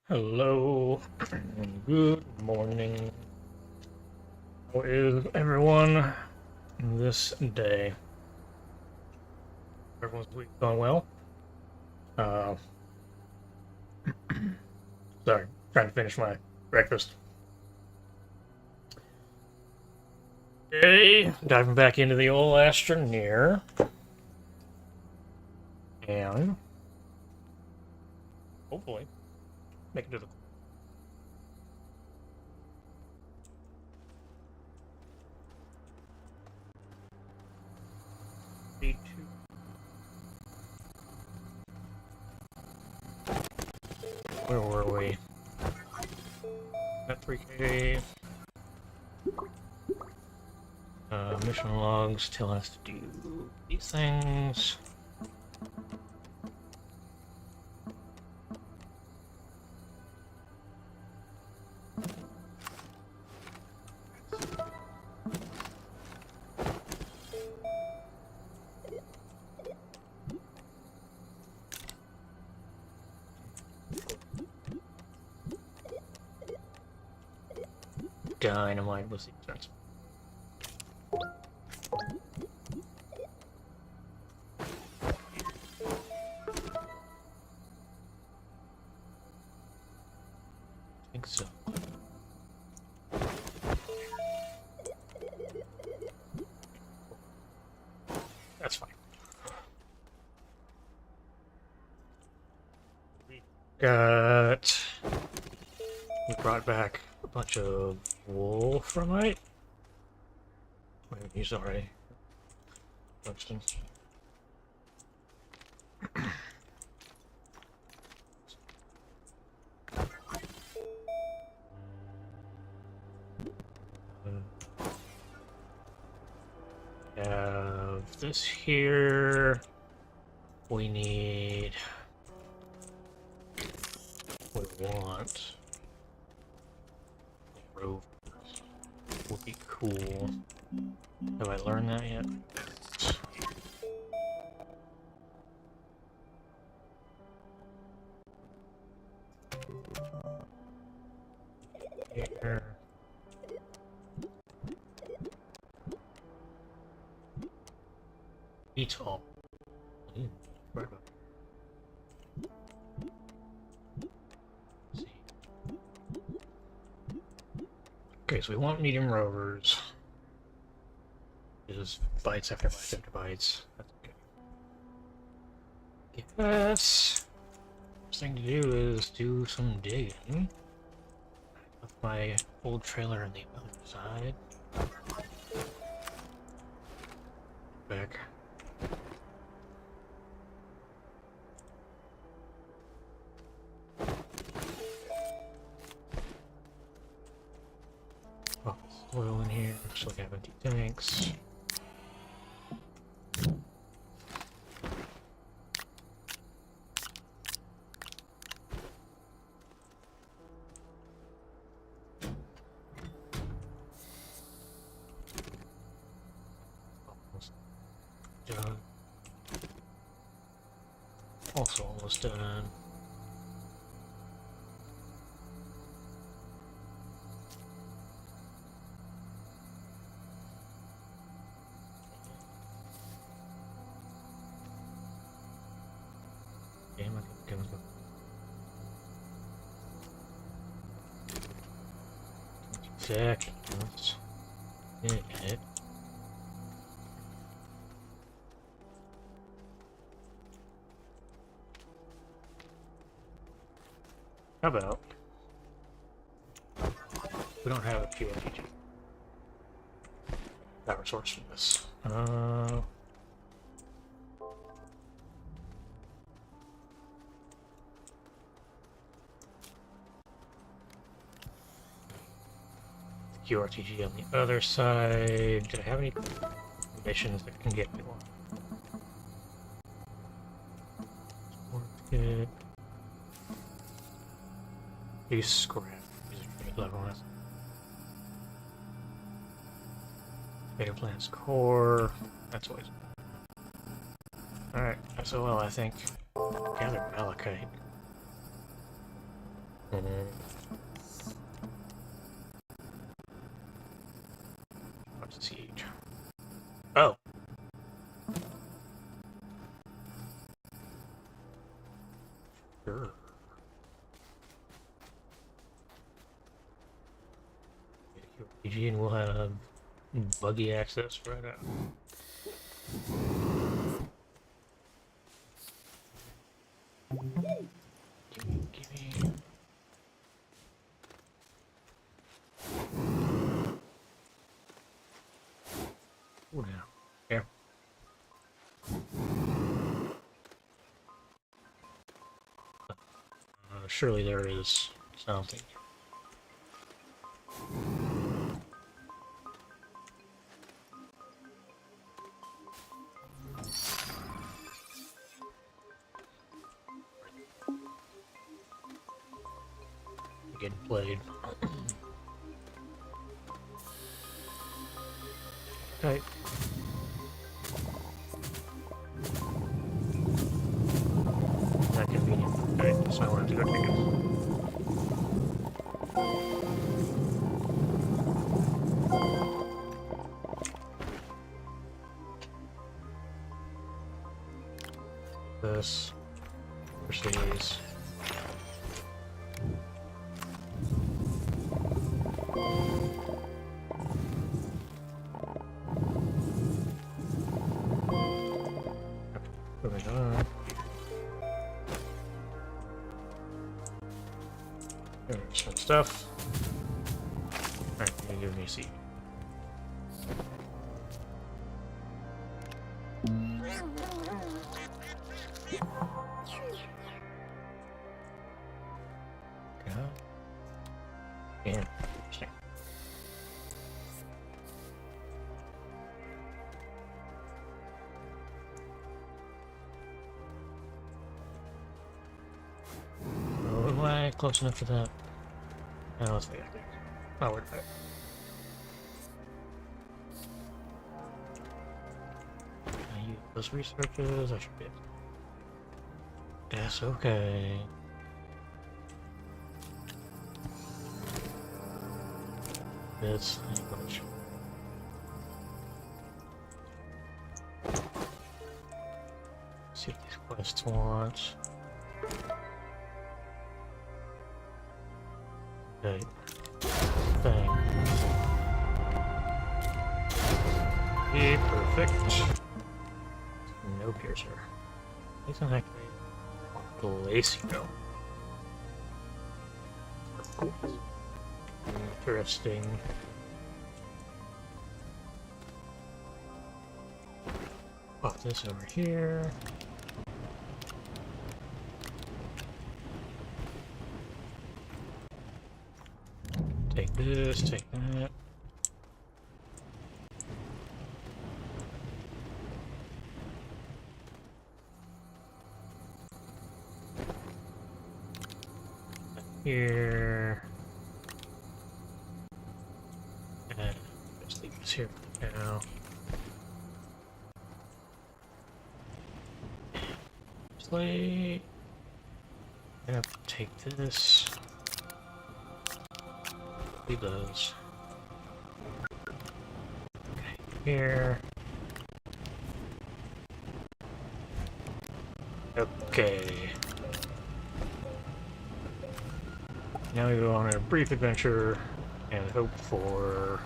Hello, and good morning. How is everyone this day? Everyone's week going well? Uh, sorry, trying to finish my breakfast. Okay, diving back into the old Astroneer. And hopefully make it to the B2. Where were we? At 3K. Mission logs tell us to do these things. Dynamite was the expensive. I think so. That's fine. We brought back a bunch of wolframite. Wait, he's already tungsten. Have this here. We need. We want. Rovers would be cool. Have I learned that yet? Here. Etoll. Right about. Okay, so we want medium rovers. Just bites after bites after bites. That's okay. Yes. First thing to do is do some digging. With my old trailer on the other side. Back. Oh, oil in here. Looks like I have empty tanks. Done. Also almost done. Damn, I can go. 20 seconds. Yeah. How about we don't have a QRPG power source for this? QRTG on the other side. Did I have any missions that can get me one? Good. Use scrap. Use a level one. Tomato plants core. That's always. Alright, SOL I think. Gather malachite. What's siege? Oh. Sure. PG and we'll have buggy access right out. Give me. Oh, now. Here. Surely there is something. Getting played. Okay. Not convenient. Okay, that's not what I wanted to do. This. Mercedes. Moving on. There's some stuff. Alright, can you give me a seat? Yeah. Interesting. Oh, am I close enough to that? No, let's wait. Not worried about it. I use those researches. I should be able. That's okay. That's language. See what these quests want. Okay. Thing. Yeah, perfect. No piercer. He's not activated. Glacio. Interesting. Pop this over here. Take this, take that. Here. And just leave this here for now. Play. I'm gonna take this. Leave those. Okay, here. Okay. Now we go on a brief adventure and hope for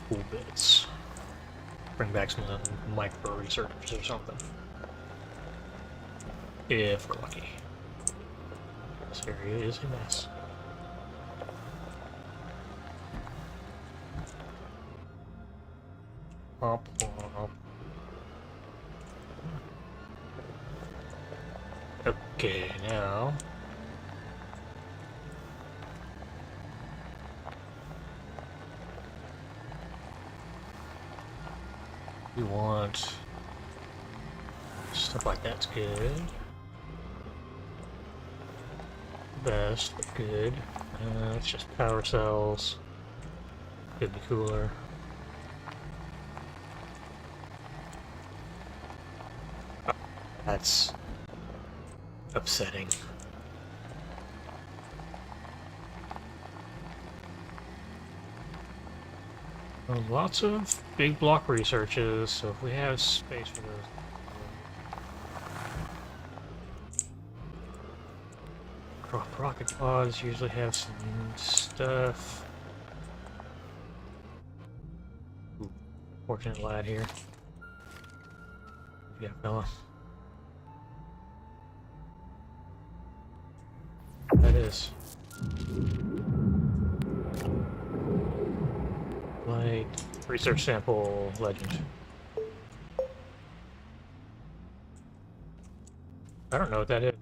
cool bits. Bring back some micro researchers or something. If we're lucky. This area is a mess. Hop, hop. Okay, now. We want stuff like that's good. Best, but good. It's just power cells. Could be cooler. That's upsetting. Well, lots of big block researches, so if we have space for those. Rocket pods usually have some stuff. Ooh, fortunate lad here. Yeah, fella. That is. Like, research sample legend. I don't know what that is.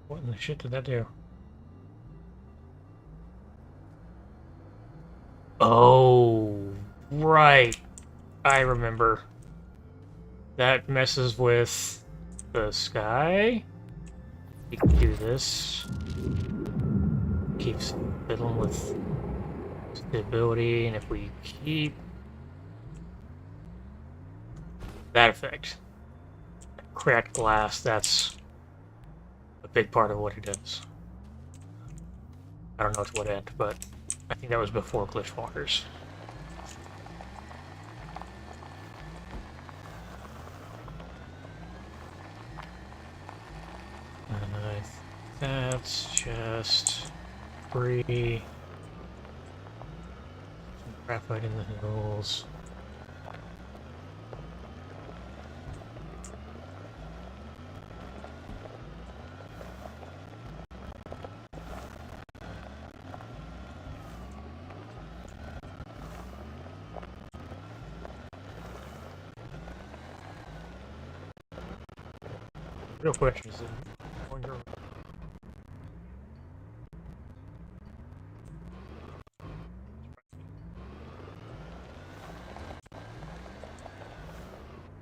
What in the shit did that do? Oh, right. I remember. That messes with the sky. We can do this. Keeps fiddling with stability, and if we keep that effect, cracked glass, that's a big part of what it does. I don't know to what end, but I think that was before glitch walkers. And that's just free. Some graphite in the hills. Real question is, on your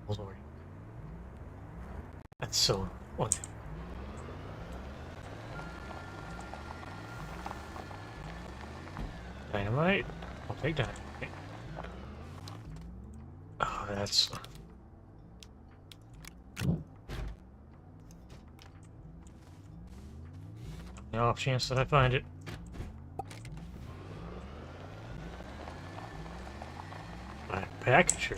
Lord. That's so what? Dynamite? I'll take dynamite. Oh, that's the off chance that I find it. My package.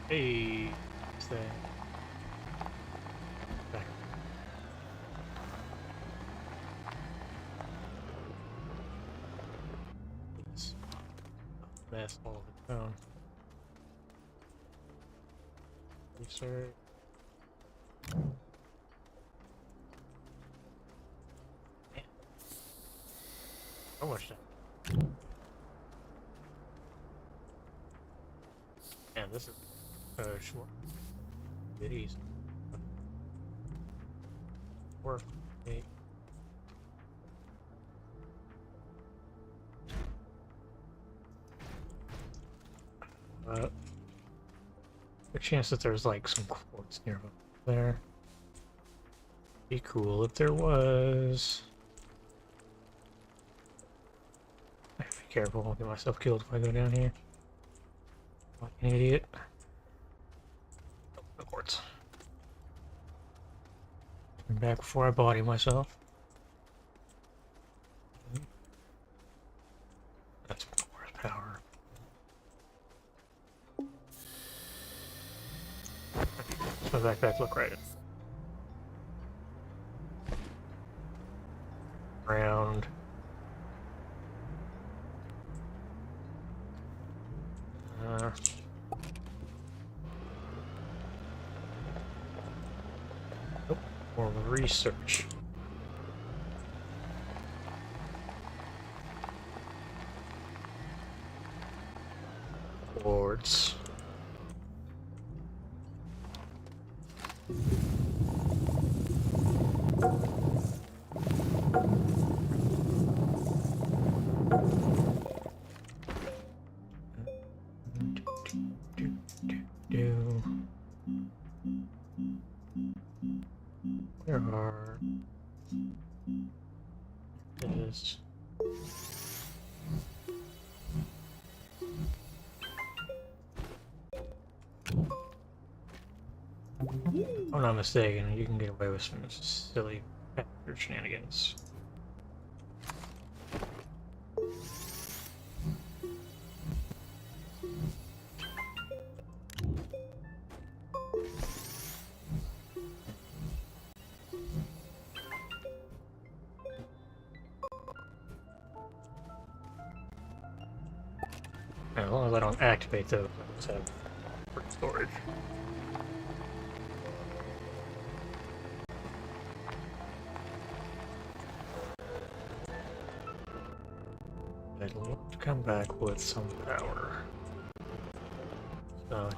Hey, what's that? Back. This mess all of its own. Research. Man, so much time. Man, this is short. It easy. Work. Okay. The chance that there's like some quartz near there. Be cool if there was. I have to be careful, I'll get myself killed if I go down here. Like an idiot. Oh, no quartz. I'm back before I body myself. That's horsepower. Does my backpack look right? Round. Nope. More research. Boards. Where are this? If I'm not mistaken, you can get away with some silly shenanigans. As long as I don't activate those, I just have free storage. I'd love to come back with some power. So,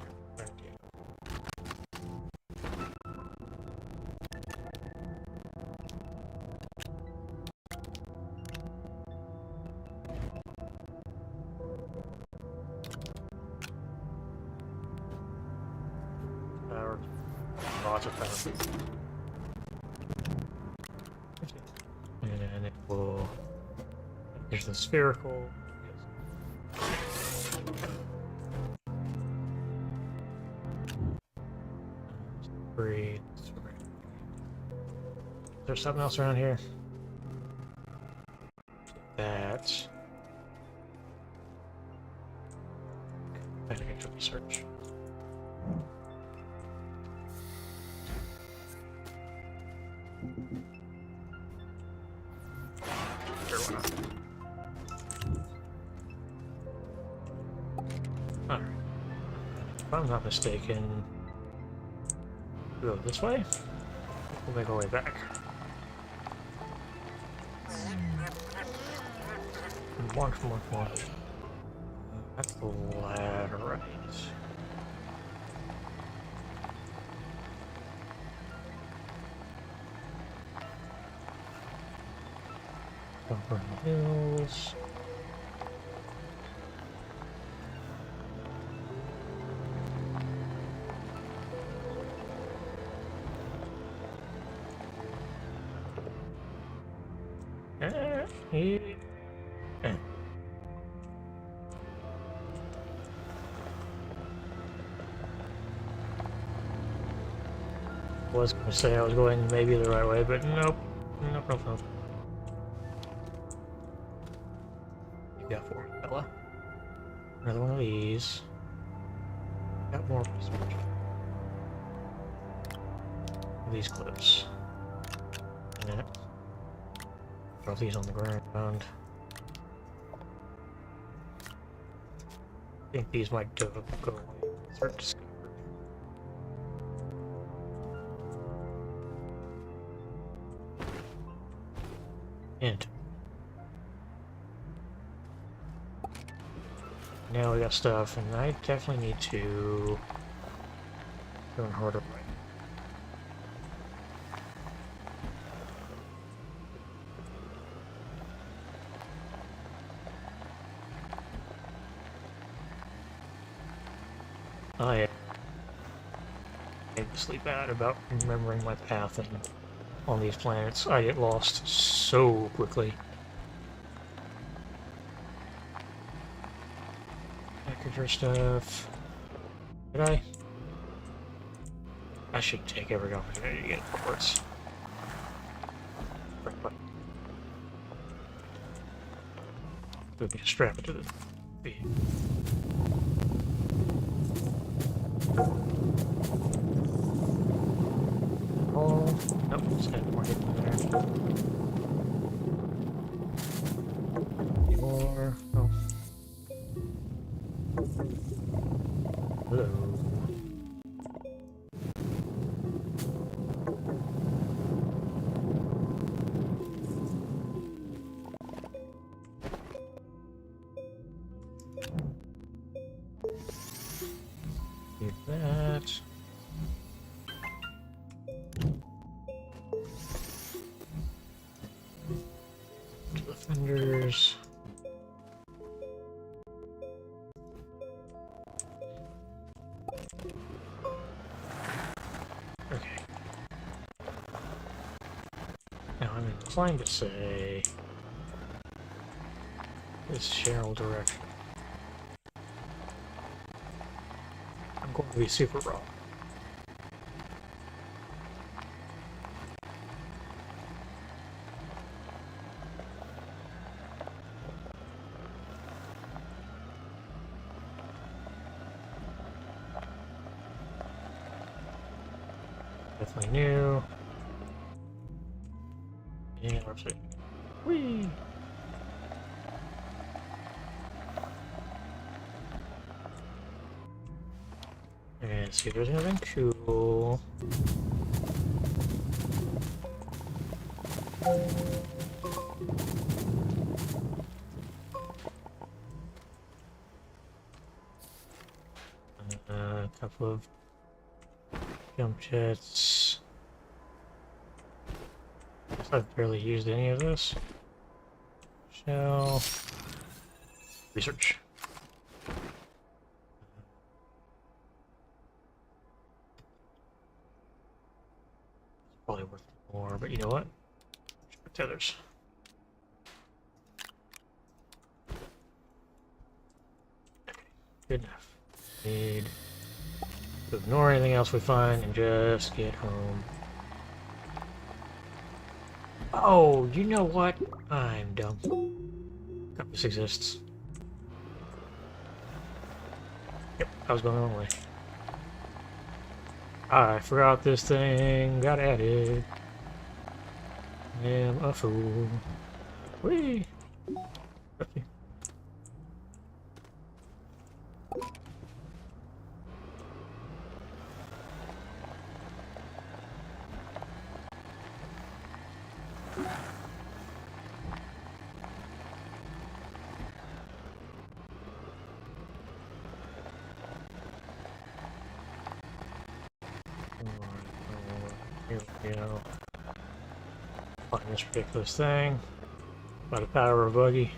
power. Lots of power. And it will. Here's the spherical. Breathe. Is there something else around here? That. I think I should research. Sure, why not? Alright. If I'm not mistaken, we'll go this way. We'll make our way back. Come on. That's the ladder, right? Over the hills. Was gonna say I was going maybe the right way, but nope. Nope. You got for me, Dyalla. Another one of these. Got more research. These clips. And throw these on the ground. I think these might go away. Start discovered. And now we got stuff, and I definitely need to go in harder way. I need to sleep out about remembering my path and on these planets. I get lost so quickly. Packager stuff. Did I? I should take every opportunity to get parts. We can strap it to the vehicle. Oh, nope, it's got more hidden there. More. Oh. Hello. Do that. Defenders. Okay. Now I'm inclined to say this general direction. I'm going to be super raw. Definitely new. And let's see. Whee! And see if there's anything cool. A couple of jump jets. Guess I've barely used any of this. Shell. Research. Probably worth more, but you know what? Tethers. Okay, good enough. Need to ignore anything else we find and just get home. Oh, you know what? I'm dumb. This exists. Yep, I was going the wrong way. I forgot this thing got added. I am a fool. Whee! Okay. Here we go. Find this ridiculous thing. By the power of a buggy.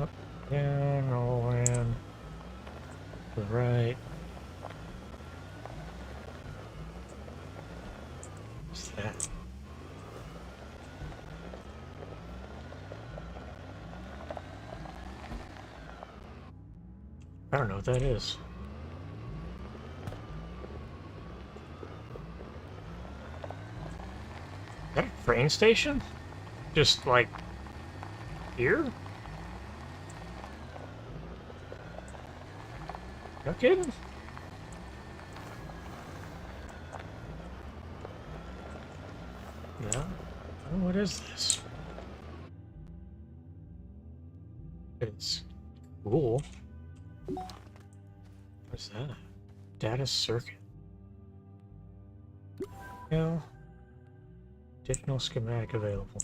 Up, down, all around. To the right. What's that? I don't know what that is. Is that a train station? Just like here? No kidding? No. Oh, what is this? It's cool. What's that? Data circuit. No. Additional schematic available.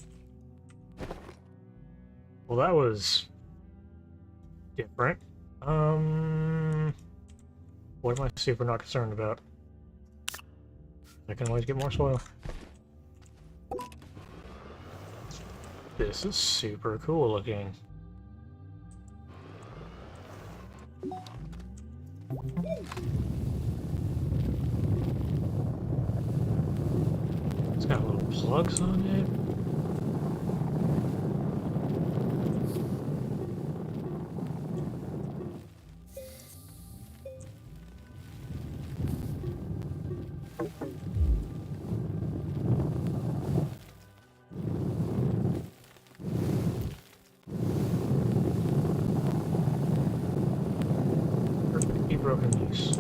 Well, that was different. What am I super not concerned about? I can always get more soil. This is super cool looking. It's got little plugs on it. Perfectly broken loose.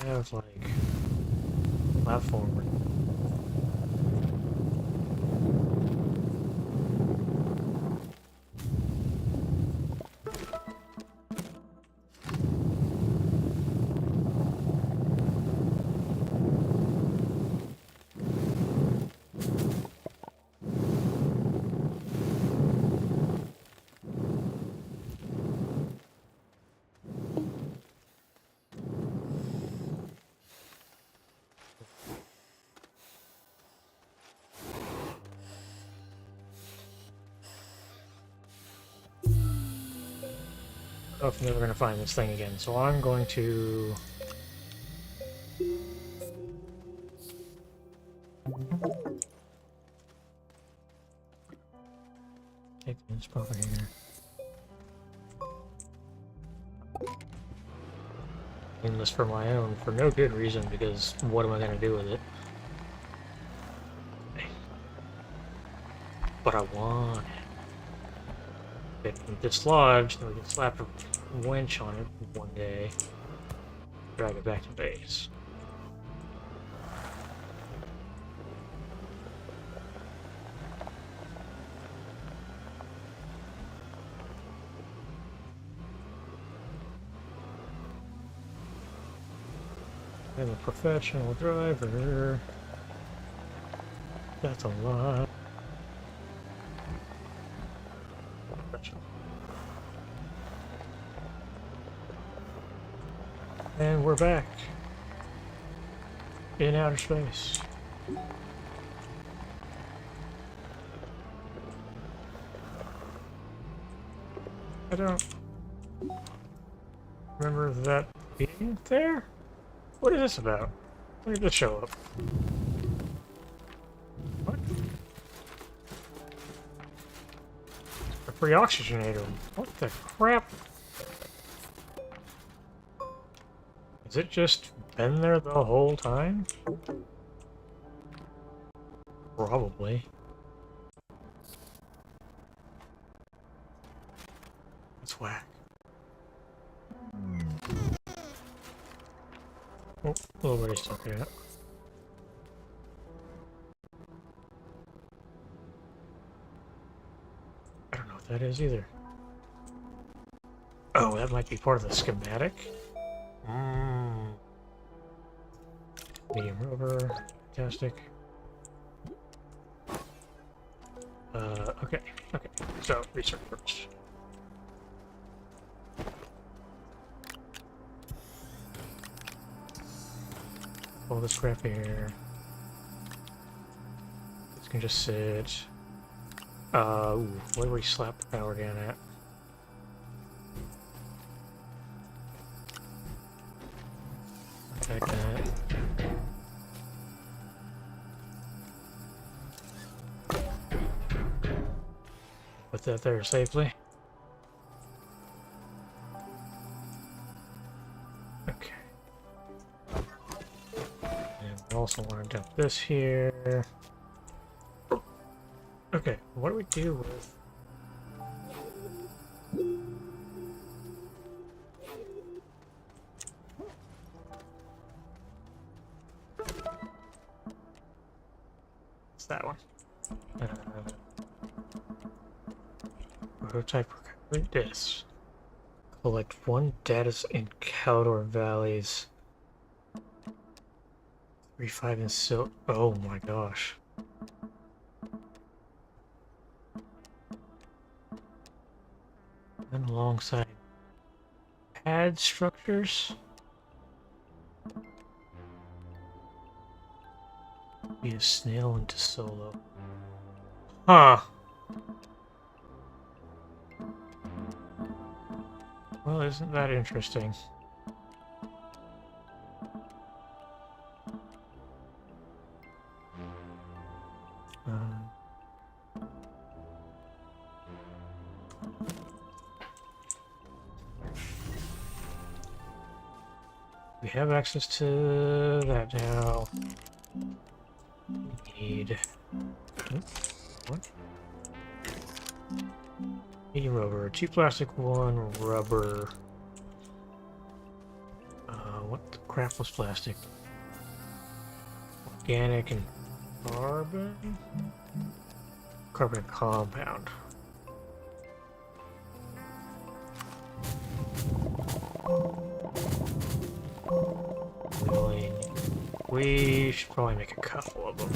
I have like platform. I don't know if I'm ever going to find this thing again, so I'm going to... take this over here. Doing this for my own, for no good reason, because what am I going to do with it? But I want it. If it gets lodged, then we can slap a winch on it one day. Drag it back to base. I'm a professional driver. That's a lot. And we're back in outer space. I don't remember that being there. What is this about? When did this show up? What? A free oxygenator. What the crap? Has it just been there the whole time? Probably. That's whack. Oh, nobody's talking yet. I don't know what that is either. Oh, that might be part of the schematic. Medium rover, fantastic. Okay. So, research first. All this crap here. This can just sit. Ooh, where do we slap the power down at? Like that. Put that there safely. Okay. And we also want to dump this here. Okay, what do we do with... It's that one. Prototype recovery disc. Collect one data in Caldor Valleys. 3-5 and so. Oh my gosh. And alongside pad structures. Be a snail into solo. Huh. Well, isn't that interesting? We have access to that now. We need... What? Medium rover, 2 plastic, 1 rubber. What the crap was plastic? Organic and carbon? Carbon compound. We should probably make a couple of them.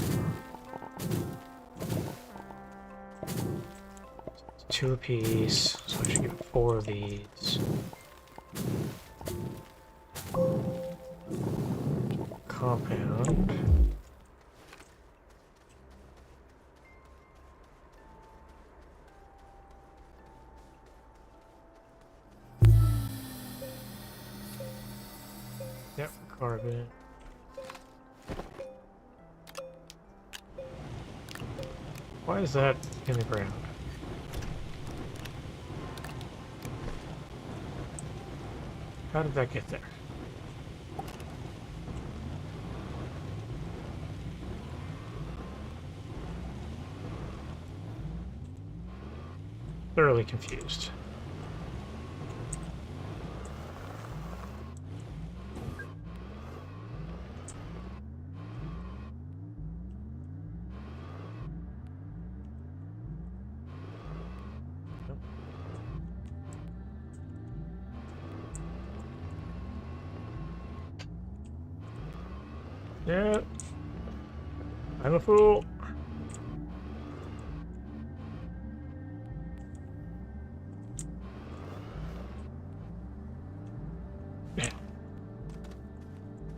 2 apiece, so I should get 4 of these. Compound. Yep, carbon. Why is that in the ground? How did that get there? Thoroughly confused. Yeah, I'm a fool. Yeah.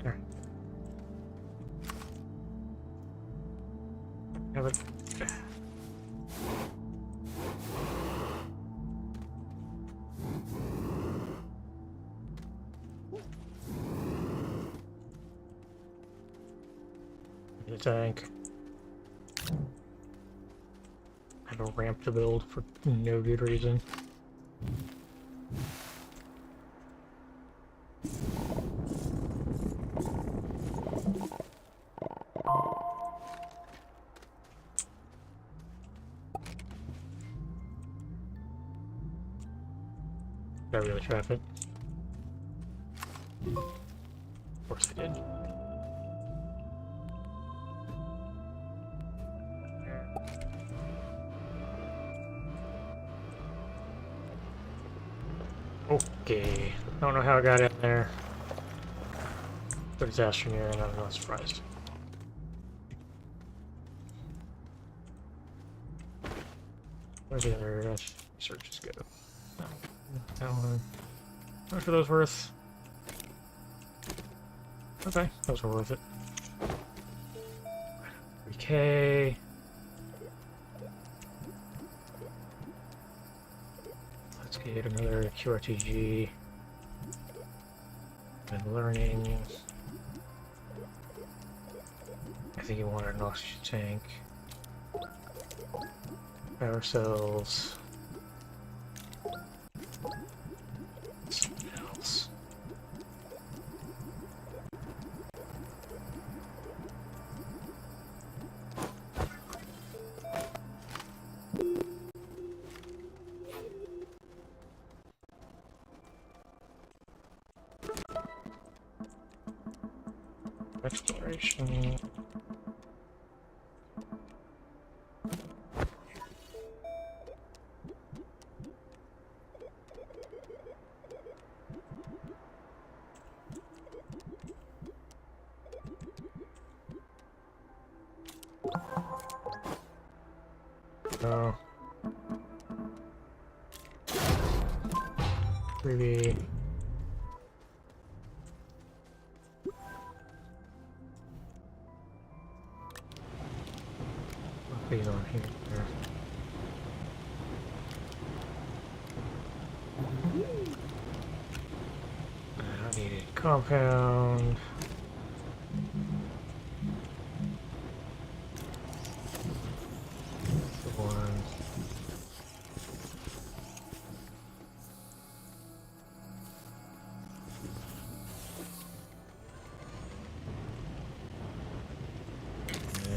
There. Have it. The tank. I have a ramp to build for no good reason. Did I really trap it? Of course I did. Okay, I don't know how I got in there, but it's Astroneer and I'm not surprised. Where's the other searches go? That one. How much are those worth? Okay, those were worth it. 3K. Let's get another QRTG. And learning. I think you wanted an oxygen tank. Power cells. Something else. Exploration. No. 3D. These on here. I needed compound. One.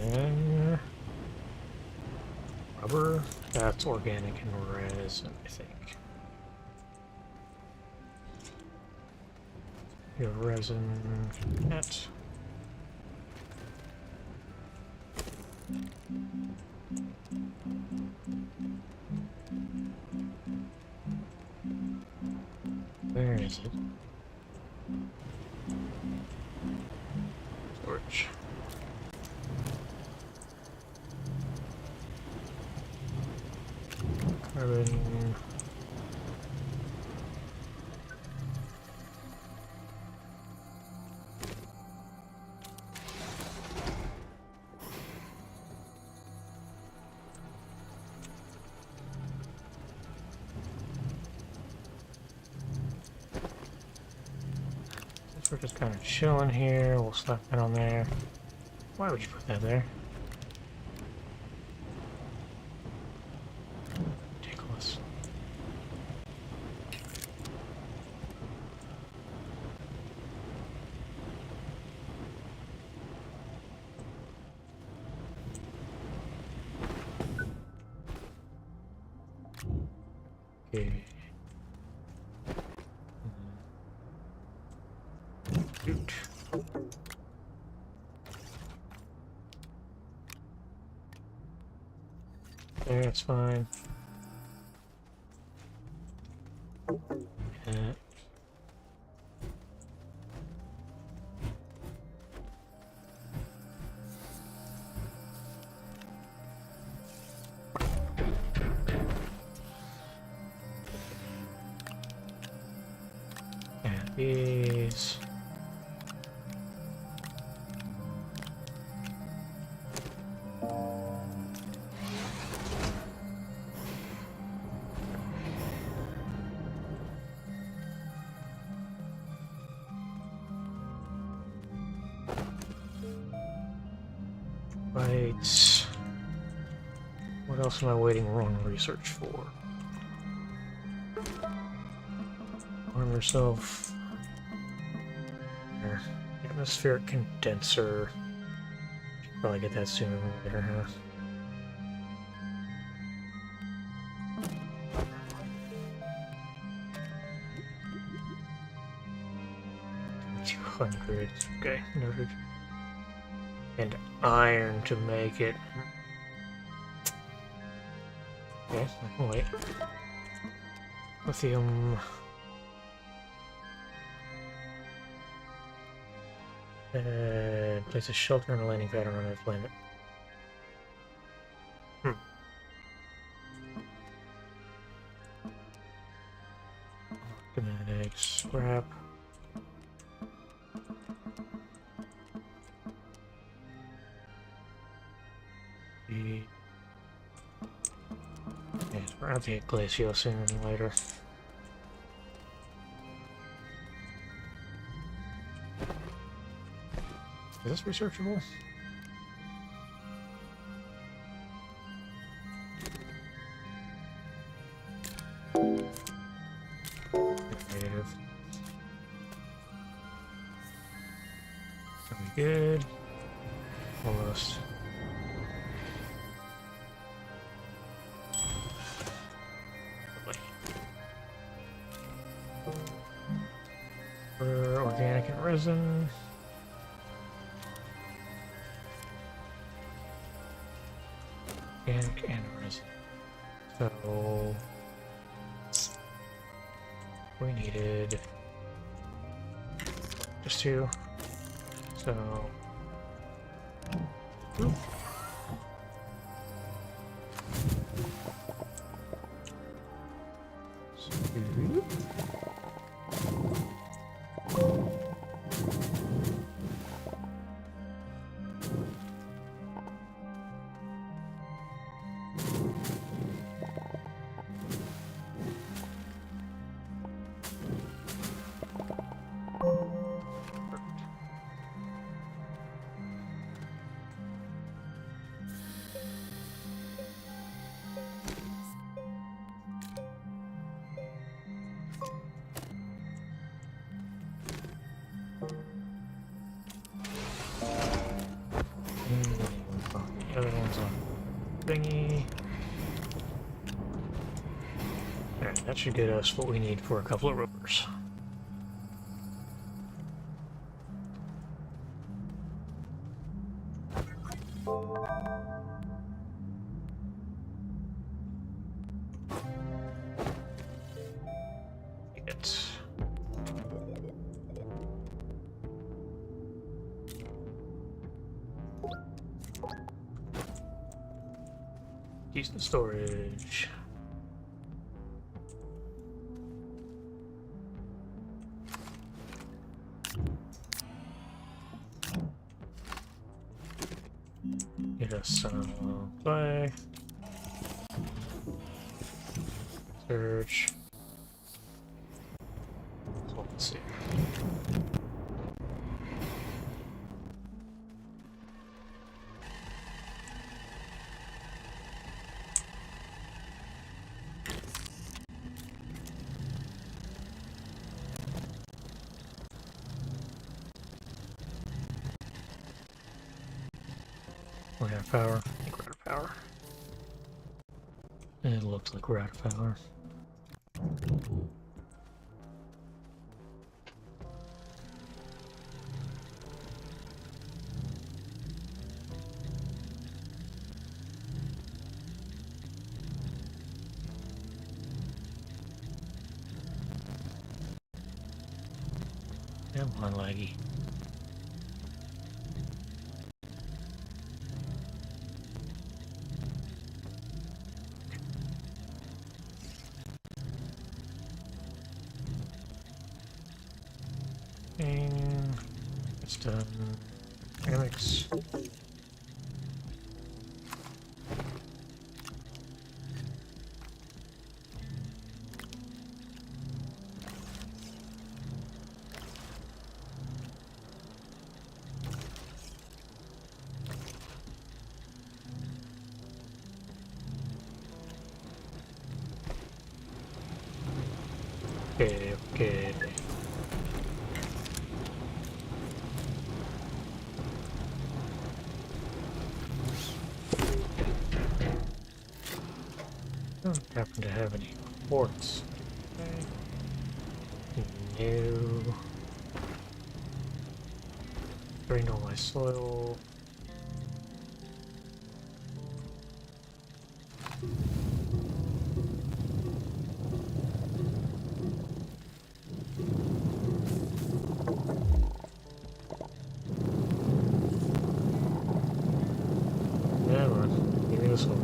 And rubber. That's organic and resin, I think. You have resin. Net. Where is it? Storage. Carbon. We're just kind of chilling here. We'll slap that on there. Why would you put that there? Ridiculous. Okay. Shoot. There, it's fine. Yeah. And these. Right. What else am I waiting wrong research for? Arm yourself. There. Atmospheric condenser. Should probably get that sooner than later, huh? $200. Okay, noted. And iron to make it. Okay, I can wait. Lithium. Place a shelter and a landing pad around that planet. Kinetic scrap. Yes, we're gonna have to get Glacio sooner than later. Is this researchable? Negative. Are we good? Almost. For organic and resin. Organic and resin. So we needed just two. So ooh. The other one's on thingy. Alright, that should get us what we need for a couple of rovers. Decent storage. Get us some play. Search. So let's see. We're out of power. I think we're out of power. It looks like we're out of power. Come on, laggy. And it's done. Dynamics. Okay, okay. Don't happen to have any quartz. Okay. No. Drained all my soil. Yeah, man. Give me this one.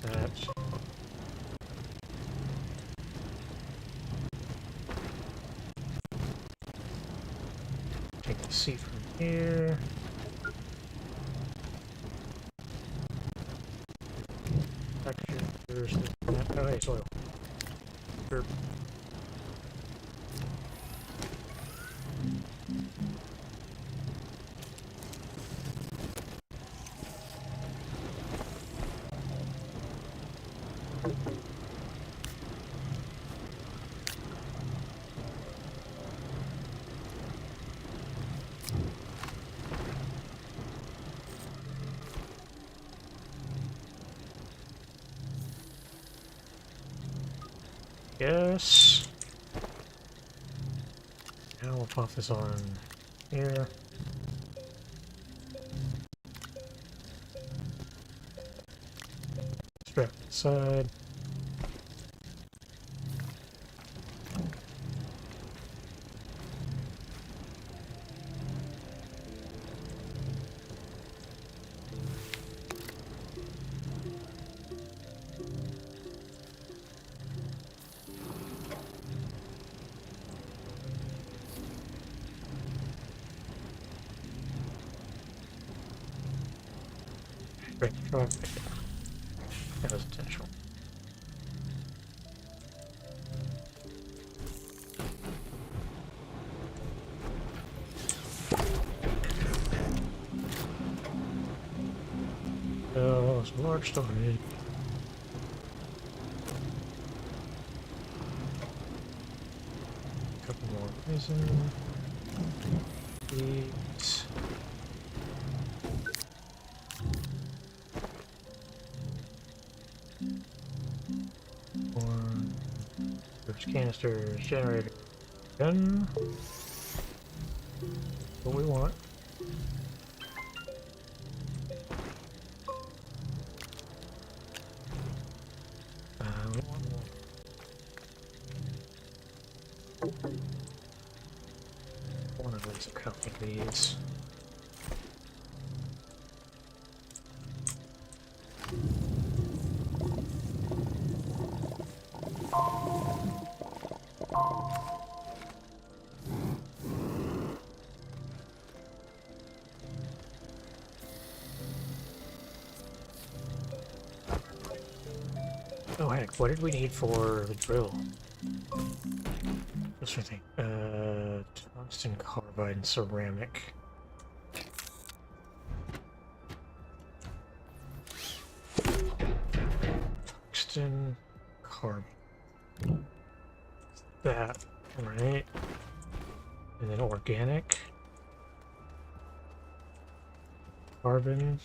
That. Take the seed from here. Textures. Oh, hey, soil. Sure. Yes. Now we'll pop this on here. Strap inside. Right, right. That was intentional. Oh, some large storage. Couple more Aisen. These. One. There's canisters, generator. Gun. What we want. We want more. One of these, a couple of these. Oh heck, what did we need for the drill? What's the thing? Tungsten carbide and ceramic. Tungsten carbon. That, right? And then organic. Carbon.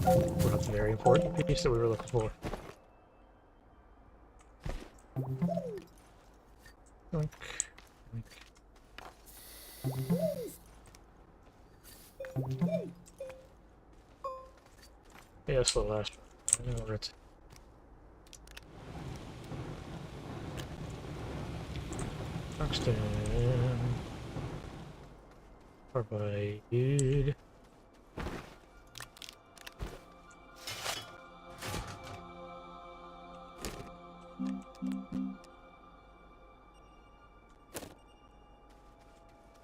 Well, that's a very important piece that we were looking for. Like, yeah, that's the last one. I know where it's. Tungsten. Carbide.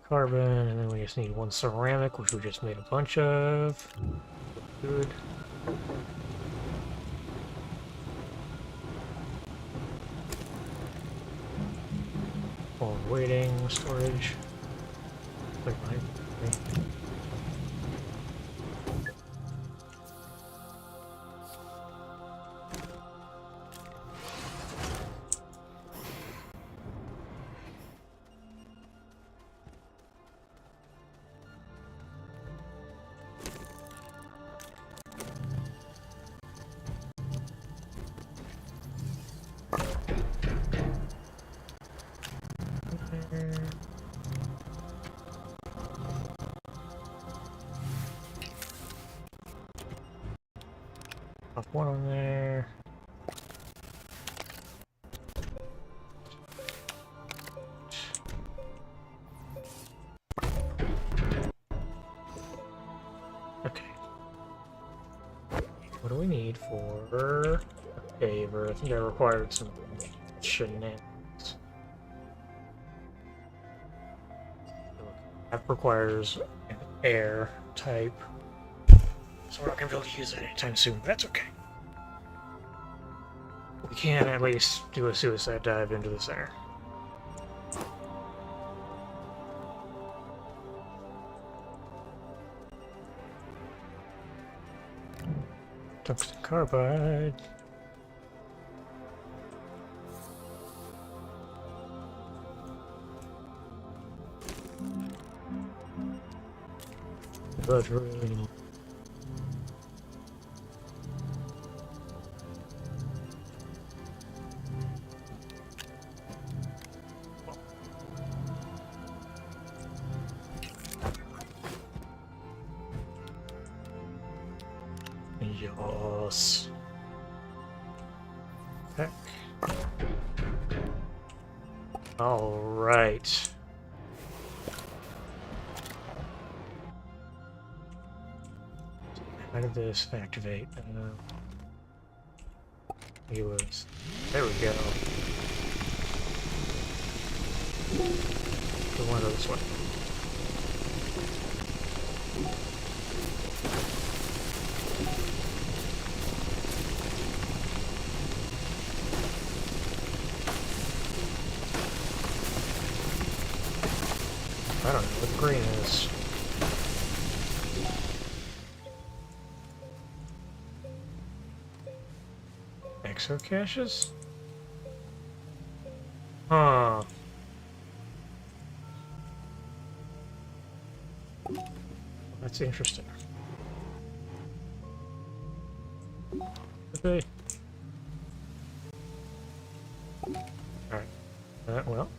Carbon, and then we just need one ceramic, which we just made a bunch of. Good. While we're waiting, storage. Wait, mine. Pop one on there. Okay. What do we need for a paver? I think I required some shenanigans. That requires an air type. So we're not going to be able to use it anytime soon, but that's okay. We can at least do a suicide dive into the center. Tungsten carbide. But really, yes. Heck. All right. How did this activate? It was. There we go. We want to go this way. I don't know what the green is. Exo caches? Huh. That's interesting. Okay. Alright. Well.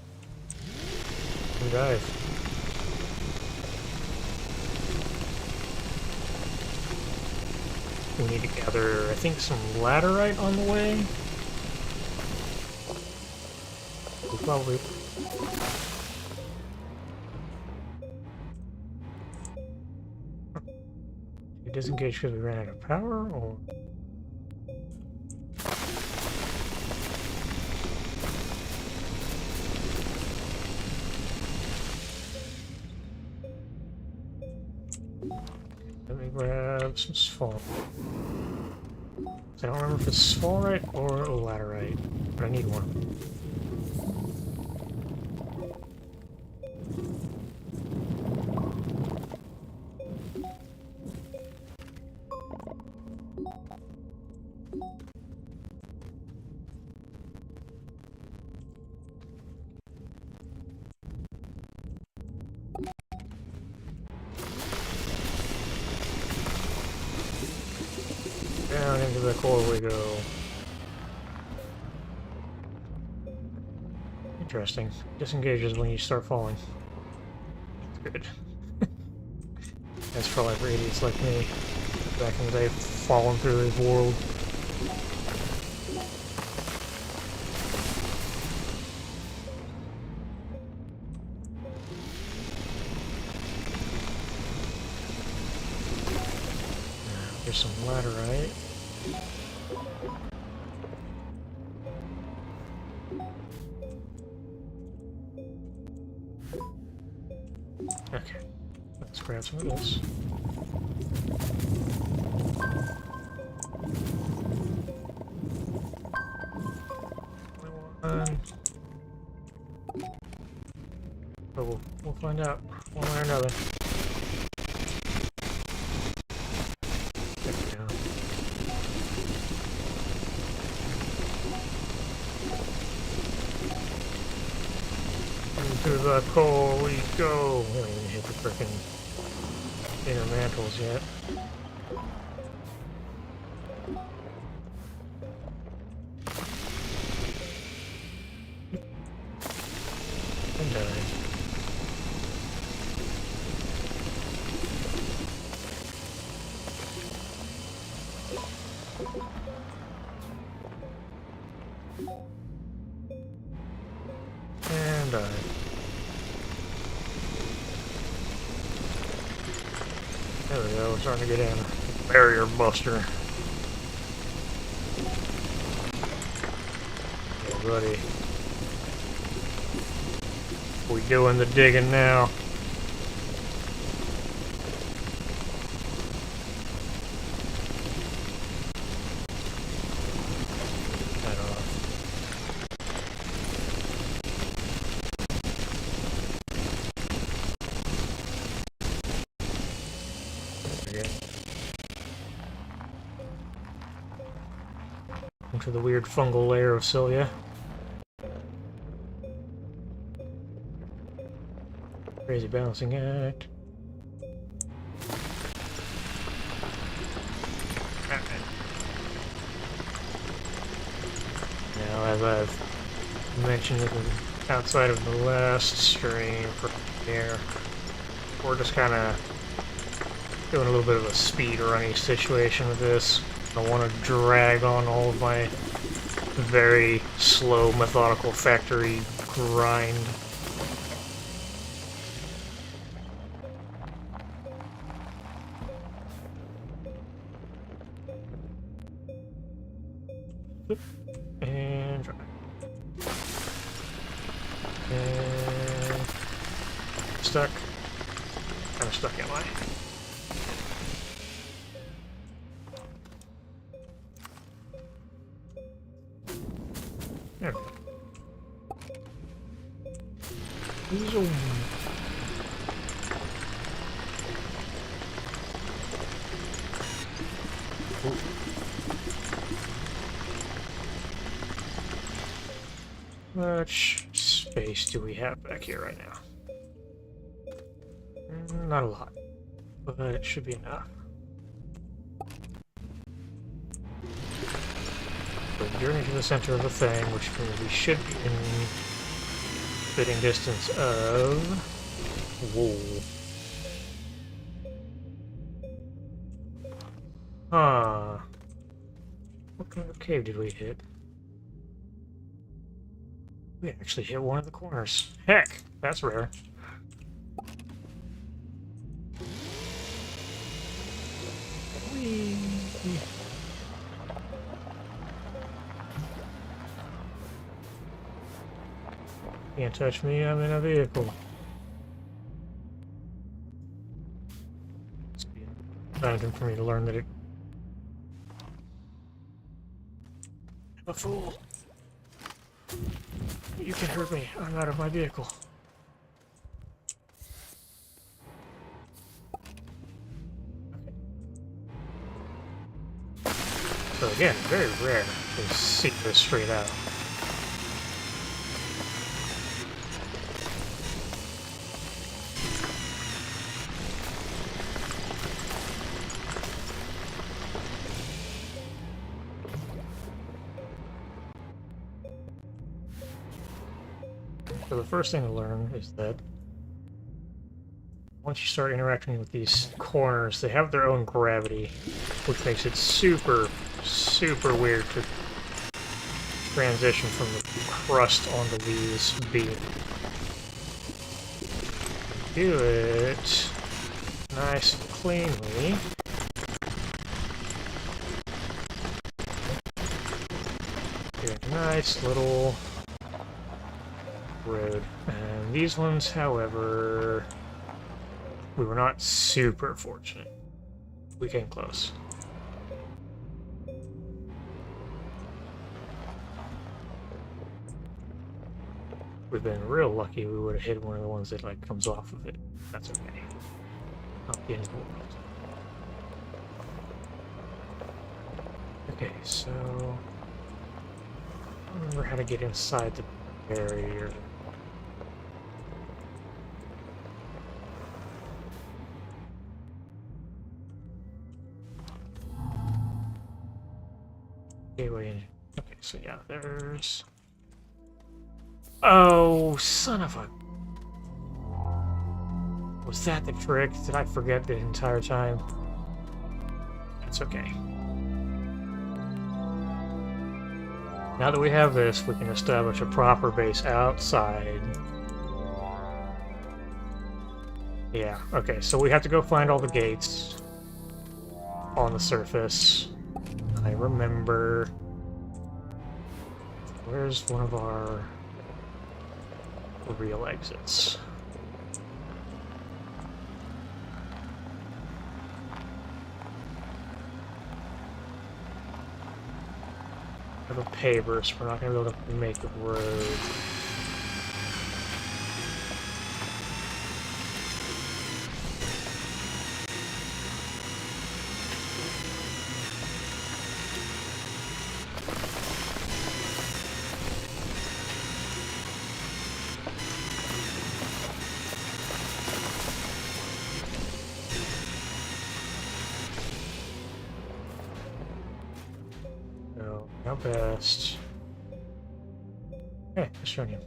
We dive. We need to gather, I think, some laterite on the way. We'll probably... We disengaged because we ran out of power, or... Let me grab some sphalt. I don't remember if it's sphalerite or laterite, but I need one. the core we go. Interesting. Disengages when you start falling. That's good. That's probably for idiots like me. Back in the day, falling through his world. There's some laterite. Okay, let's grab some of this. But we'll find out one way or another. There we go. Into the core we go. We haven't even hit the frickin' inner mantles yet. And died. And died. There we go, we're starting to get in. Barrier buster. Yeah, buddy. We doing the digging now. I don't know. Okay. Into the weird fungal layer of Sylvia. Crazy balancing act. Now, as I've mentioned outside of the last stream for here, we're just kind of doing a little bit of a speed running situation with this. I want to drag on all of my very slow, methodical factory grind. And try. And stuck. Kind of stuck, am I? There we go. These are... How much space do we have back here right now? Not a lot, but it should be enough. So journey to the center of the thing, which means we should be in fitting distance of... Whoa. Huh. What kind of cave did we hit? We actually hit one of the corners. Heck, that's rare. Whee! Can't touch me, I'm in a vehicle. It's time for me to learn that it... I'm a fool. You can hurt me. I'm out of my vehicle. Okay. So again, very rare to see this straight out. So the first thing to learn is that once you start interacting with these corners, they have their own gravity, which makes it super, super weird to transition from the crust onto these beams. Do it nice and cleanly. Do a nice little road. And these ones, however, we were not super fortunate. We came close. We've been real lucky we would have hit one of the ones that like comes off of it. That's okay. Not the end of the world. Okay, so I don't remember how to get inside the barrier. Gateway engine. Okay, so yeah, there's. Oh, son of a... Was that the trick? Did I forget the entire time? That's okay. Now that we have this, we can establish a proper base outside. Yeah, okay, so we have to go find all the gates on the surface. I remember... Where's one of our... real exits? We have a paver, so we're not going to be able to make a road. Best. Okay, just showing you.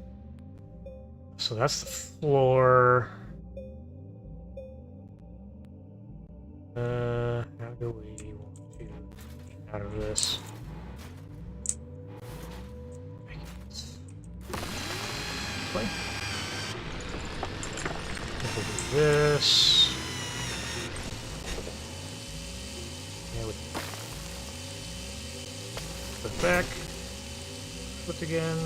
So that's the floor. How do we want to get out of this? Play. We'll do this. Yeah, we put back. Flip again.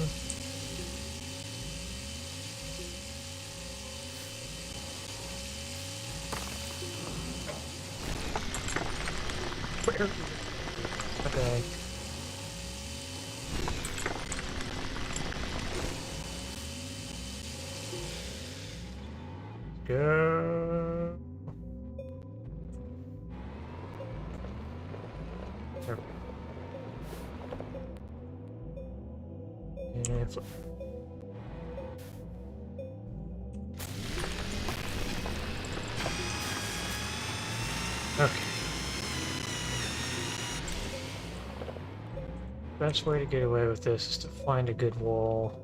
Where? Okay. Go. There. And flip. Okay. Best way to get away with this is to find a good wall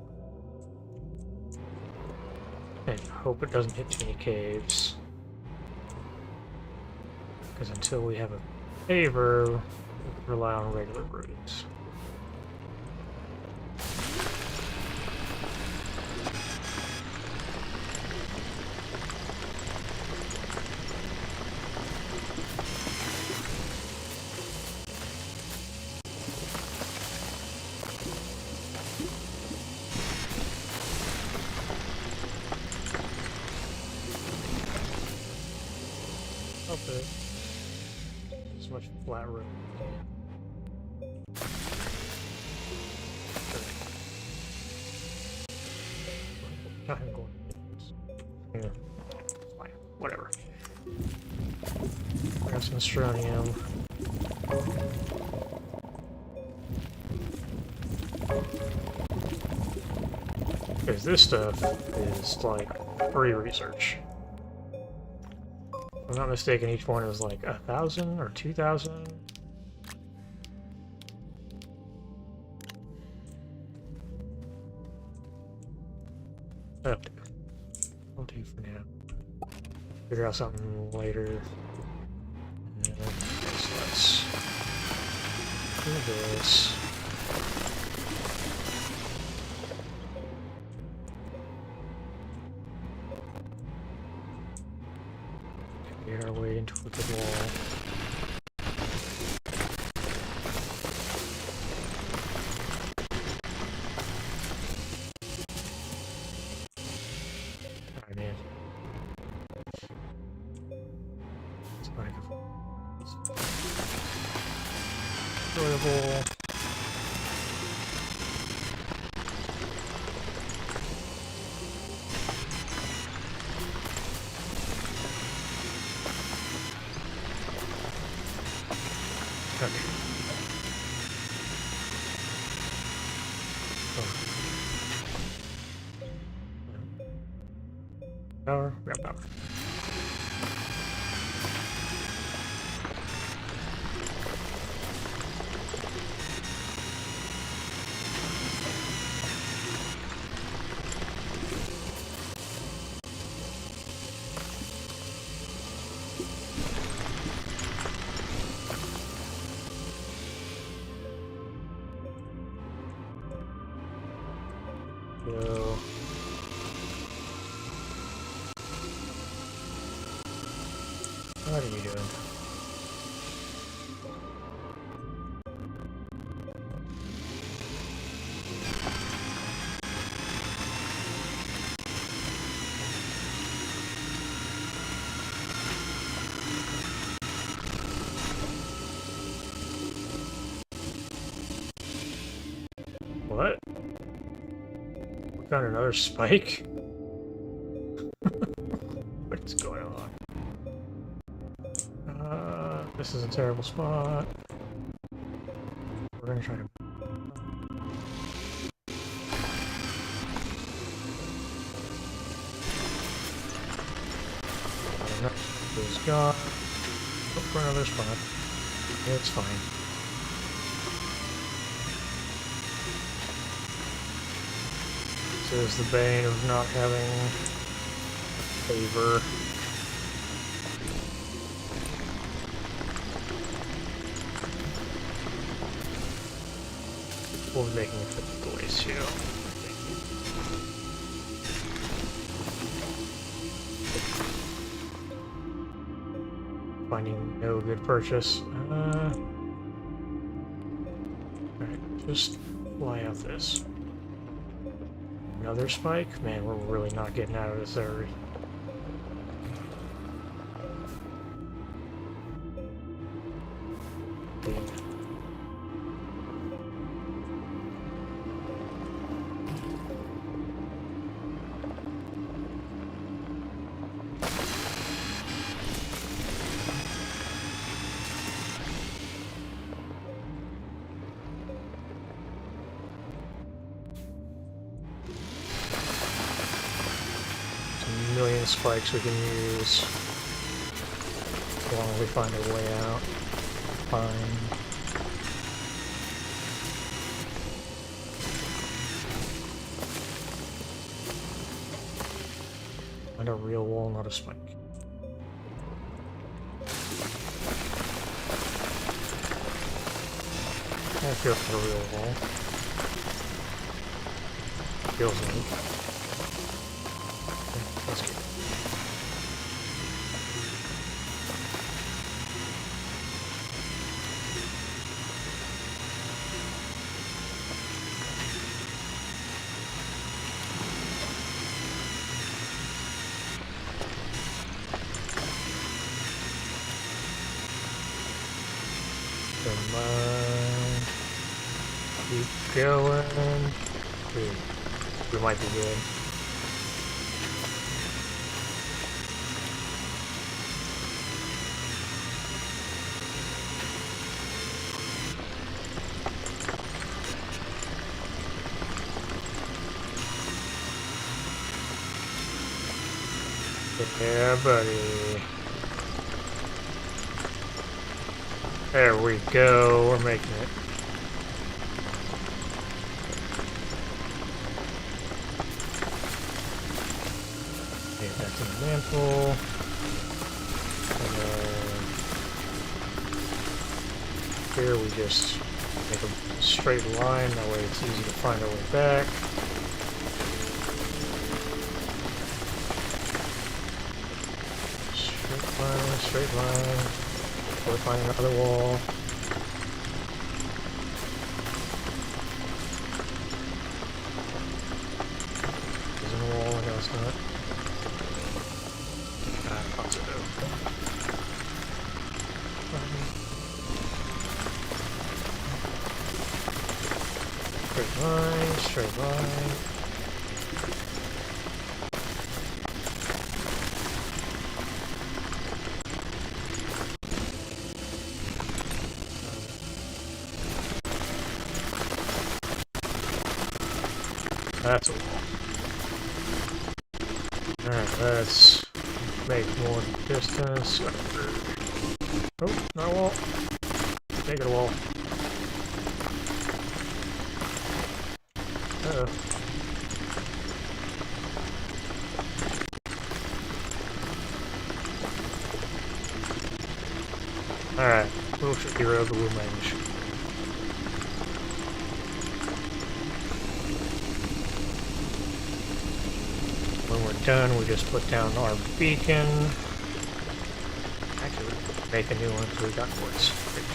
and hope it doesn't hit too many caves. Because until we have a paver, we rely on regular routes. As much flat road as we can. Yeah, fine. Whatever. Grab some Astroneer. Because this stuff is like free research. If I'm not mistaken, each one is like 1,000 or 2,000. figure out something later. And so let's do this. Get our way into the wall. Alright, man. It's not enjoyable. Power, grab power. Go. What are you doing? What? We got another spike? What's going on? This is a terrible spot. We're gonna try to... Is gone. Look for another spot. It's fine. This is the bane of not having favor. We'll be making it for the glaze too. Finding no good purchase. Alright, just fly out this. Another spike? Man, we're really not getting out of this area. Million spikes we can use as long as we find a way out. Fine. Find a real wall, not a spike. I feel for a real wall. Feels like. Let's go. Come on. Keep going. We might be good. Yeah, buddy. There we go. We're making it. Okay, back to the mantle. here we just make a straight line, that way it's easy to find our way back. Straight line. We'll find another wall. Isn't a wall? No, it's not. I thought so. Straight line. That's a wall. Alright, let's make more distance. Oh, not a wall. Make it a wall. Uh-oh. Alright, move to hero the Wu Mange. When we're done, we just put down our beacon. Actually, we make a new one because we got quartz. Great.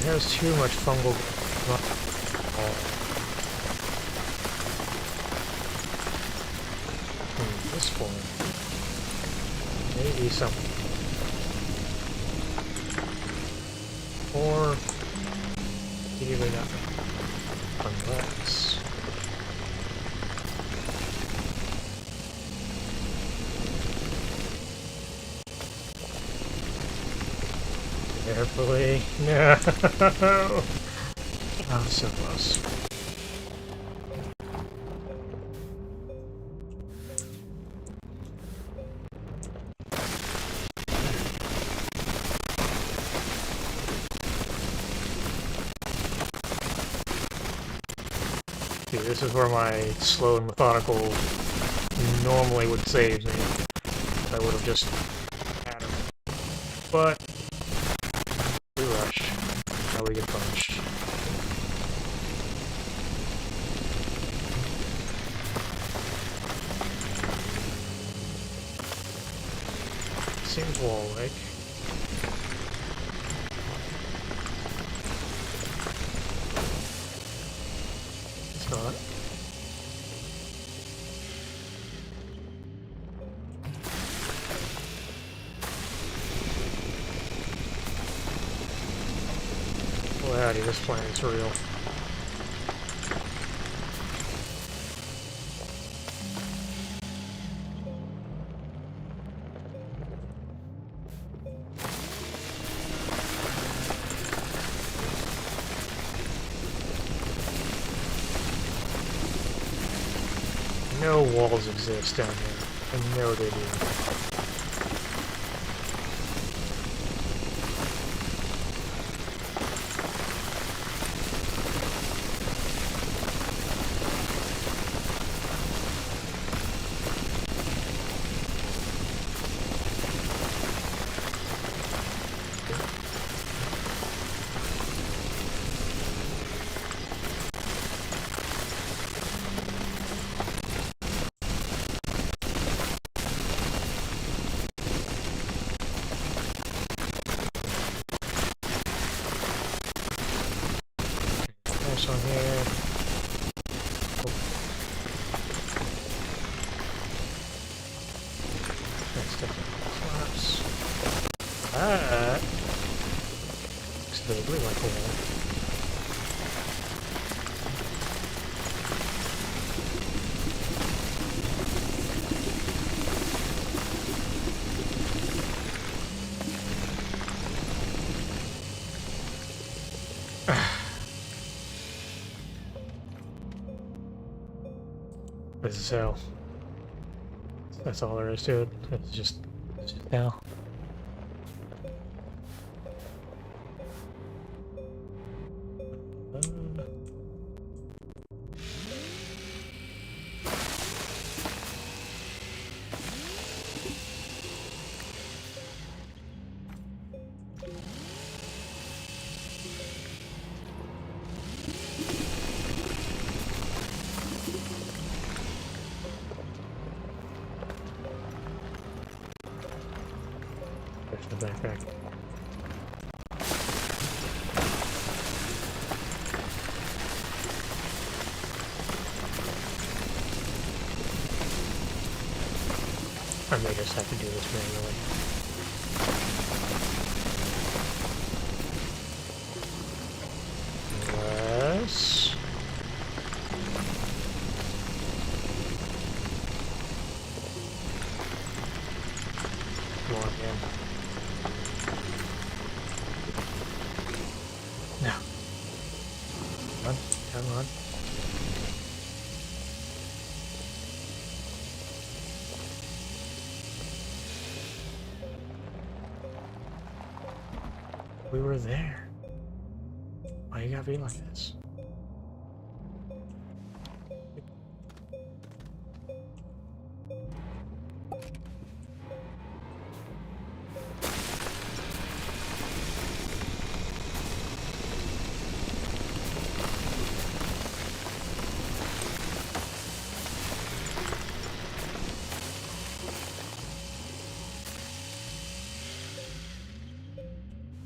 There's too much fungal. This one. Maybe something. Or even unless. Carefully. No. Oh, so close. See, this is where my slow and methodical normally would save me. I would have just had him. But we rush. Now we get punished. Seems wall-like. It's not. Well, howdy, this planet's real. No walls exist down there. I know they do. On here. Oh. That's definitely collapse. That looks vaguely like a wall. This is hell. That's all there is to it. It's just hell. The backpack. I may just have to do this manually. Unless... Come on, man. No. Come on. We were there. Why you gotta be like this?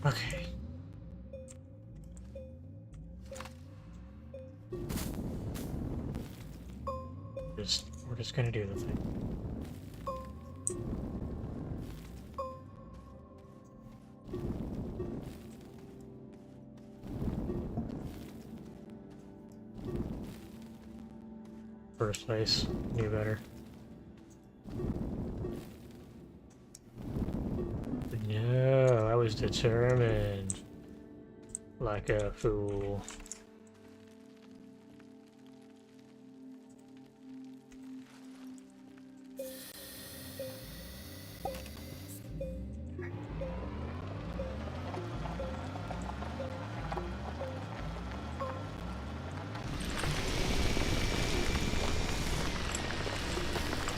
Okay. We're just gonna do the thing. First place, knew better. No, I was determined. Like a fool.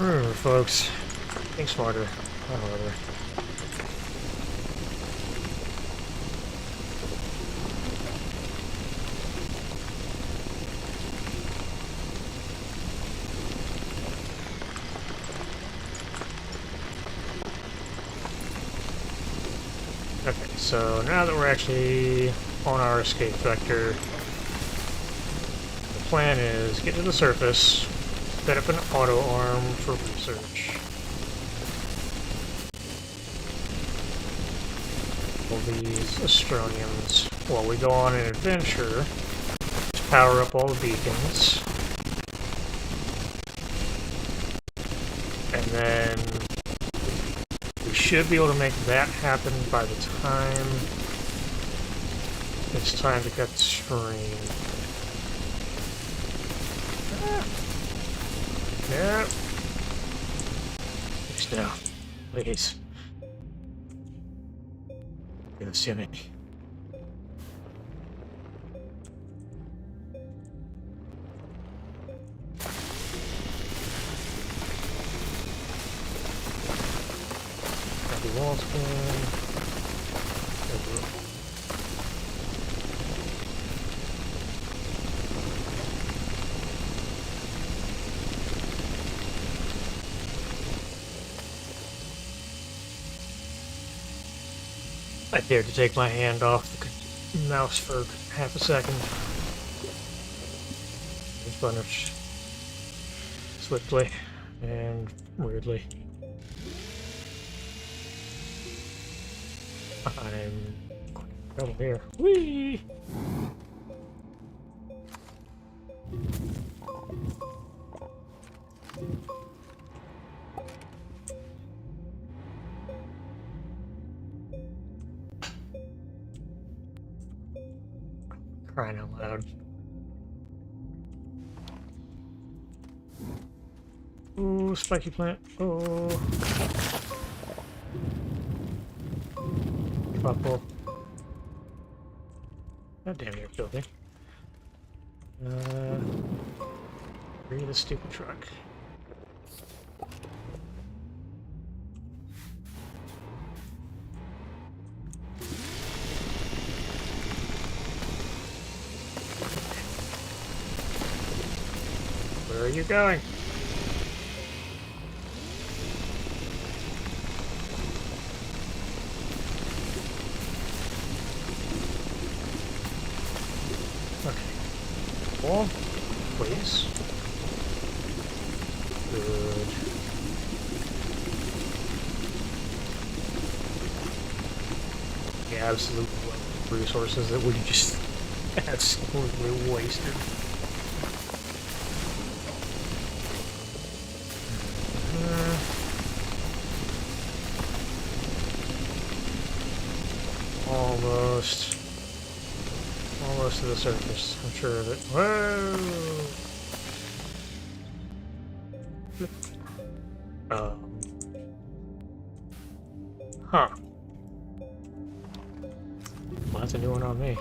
Folks. Think smarter. Not harder. Okay, so now that we're actually on our escape vector, the plan is get to the surface, set up an auto arm for research. All these Astronians, while we go on an adventure, to power up all the beacons, and then we should be able to make that happen by the time it's time to cut the stream. Yeah. Please no. Please. Give this to me. Happy wall spin. I dared to take my hand off the mouse for half a second. It's punished swiftly and weirdly. I'm quite in trouble here. Whee! Crying out loud. Ooh, spiky plant. Oh. Bubble. God damn, you're filthy. Free the stupid truck. Where are you going? Okay. Wall, please. Good. The absolute resources that we just absolutely wasted. Almost to the surface, I'm sure of it. Whoa! Huh. Well, that's a new one on me.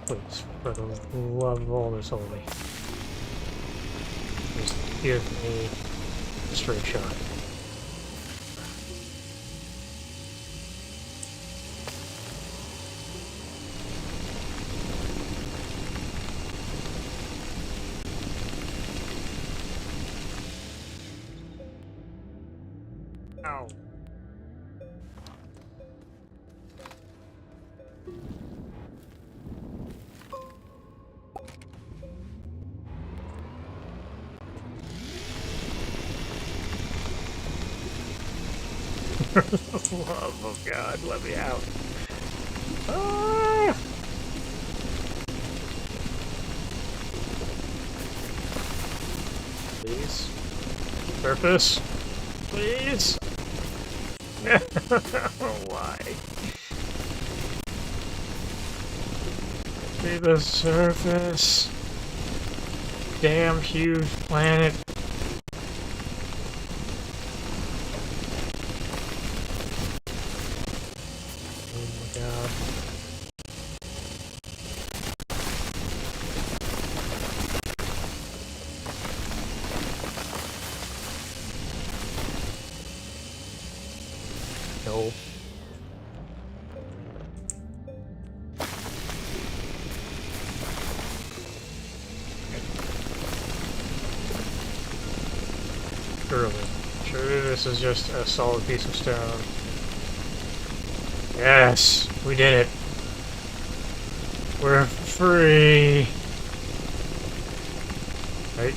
Please, for the love of all that's holy, just give me a straight shot. Ow. Love of God, let me out. Ah! Please. Surface. Please. Why? See the surface. Damn huge planet. God. Nope. Surely this is just a solid piece of stone. Yes, we did it. We're free. Right?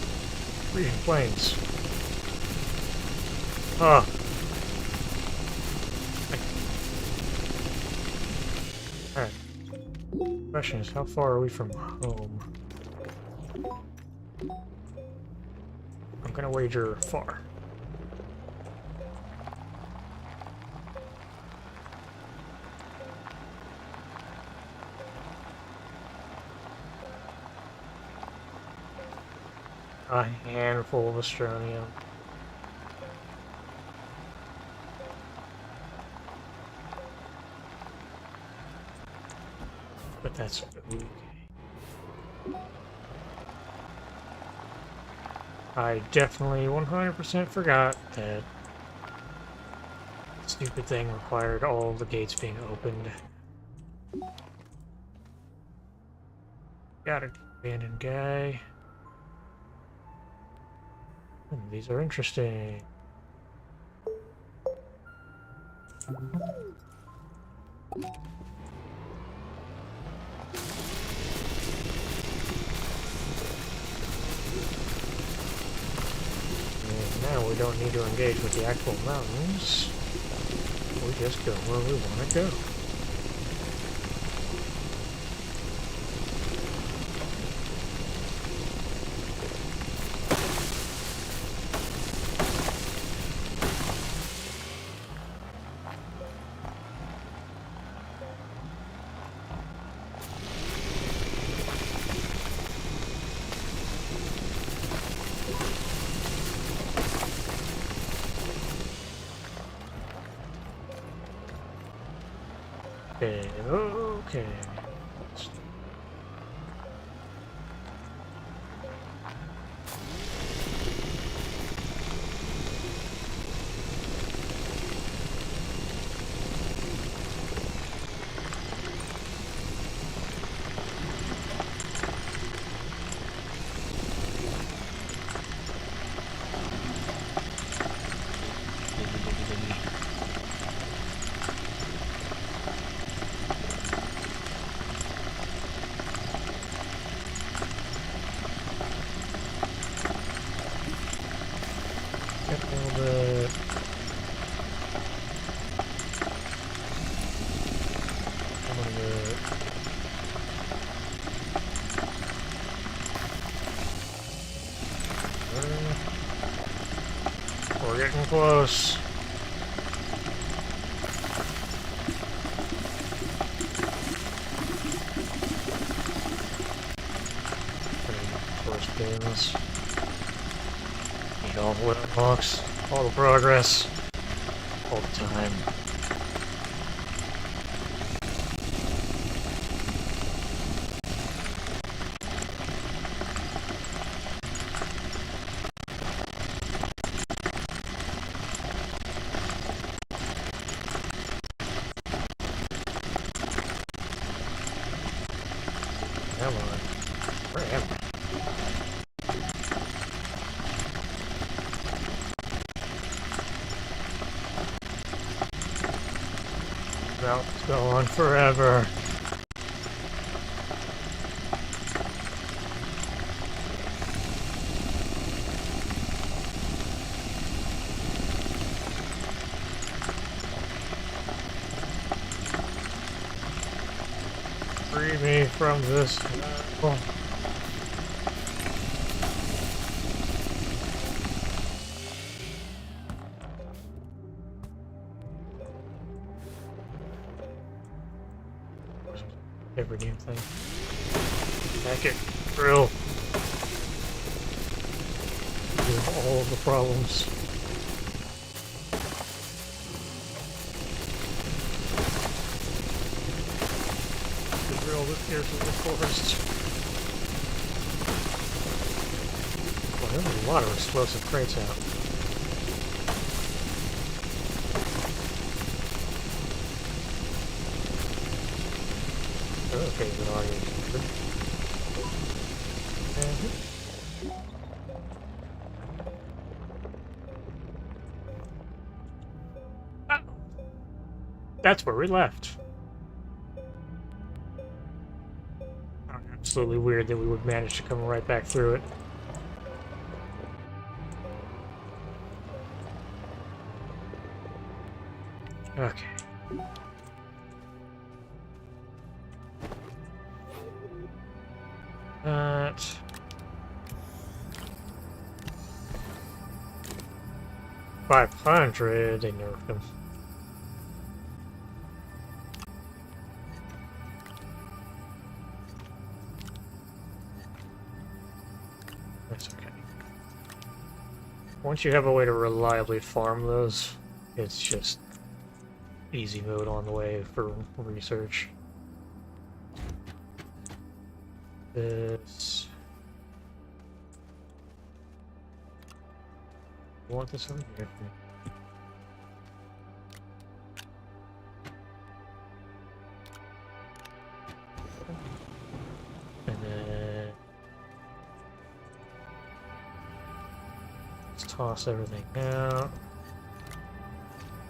Freezing plains. Huh. Alright. Question is, how far are we from home? I'm gonna wager far. A handful of Astroneer. But that's okay. I definitely 100% forgot that stupid thing required all the gates being opened. Got an abandoned guy. These are interesting. And now we don't need to engage with the actual mountains. We just go where we want to go. Okay. We're getting close. First games. Need all the little blocks, all the progress, all the time. Come on. Where am I? Mountains go on forever. Free me from this. Oh. Every damn thing. Hack it. Drill. Do all of the problems. all the ears of the forest. Well, there's a lot of explosive crates out. Okay, good audio. Ah, that's where we left. Absolutely weird that we would manage to come right back through it. Okay. That. 500, they nerfed him. That's okay. Once you have a way to reliably farm those, it's just easy mode on the way for research. This. I want this over here. And then let's toss everything out.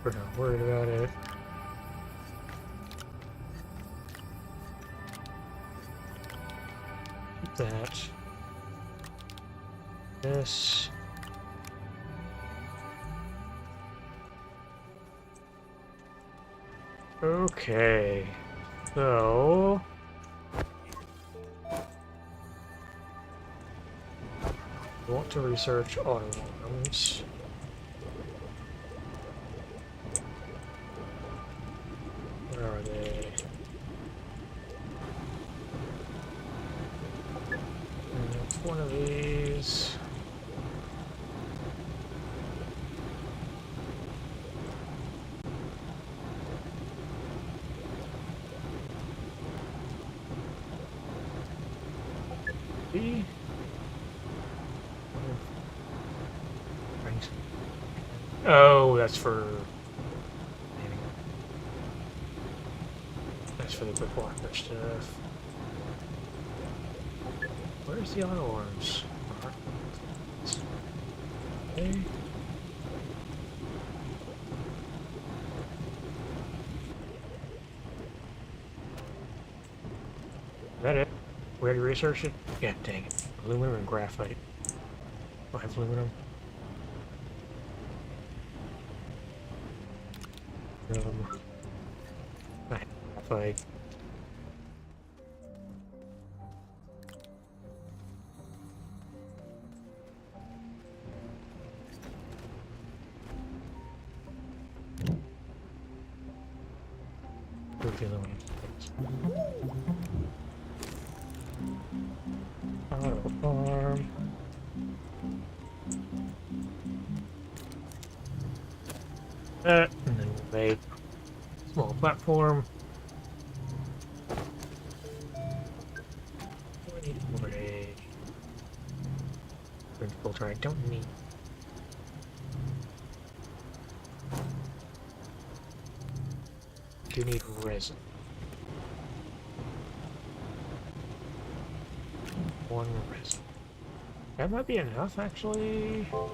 We're not worried about it. Keep that. This. Okay, so we want to research auto alarms. Where are they? And it's one of these. Oh, that's for the quick walker stuff. Where's the auto arms? Okay. Is that it? We already researched it? Yeah, dang it. Aluminum and graphite. Oh, I have aluminum. Graphite. Auto farm. That, and then we'll make a small platform. I need more a filter I don't need. Do need resin. One resin. That might be enough, actually. For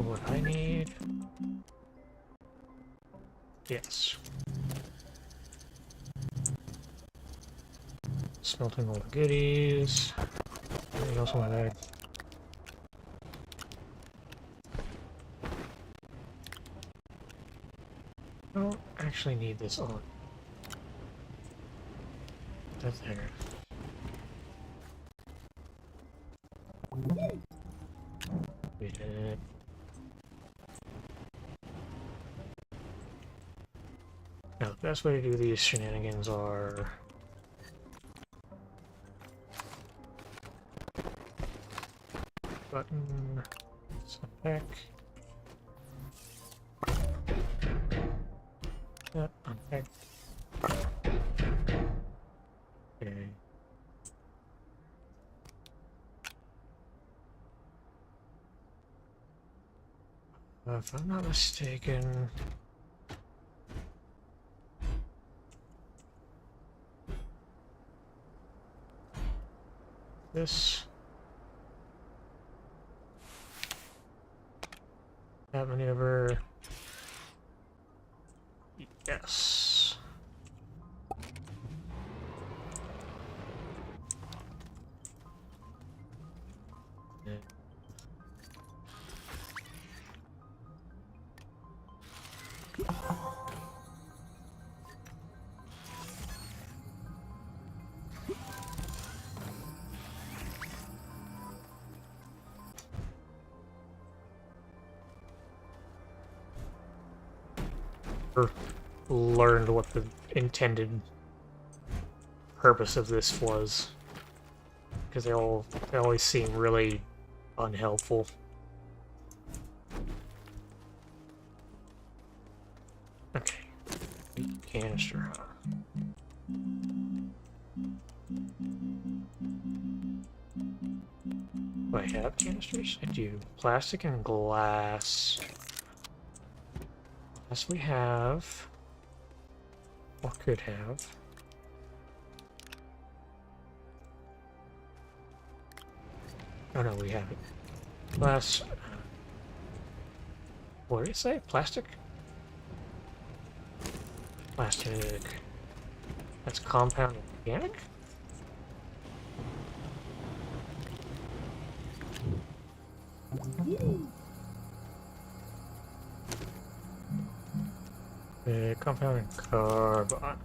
what I need. Yes. Smelting all the goodies. Anything else in my bag? I don't actually need this on. That's there. We did it. Now, the best way to do these shenanigans are... button... select... Okay. Okay. If I'm not mistaken, this that maneuver, yes. Yeah. Or learned what the intended purpose of this was, because they always seem really unhelpful. Okay, canister. Do I have canisters? I do. Plastic and glass. Yes, we have. Or could have. Oh no, we haven't. Glass. What did it say? Plastic? Plastic. That's compound organic? Compound and carbon.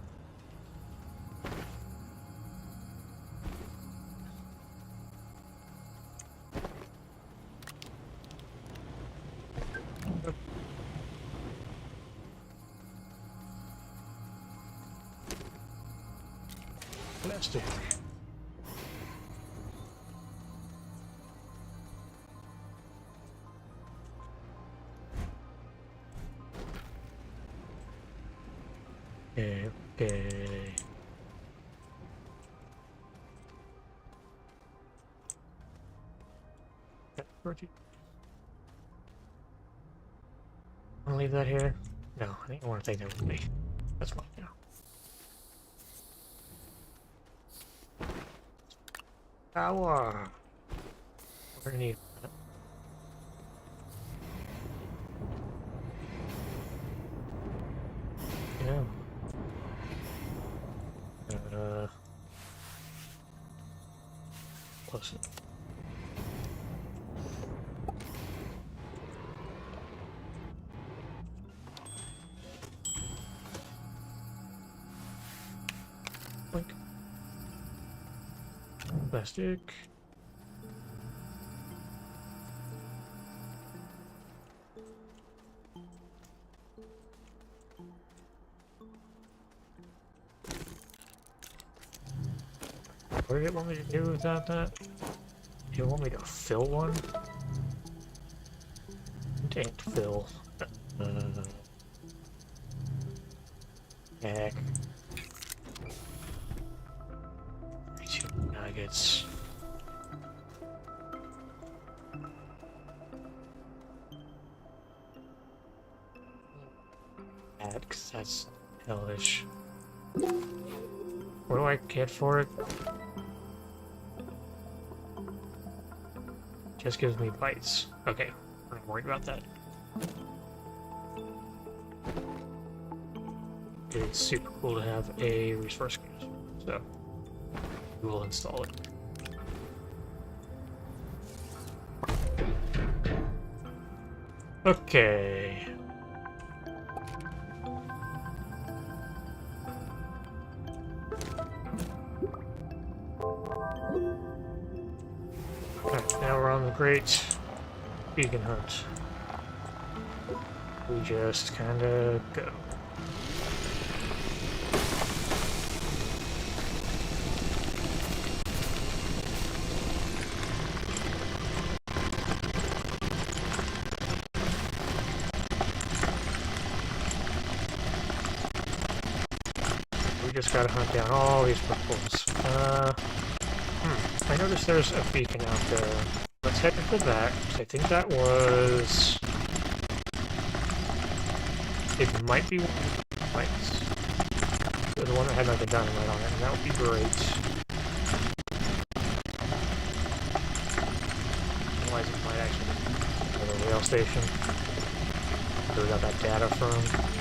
Plastic. Okay, okay. Wanna leave that here? No, I think I want to take that with me. That's fine now. Power. We're gonna need that. Yeah. Close it. Blink. Plastic. What did it want me to do without that? Do you want me to fill one? Can't fill. Heck. 2 nuggets. Because that's hellish. What do I get for it? Just gives me bites. Okay, I'm not worried about that. It's super cool to have a resource canister, so we will install it. Okay. Alright, now we're on the great beacon hunt. We just kinda go. just gotta hunt down all these purples. I noticed there's a beacon out there. Let's head into that, because I think that was... It might be one of the lights. The one that had like a dynamite on it, and that would be great. Otherwise it might actually be another rail station. Where we got that data from.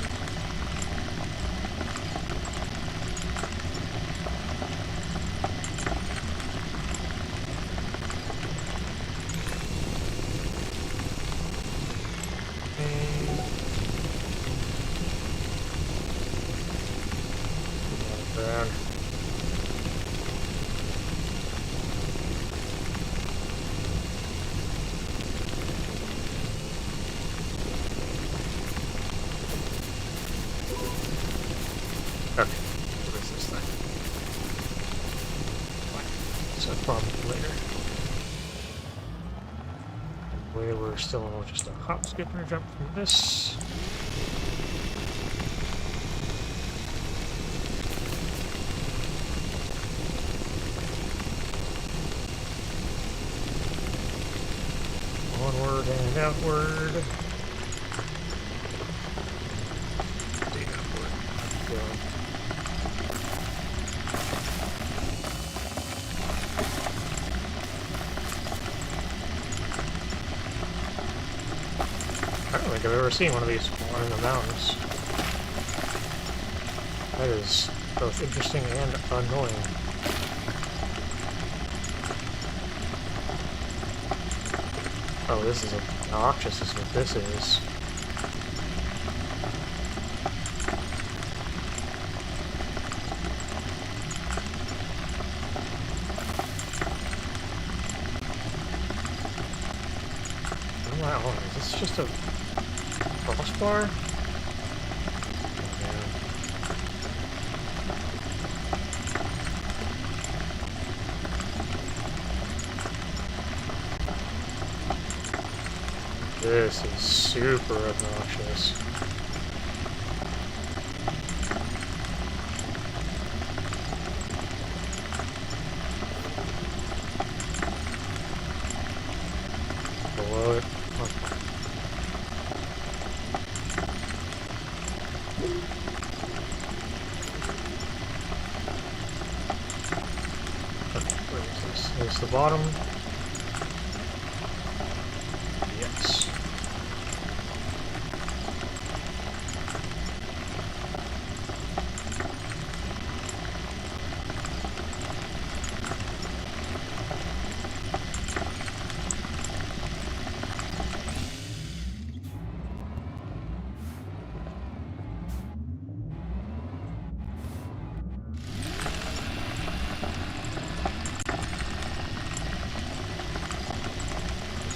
Still just a hop, skip, and a jump from this. Onward and outward. I've ever seen one of these in the mountains. That is both interesting and annoying. Oh, this is obnoxious is what this is. Wow, is this just a crossbar? This is super obnoxious. Below it. Is the bottom? Yes.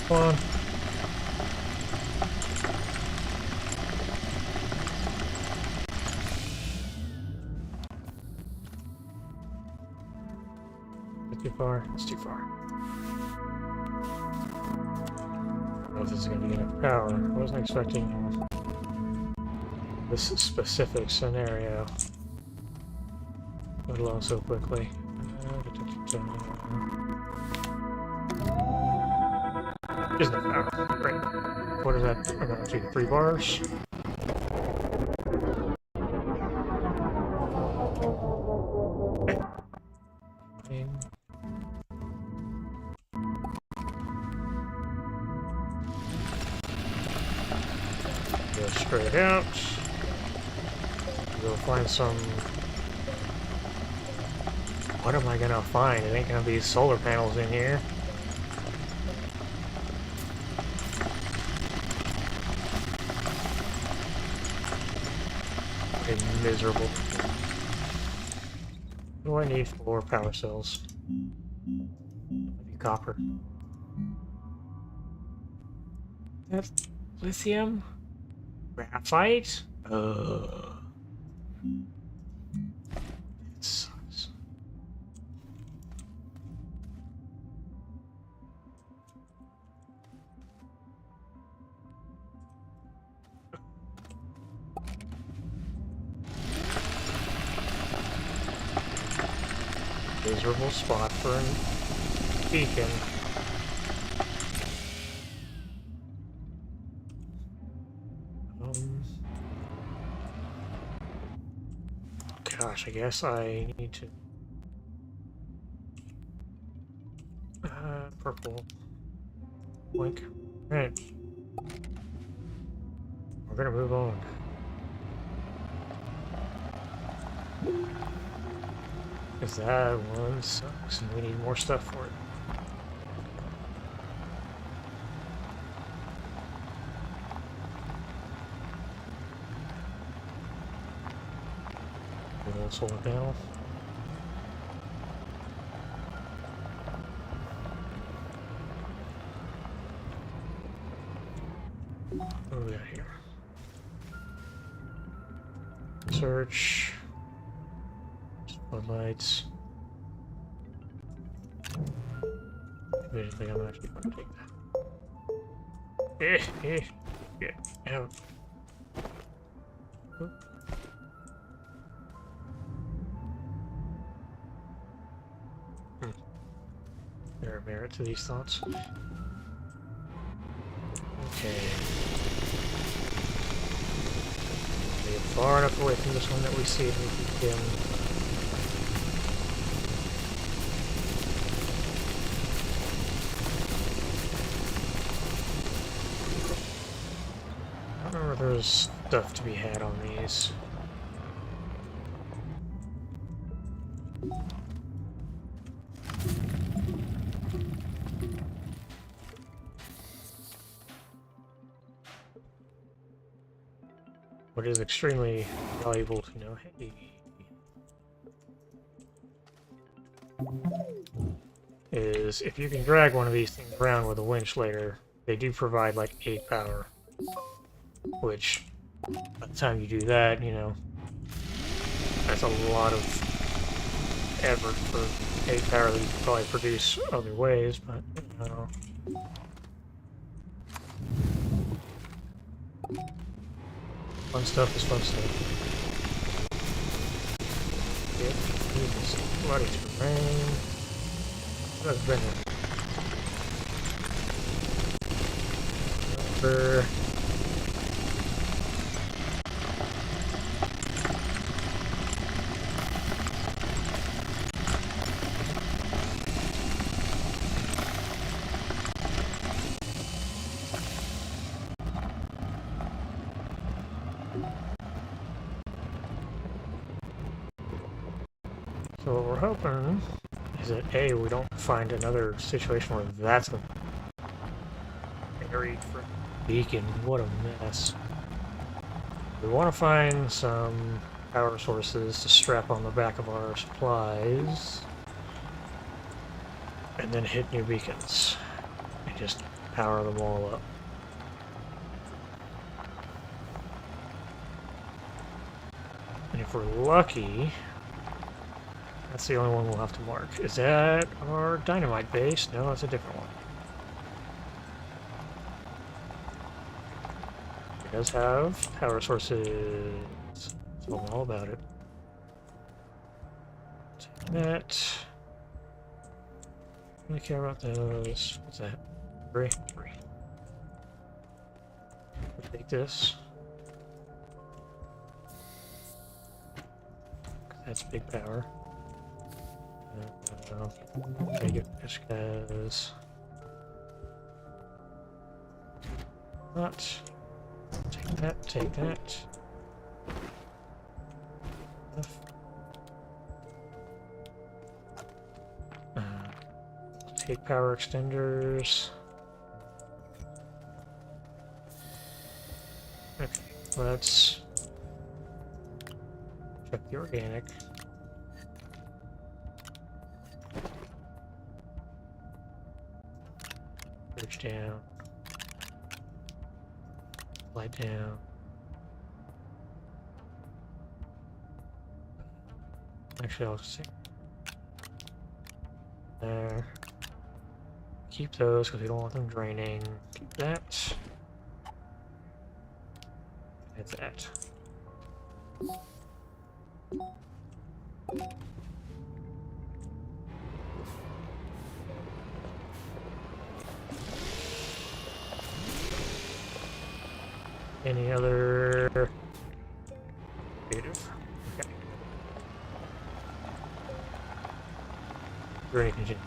One. Too far? It's too far. I don't know if this is going to be enough power. I wasn't expecting this specific scenario. Let alone so quickly. Isn't it power? Great. What is that? I'm going to do 3 bars. Go straight out. Go find some... What am I gonna find? It ain't gonna be solar panels in here. A miserable. What do I need for power cells? Maybe copper. That's lithium? Graphite? It sucks. miserable spot for a beacon. Gosh, I guess I need to... purple. Blink. Alright. We're gonna move on. Because that one sucks, and we need more stuff for it. Solar panel. What do we got here? Search. Floodlights. Immediately, I'm actually going to take that. Get out. Oop. There are merit to these thoughts. Okay. We get far enough away from this one that we see it and we can... I don't remember there's stuff to be had on these. What is extremely valuable to know, hey, is if you can drag one of these things around with a winch later, they do provide like 8 power, which by the time you do that, you know, that's a lot of effort for 8 power that you could probably produce other ways, but you know. Fun stuff is fun stuff. Yep, Jesus, bloody terrain. That's been over. So what we're hoping is that A, we don't find another situation where that's a buried for beacon. What a mess. We want to find some power sources to strap on the back of our supplies and then hit new beacons and just power them all up. And if we're lucky, that's the only one we'll have to mark. Is that our dynamite base? No, that's a different one. It does have power sources. So I'm all about it. Take that. I don't care about those. What's that? 3? 3. We'll take this. That's big power. Take it, this guy's not. Take that, take that. Take power extenders. Okay, let's check the organic. Bridge down. Slide down. Actually, I'll see. There. Keep those because we don't want them draining. Keep that. That's that. Any other creative? Okay. Journey continues.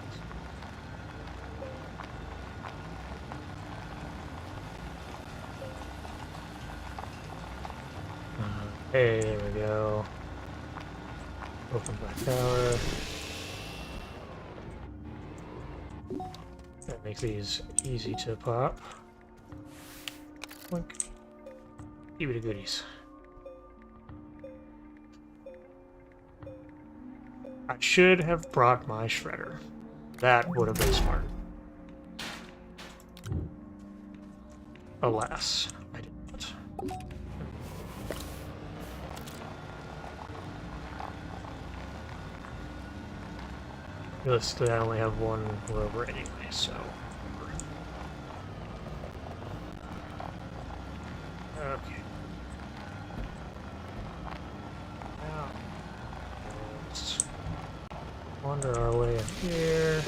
Hey, there we go. Open black tower. That makes these easy to pop. Blink. Give it the goodies. I should have brought my shredder. That would have been smart. Alas, I did not. Realistically, I only have one rover anyway, so... Okay. Now, let's wander our way up here.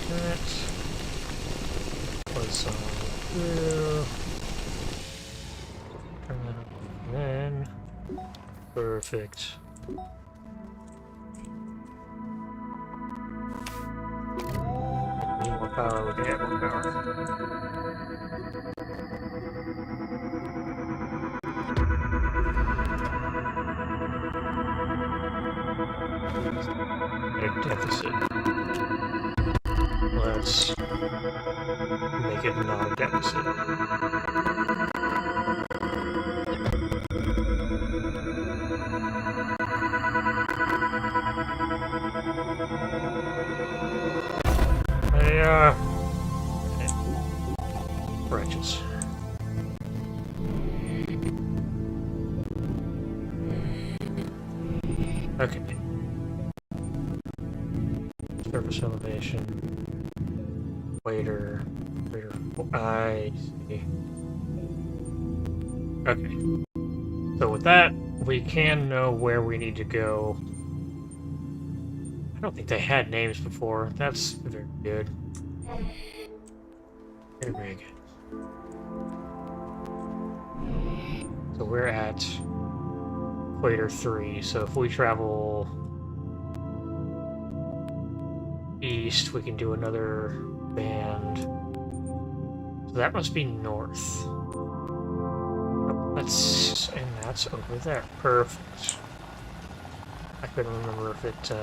That was on through. Turn that on, and then perfect. Need more power, we can have more power. A deficit. Let's make it not a deficit. Righteous. Okay. Surface elevation. Waiter. I see. Okay. So with that, we can know where we need to go. I don't think they had names before. That's very good. Very, very good. So we're at Equator 3, so if we travel east, we can do another band. So that must be north. And that's over there. Perfect. I couldn't remember if it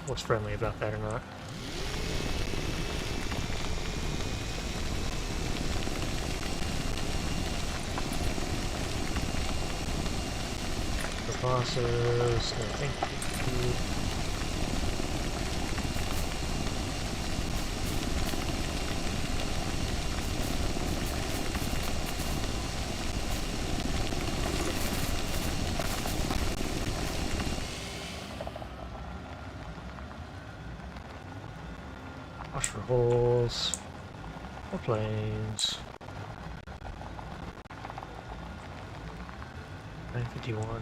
was friendly about that or not. The bosses, no thank you. Watch for holes, or planes. 951.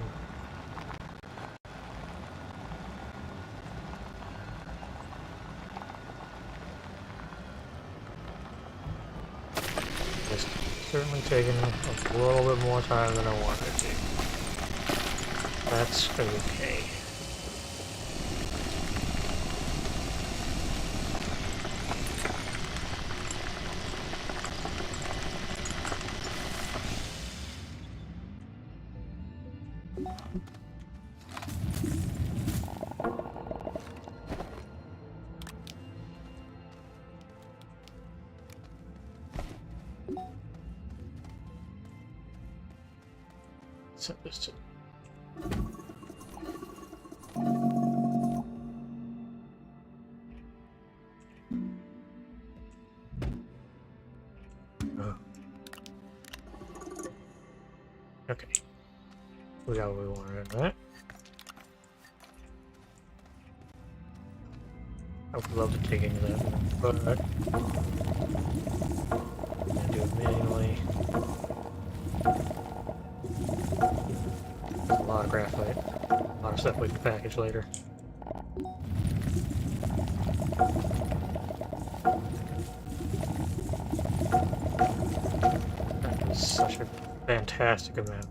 It's certainly taking a little bit more time than I wanted it to. That's okay. Set this to okay. We got what we wanted in that. I would love to dig into that, but I'm gonna do it manually. There's a lot of graphite. A lot of stuff we can package later. such a fantastic amount.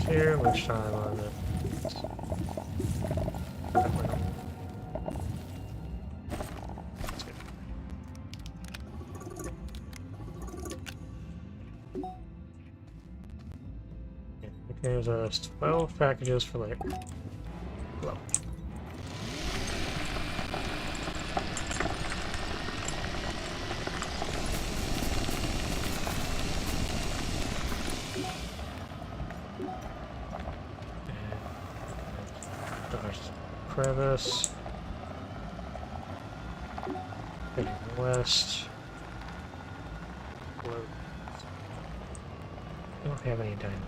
Here, much time on this. There's 12 packages for later. Well. Crevice. Heading west. Blue. I don't have any dynamite.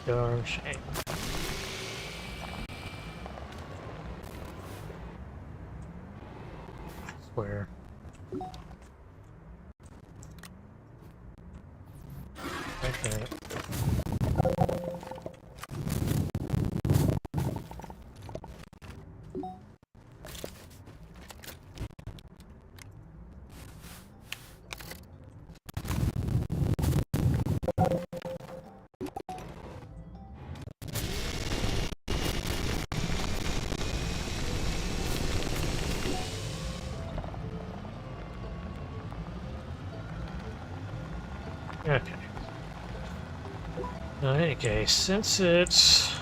Darn shame. I swear. Okay. Okay. Now, in any case, since it's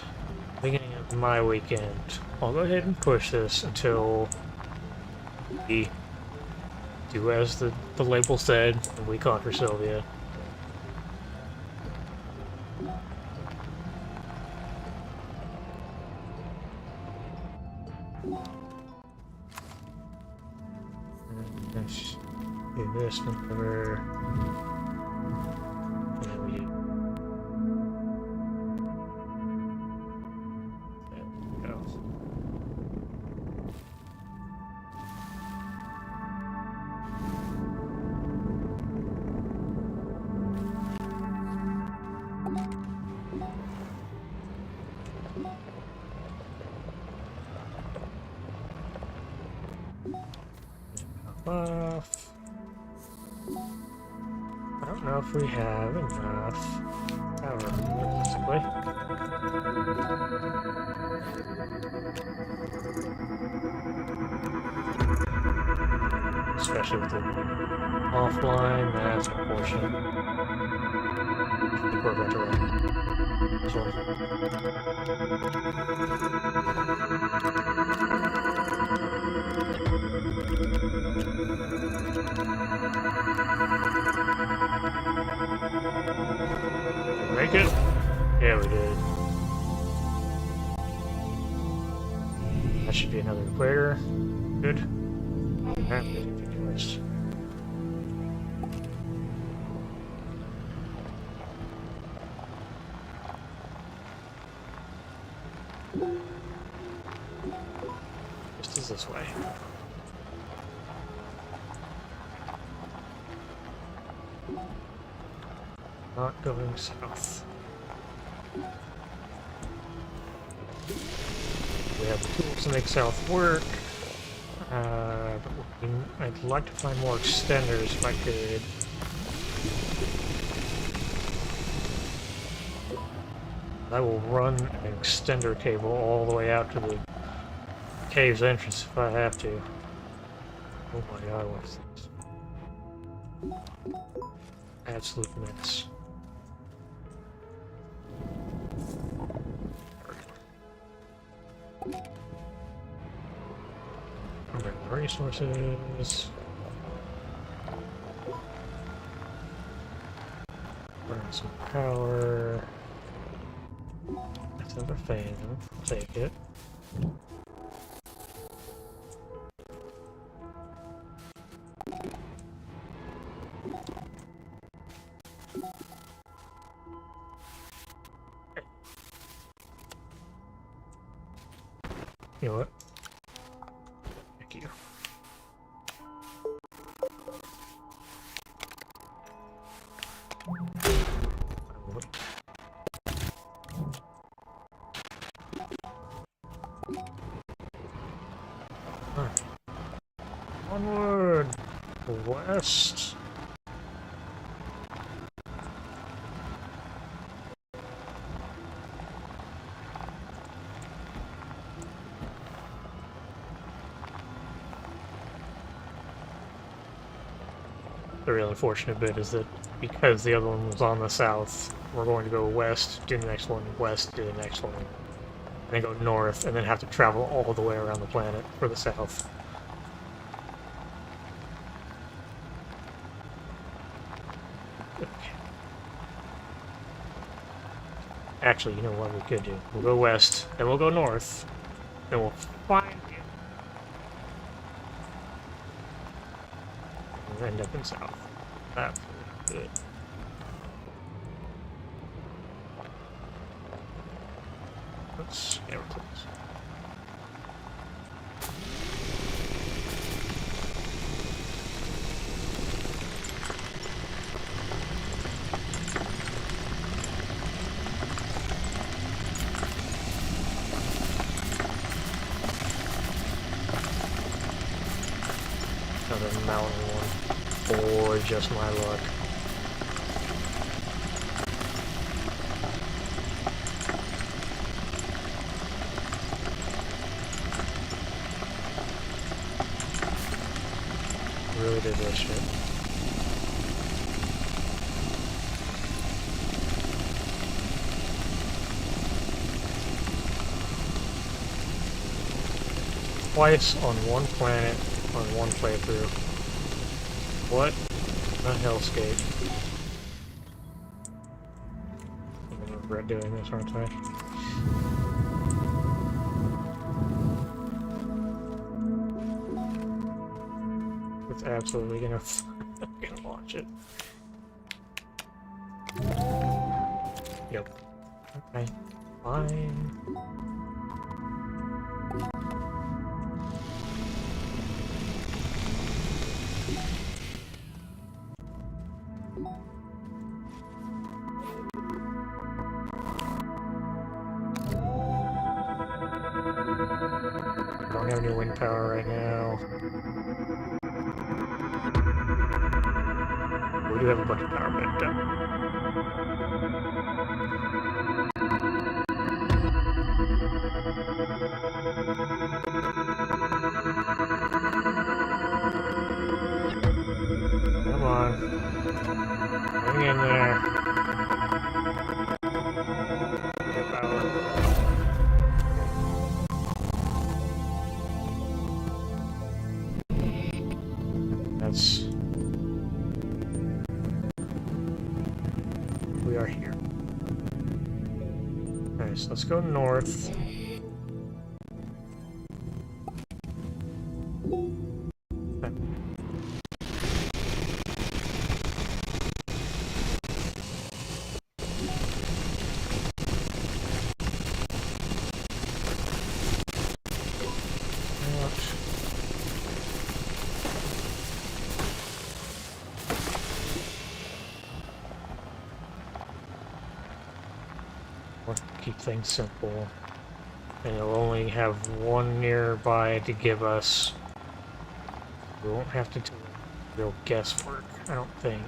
the beginning of my weekend, I'll go ahead and push this until we do as the label said, and we conquer Sylvia. Let's do this whenever. Off. I don't know if we have enough power, basically. Especially with the offline, that's unfortunate. I think we're about to run this one. Make it? Yeah, we did. That should be another equator. Good. Ridiculous. Just as this way. Not going south. We have the tools to make south work. But I'd like to find more extenders if I could. I will run an extender cable all the way out to the cave's entrance if I have to. Oh my god, what's this? Absolute mess. Resources. Burn some power. That's another fan. I'll take it. You know what? Thank you. Alright. Onward! West! The real unfortunate bit is that because the other one was on the south, we're going to go west, do the next one, west, do the next one, then go north, and then have to travel all the way around the planet for the south. Okay. Actually, you know what we could do? We'll go west, then we'll go north, then we'll find you. And end up in south. That's good. Let's get rid of this. Another mountain one. Or just my luck. Really did this shit. Twice on one planet, on one playthrough. What a hellscape. I'm gonna regret doing this, aren't I? It's absolutely gonna launch it. Yep. Okay. Fine. Don't have any wind power right now. We do have a bunch of power backed up. Come on. Hang in there. More power. That's... We are here. Okay, so let's go north. Keep things simple, and you'll only have one nearby to give us. We won't have to do real guesswork, I don't think.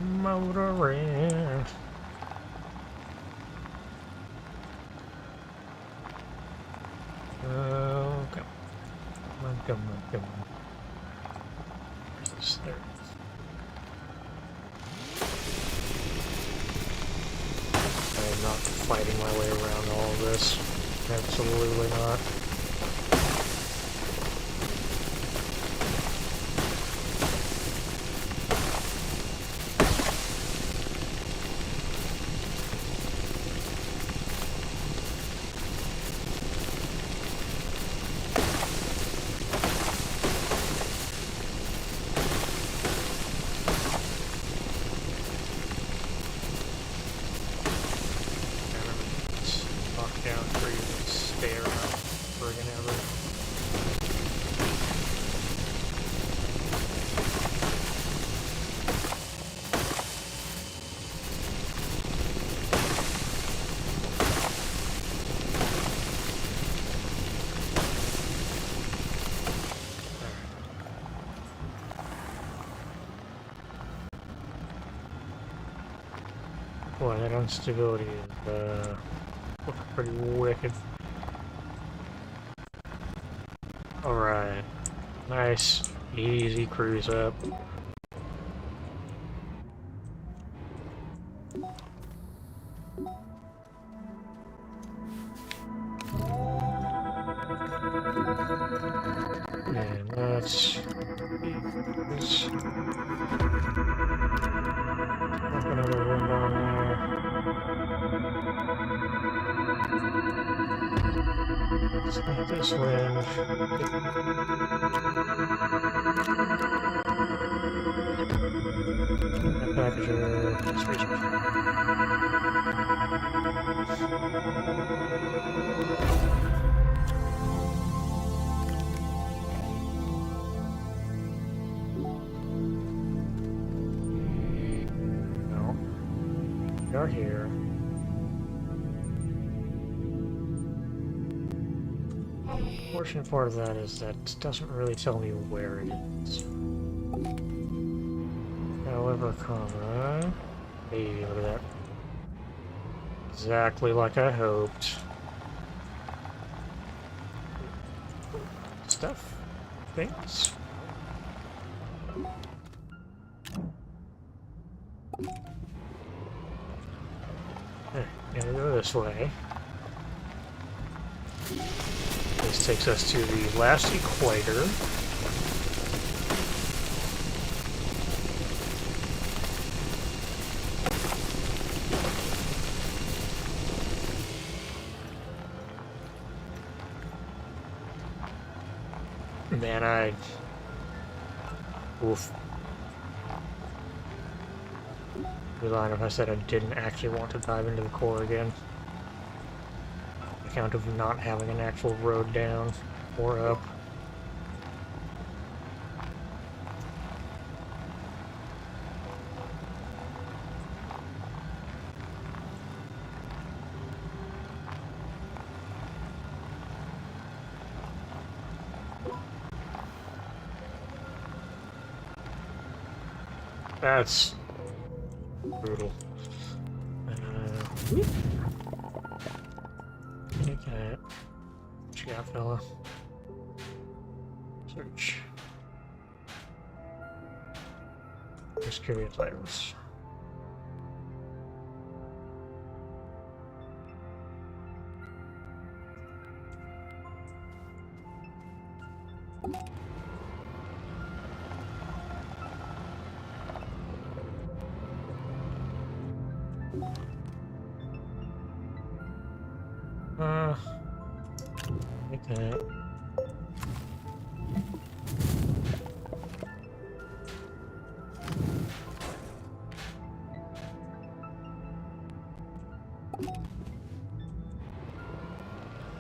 Motoring. Oh, come on, come on, come on. Where's this? There it is. I am not fighting my way around all of this. Absolutely not. Boy, that instability is looking pretty wicked. Alright. Nice, easy cruise up. And that's another wind on there. Let's let this wind. That packager. Let's research. No. We are here. Unfortunate part of that is that it doesn't really tell me where it is. However, comma. Hey, look at that. Exactly like I hoped. Stuff. Things. Gonna go this way. This takes us to the last equator. Man, oof. Be lying if I said I didn't actually want to dive into the core again. On account of not having an actual road down or up. That's brutal. Okay. What you got, fella? Search. Just curious items. Okay.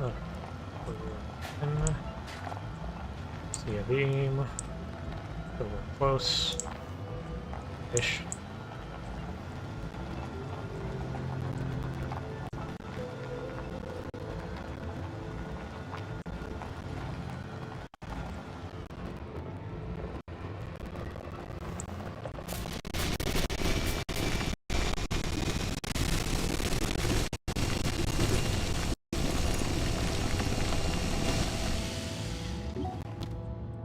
Oh. See a beam. So we're close. Ish.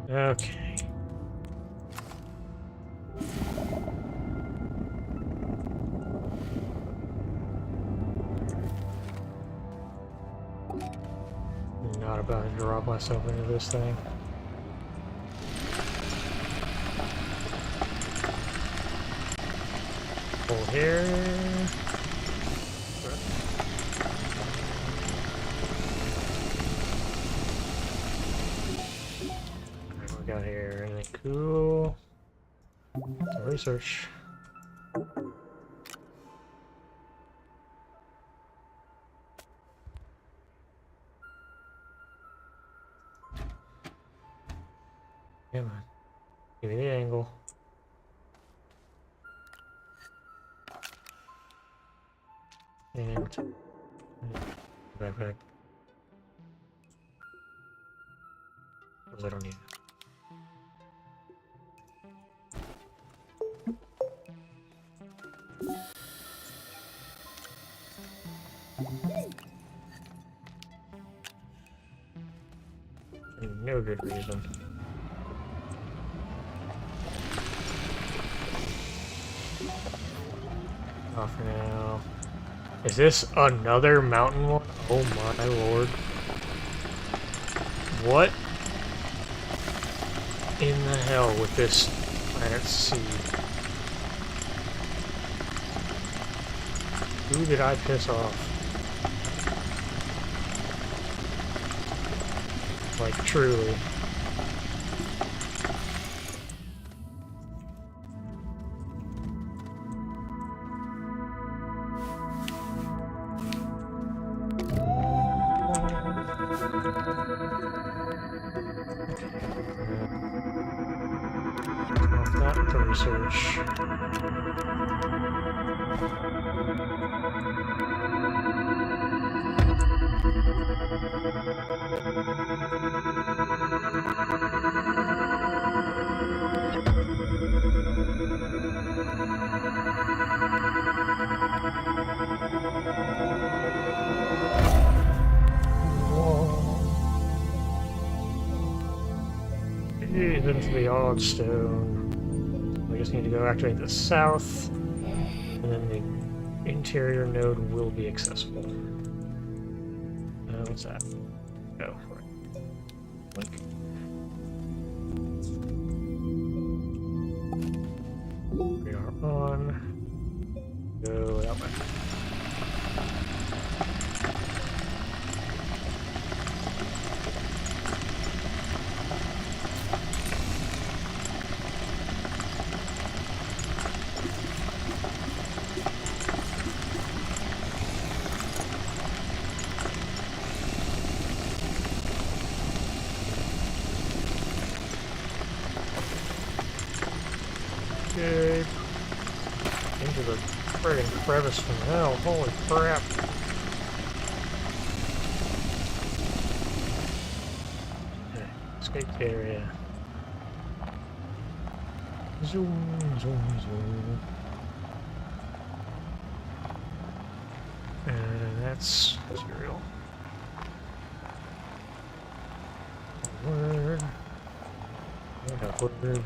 Okay. Not about to drop myself into this thing. Pull here. What we got here? Anything cool? Some research. Come on. Give me the angle. And backpack. Because I don't need it. good reason. Off for now. Is this another mountain one? Oh my lord. What in the hell with this planet seed? Who did I piss off? Like, truly. Off that to research. Into the odd stone. We just need to go activate the south, and then the interior node will be accessible. What's that? Oh, right. Link. Radar on. Go that way. Okay. Into the friggin' crevice from hell. Holy crap. Okay. Escape area. Zoom, zoom, zoom. And that's serial. Word. And a word.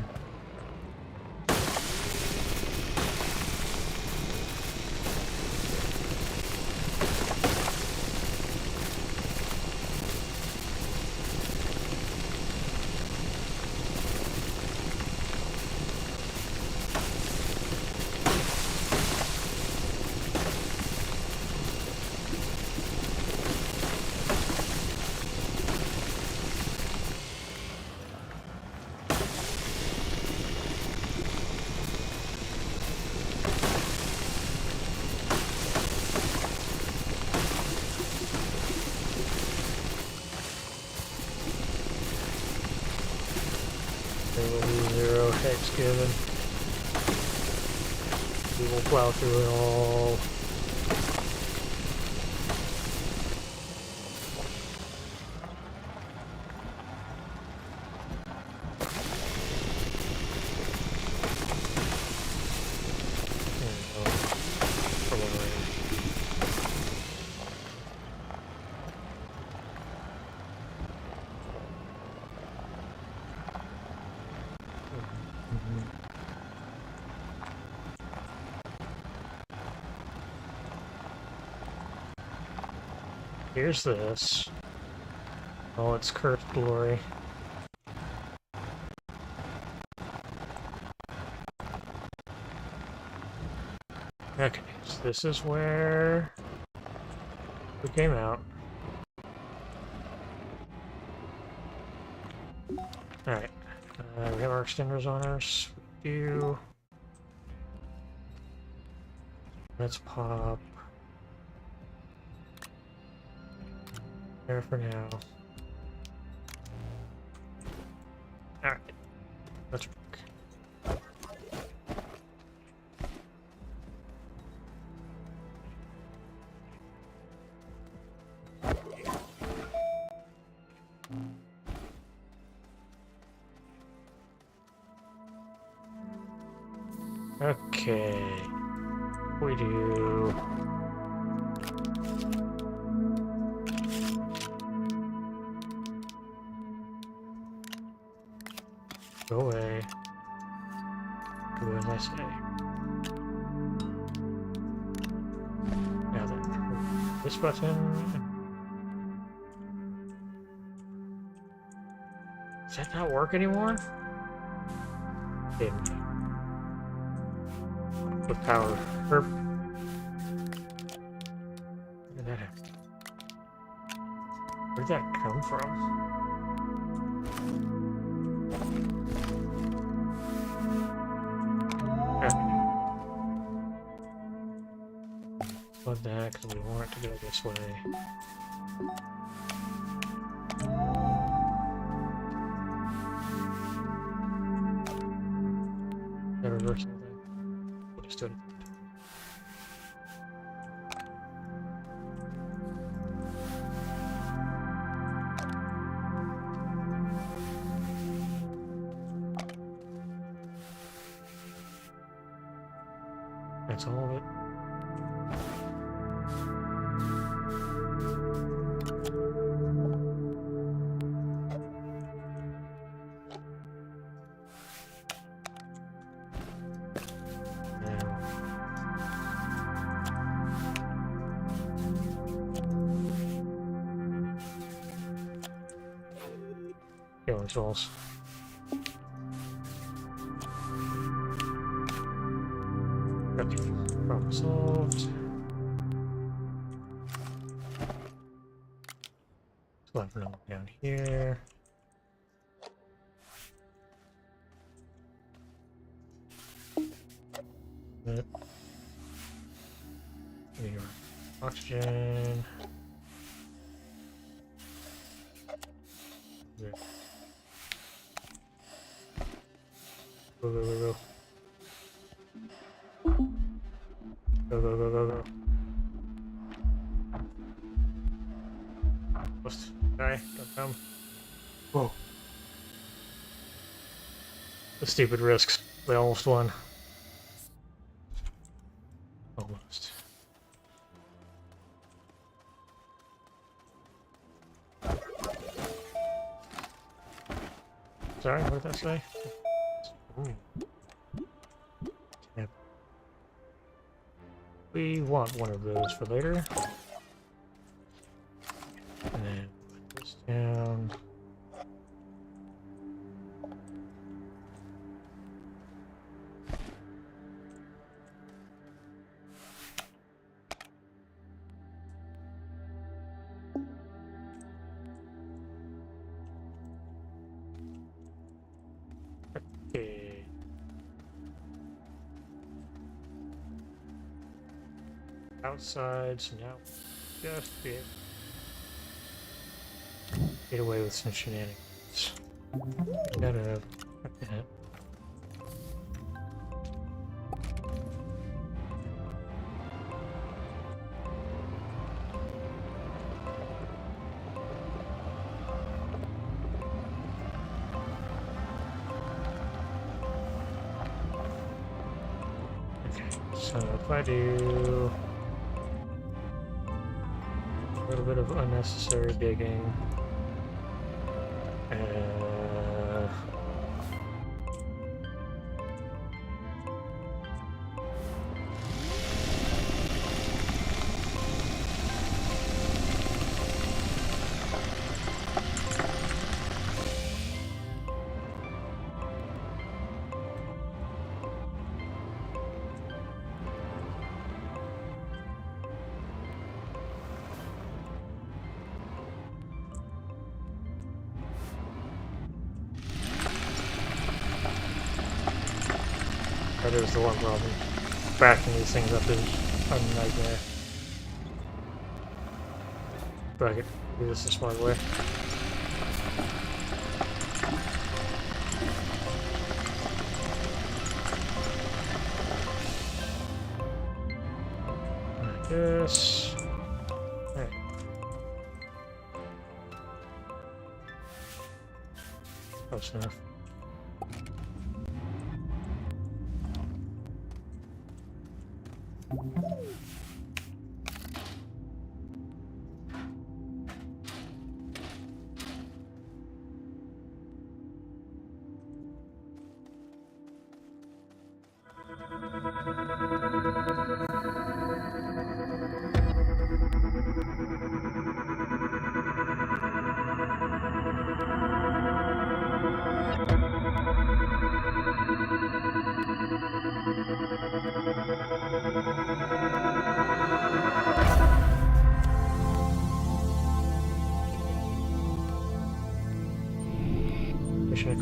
Zero hex given. We will plow through it all. Here's this. Oh, it's cursed glory. Okay, so this is where we came out. Alright, we have our extenders on us. We do. Let's pop. There for now. Alright, let's work. Okay, we do. say? Now then, this button. Does that not work anymore? Didn't. With power. Where did that happen? Where did that come from? Plug that because we want it to go this way. The reversal thing. We'll just do it. That's all of it. Killing souls. Okay, problem solved. Select no down here. That. Your oxygen. There. Go, go, go, go. Go, go, go, go, go. Almost. Die. Don't come. Whoa. The stupid risks. They almost won. Almost. Sorry, what did that say? Ooh. Yep. We want one of those for later. And then put this down. Okay. Outside, so now just get away with some shenanigans. Gotta fuck that. Okay, so if I do a little bit of unnecessary digging. That is the one problem. Backing these things up is a nightmare. But I could do this the smart way. Like this. Alright. Close enough.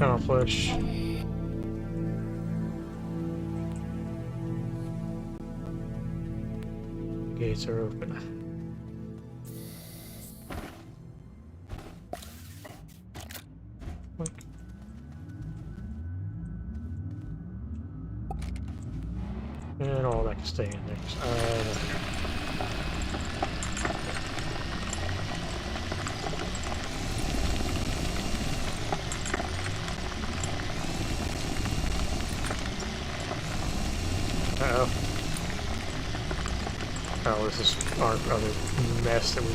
accomplish. Gates are open. Look. And all that can stay in there. Uh-oh. Oh, this is our other mess that we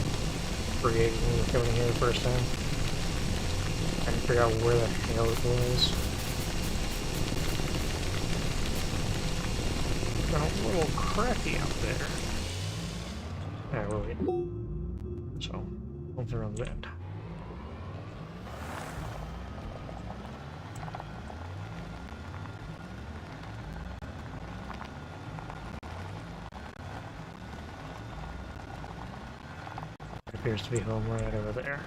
created when we were coming here the first time. I didn't figure out where the hell it was. Got a little cracky out there. Yeah, we're waiting. So, once around the bend. Appears to be home right over there.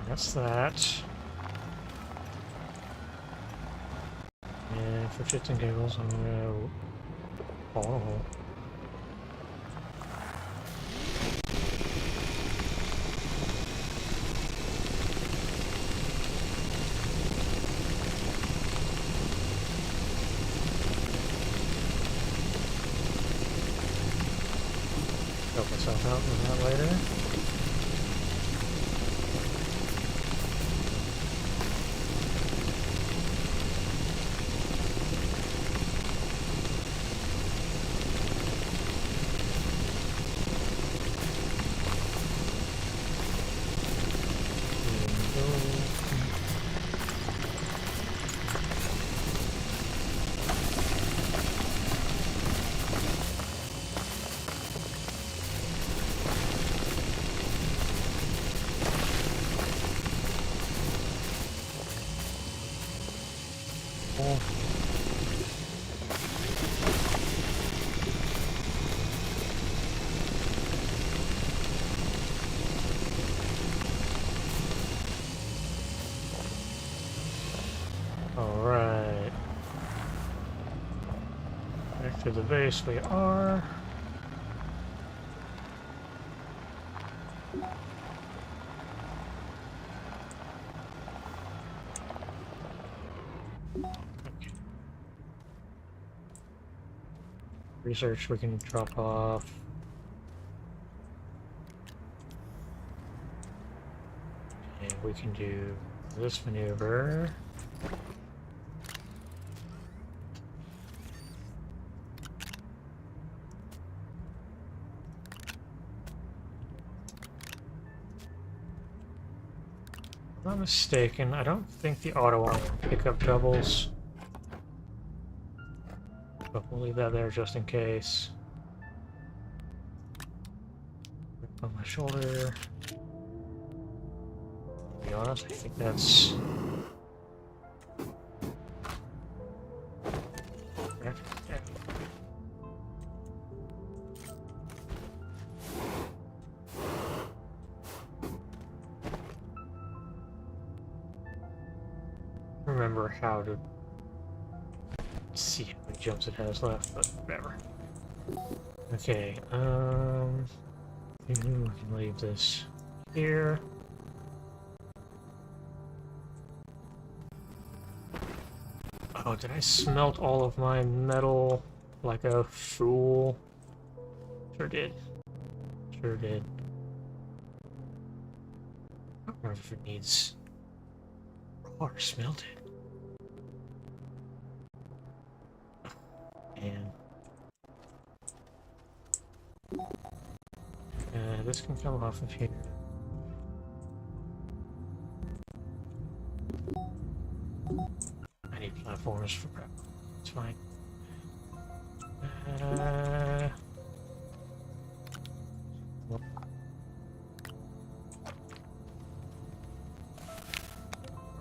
That's that. And for shits and giggles, I'm gonna fall in a hole. Help myself out with that later. Alright. Back to the base we are. Okay. Research we can drop off. And we can do this maneuver. If I'm not mistaken, I don't think the auto arm can pick up doubles. But we'll leave that there just in case. On my shoulder. To be honest, I think that's... Remember how to see how many jumps it has left, but whatever. Okay, we can leave this here. Oh, did I smelt all of my metal like a fool? Sure did. Sure did. I don't remember if it needs raw or smelted. And this can come off of here. I need platform farmers for prep. It's fine. Not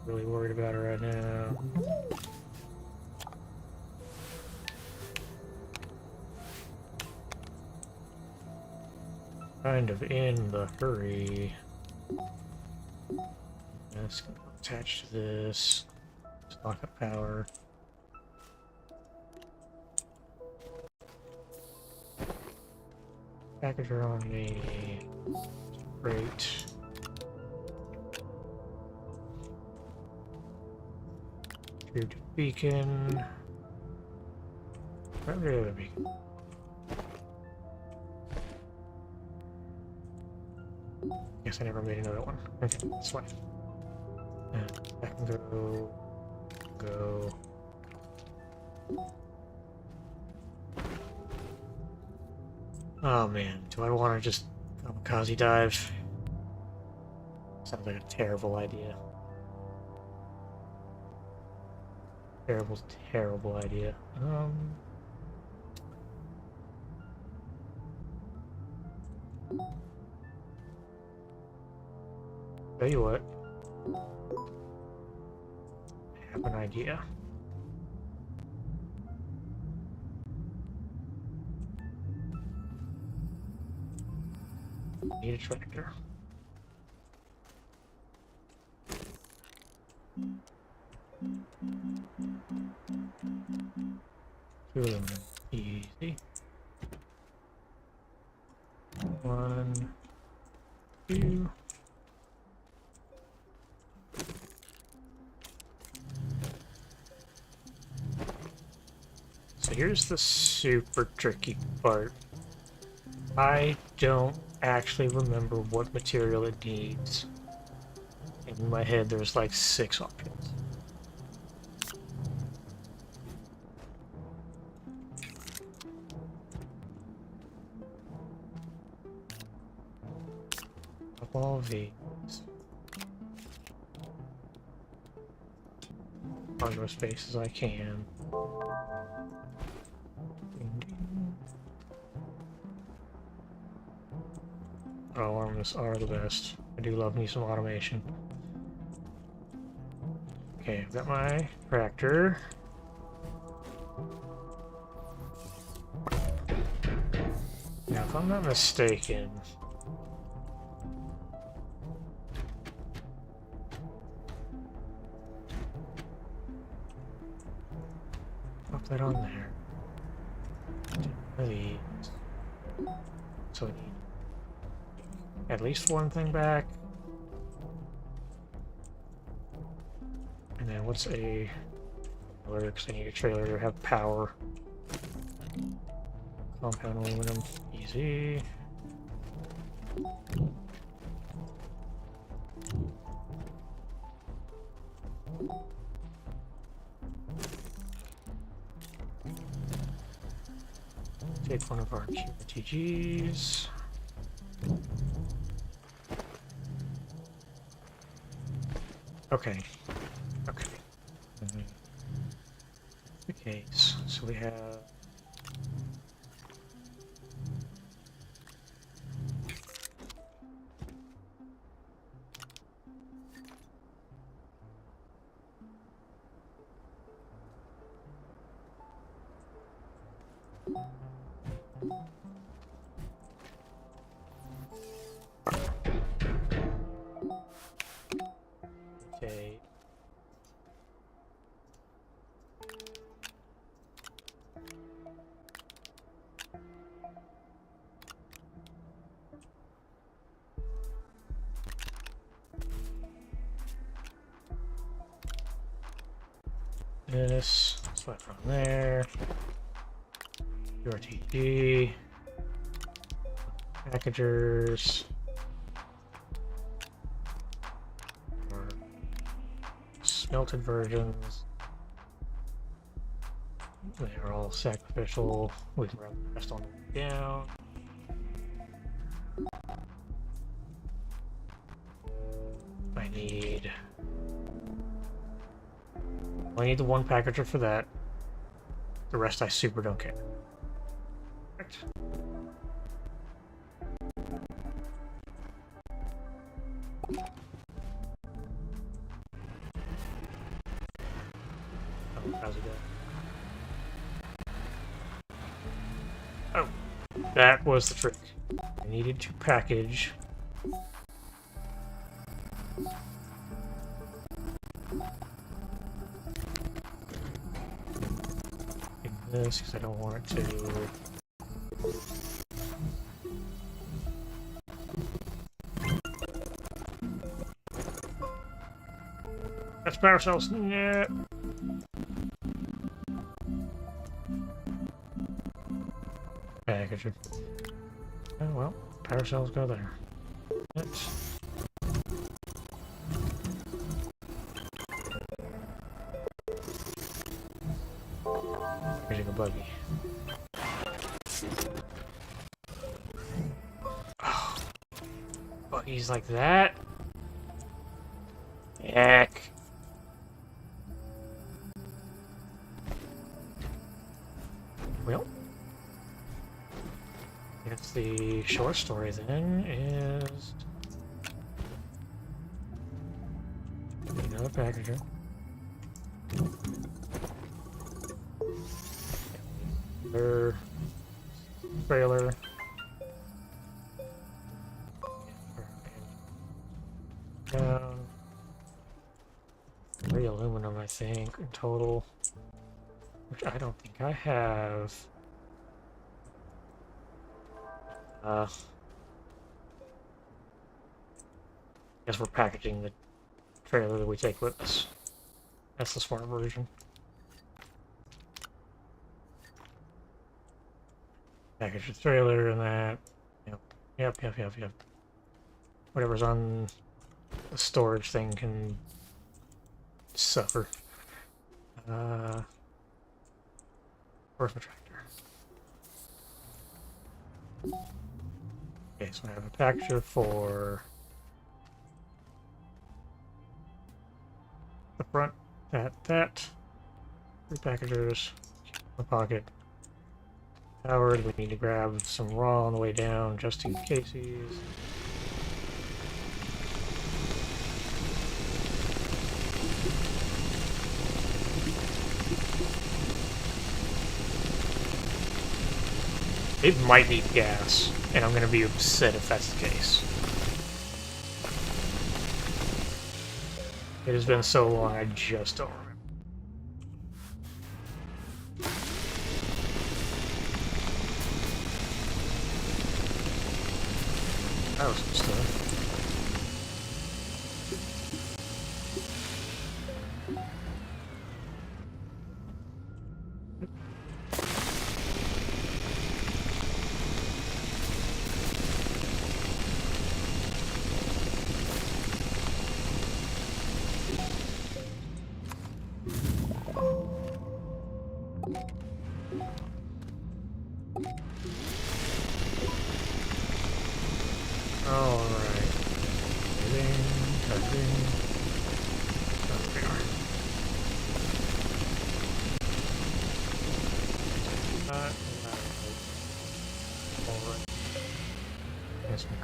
really worried about it right now. Kind of in the hurry. That's gonna attach to this. Stock up power. Packager on me. Great. Through to beacon. Where's the other beacon? Guess I never made another one. Okay, that's fine. And I can go. Oh man, do I want to just kamikaze dive? Sounds like a terrible idea. Terrible, terrible idea. Tell you what. I have an idea. Need a tractor. Two of them. Easy. 1, 2. So here's the super tricky part. I don't actually remember what material it needs. In my head, there's like 6 options. Up all these. Cargo space as I can. Oh, armors are the best. I do love me some automation. Okay, I've got my tractor. Now, if I'm not mistaken, pop that on there. These. So we need at least one thing back. And then what's a trailer? Because I need a trailer to have power. Compound aluminum, easy. Take one of our QTGs. Okay. Okay. The case. So we have okay. This, slap from there. URTD. Packagers. Or smelted versions. They are all sacrificial. We can run the rest on them down. I need I need the one packager for that. The rest I super don't care. Right. Oh, how's it going? Oh, that was the trick. I needed to package. This because I don't want it to. That's power cells. Yeah. Package it. Oh well, power cells go there. That's. Packaging a buggy. Oh, buggies like that. Heck. Well, I guess the short story then is another packager. Another trailer. Down. 3 aluminum, I think, in total. Which I don't think I have. Guess we're packaging the trailer that we take with us. That's the smart version. Package the trailer and that. Yep. Whatever's on the storage thing can suffer. Where's my tractor? Okay, so I have a packager for the front, that. 3 packagers, in the pocket. Powered, we need to grab some raw on the way down, just in cases. It might need gas, and I'm going to be upset if that's the case. It has been so long, I just don't remember. That was good stuff.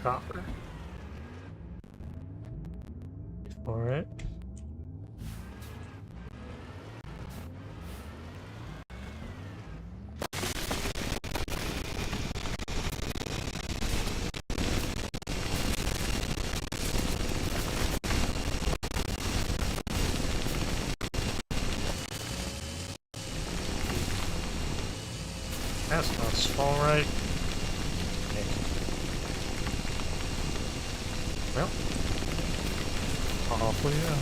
Copper for it. That's not small, right? Well, awfully yeah.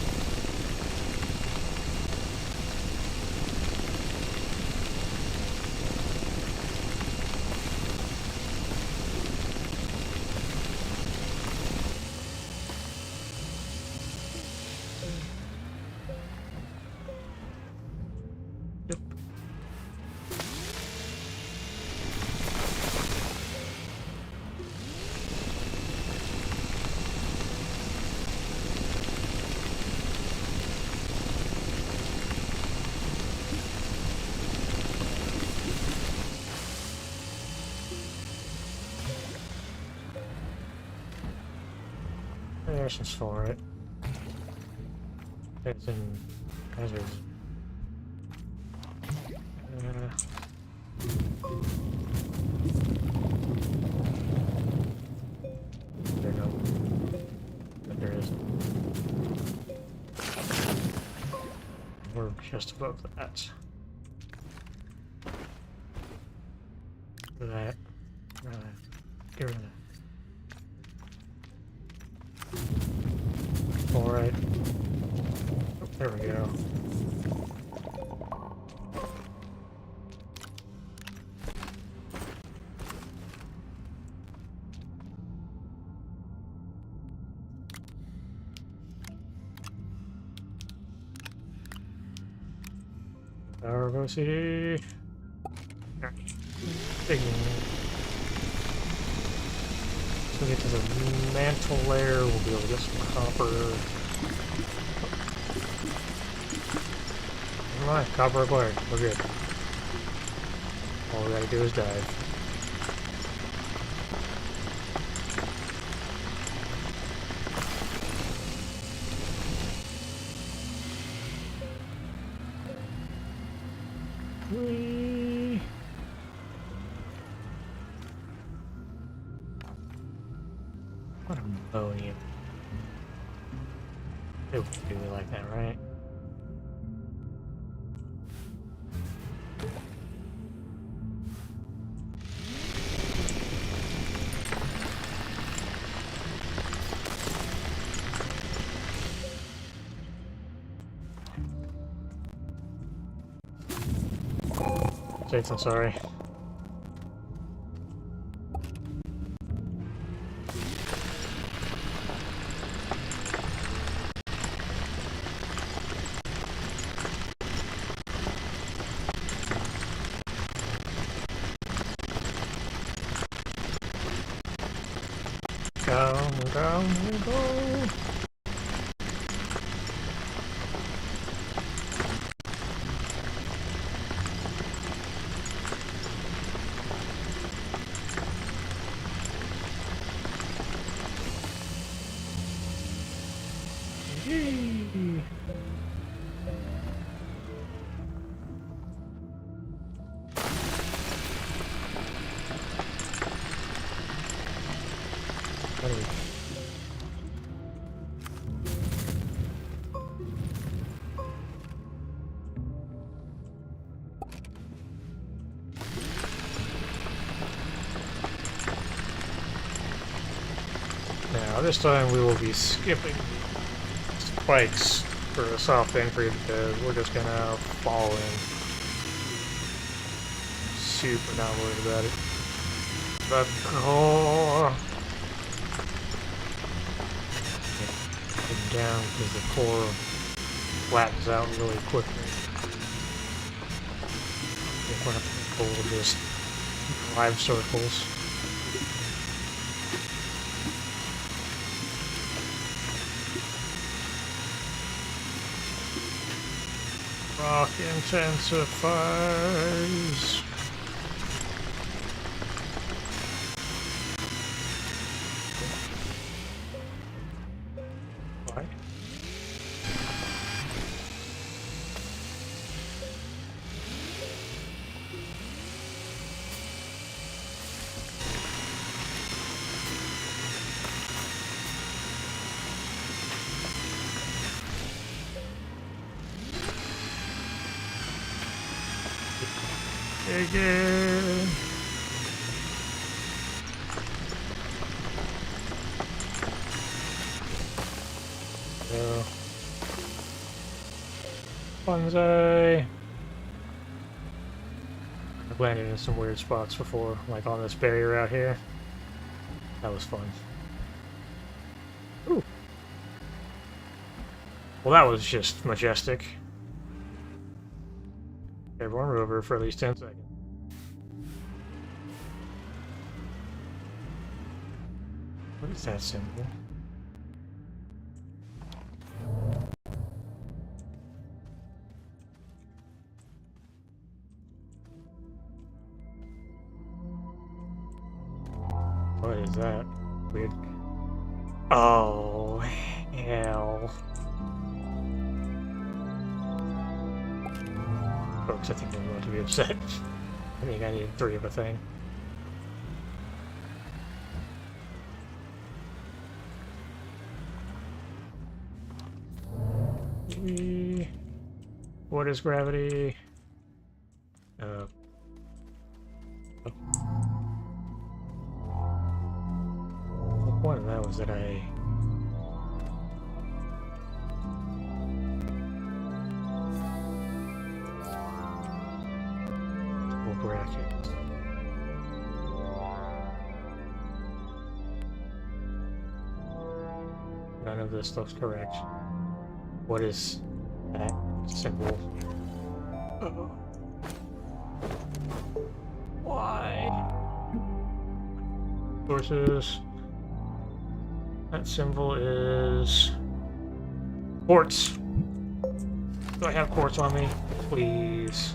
Yep. There's some for it. There's in hazards. There no. But there isn't. We're just above that. Get rid of that. Get rid of that. Alright. Oh, there we go. Power of OCD. So we get to the mantle layer, we'll be able to get some copper. Never mind, copper acquired. We're good. All we gotta do is dive. Whee! What ammonia. It would do me like that, right? Jason, sorry. Go, go, go. Yay. Now, this time we will be skipping spikes for a soft entry because we're just gonna fall in. Super not worried about it. But core down because the core flattens out really quickly. If we're not able to just drive circles. Rock intensifies. Why? Again. So, bonsai. I've landed in some weird spots before, like on this barrier out here. That was fun. Ooh. Well, that was just majestic. Everyone rover for at least 10 seconds. What is that symbol? What is that? Weird. Oh. Oh, hell. Folks, I think we're going to be upset. I think I needed 3 of a thing. What is gravity? The point of that was that I... bracket. None of this looks correct. What is that symbol? Why? Sources. That symbol is quartz. Do I have quartz on me? Please.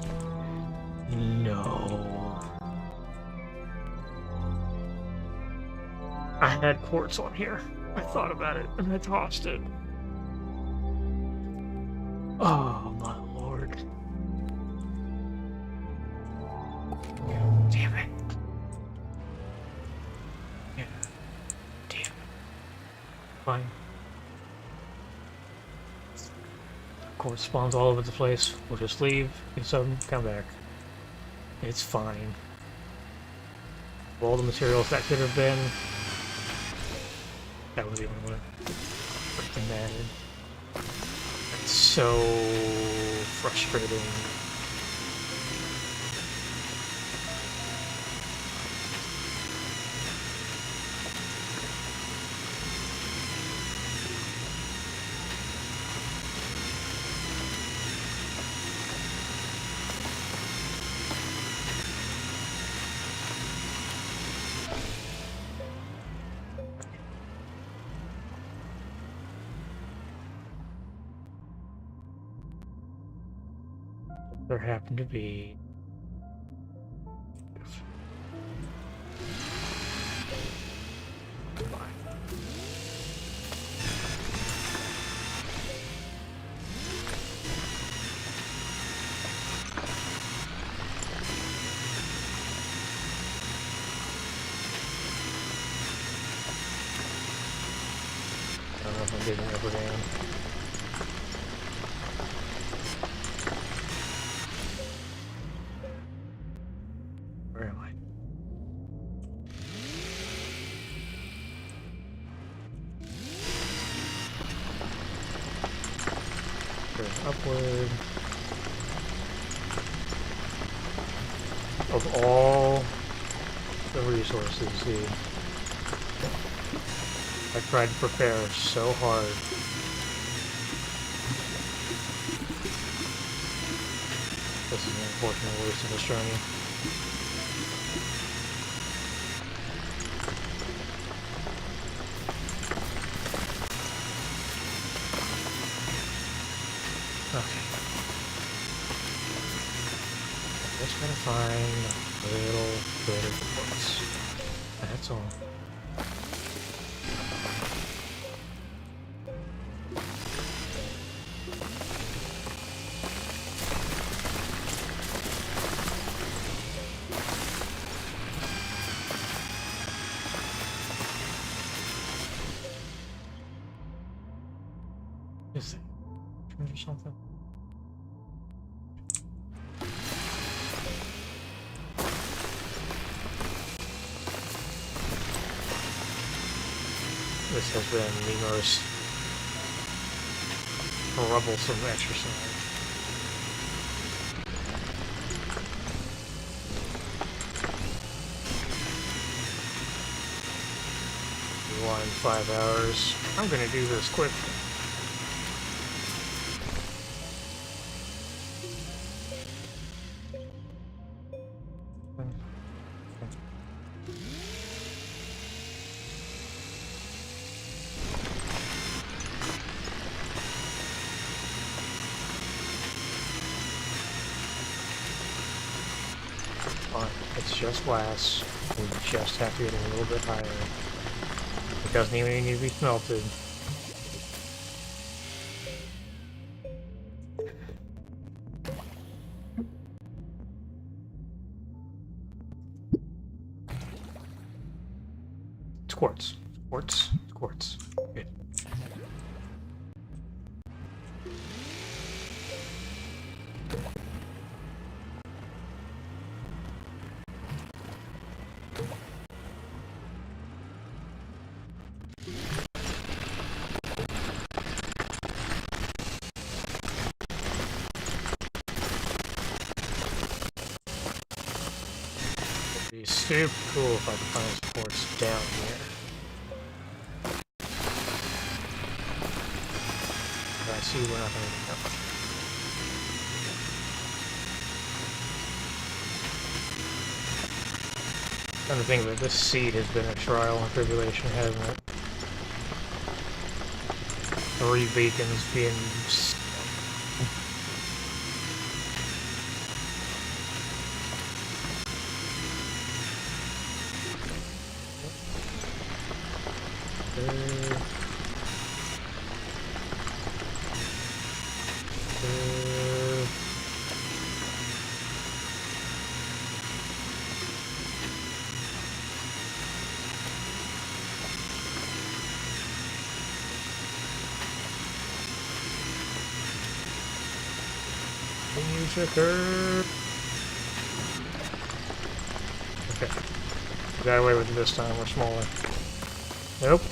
No. I had quartz on here. I thought about it and I tossed it. Oh my lord. Damn it. Yeah. Damn it. Fine. Quartz spawns all over the place. We'll just leave, get some, come back. It's fine. Of all the materials that could have been, that was the only one. Freaking mad. That's so frustrating. There happened to be I don't know if I'm getting rubber down. Where am I? Going upward. Of all the resources, dude. I tried to prepare so hard. This is an unfortunate waste of this journey. Okay. I'm just gonna find a little bit of quartz. That's all. Is it or something? This has been the most troublesome exercise. Rewind 5 hours. I'm gonna do this quickly. It's just glass. We just have to get a little bit higher. It doesn't even need to be smelted. It's quartz. Quartz. Quartz. Good. It'd be super cool if I could find some quartz down here. But I see we're not going to get that much. Come to think of it, this seed has been a trial and tribulation, hasn't it? 3 beacons being... Checker. Okay. We got away with it this time, we're smaller. Nope.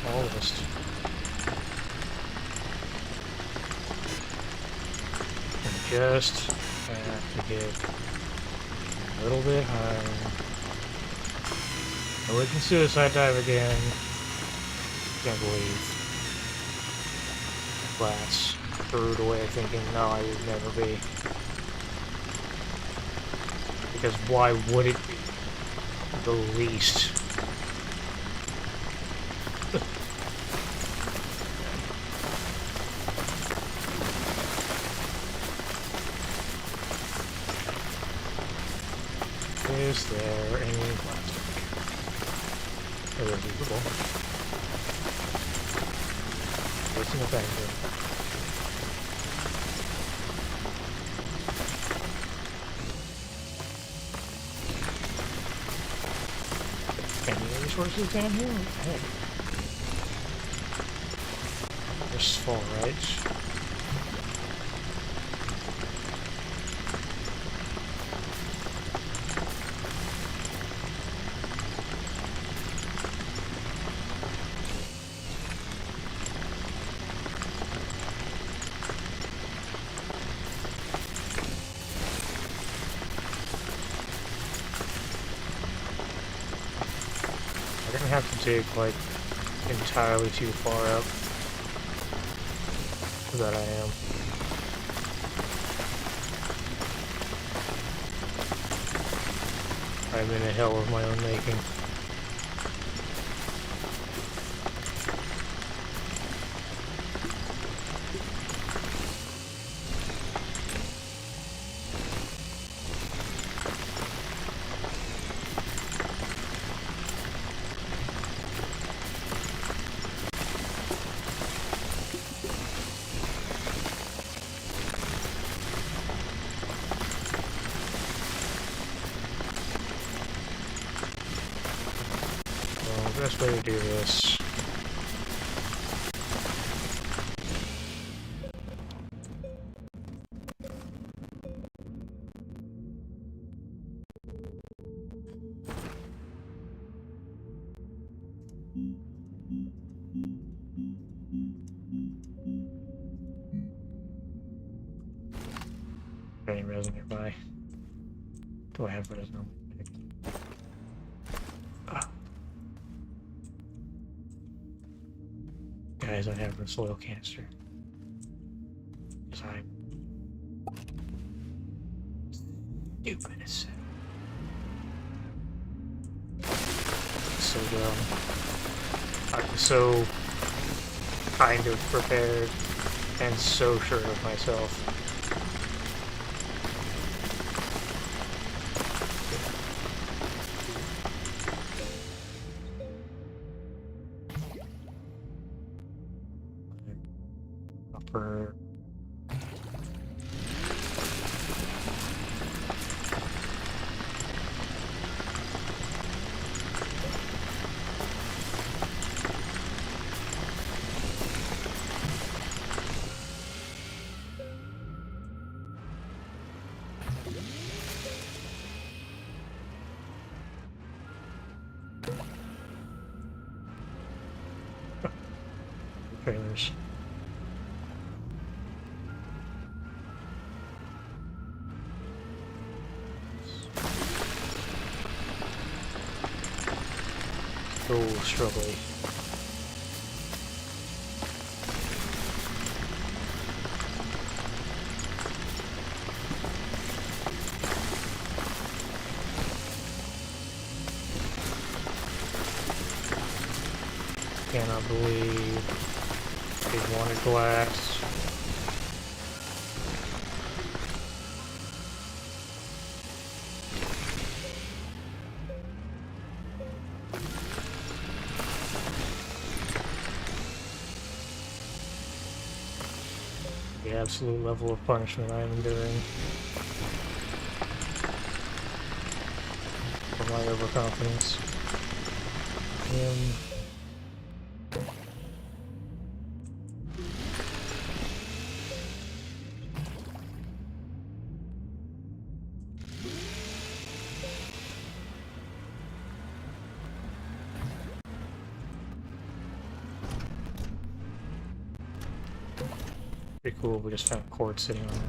Almost. And just have to get a little bit higher. And we can suicide dive again. Can't believe class threw it away thinking, no, I would never be. Because why would it be the least? Is there any plastic? Irresistible. What's in the bag here? Any resources down here? What the heck? There's fall, right? Have to dig like entirely too far up that I am. I'm in a hell of my own making. Best way to do this. Any resin nearby? Do I have resin? Guys, I have a soil canister. Because I'm stupid as so dumb. I'm so kind of prepared and so sure of myself. trailers. So struggling. Cannot believe they wanted glass. The absolute level of punishment I am enduring for my overconfidence. Pretty cool, we just found a cord sitting on it.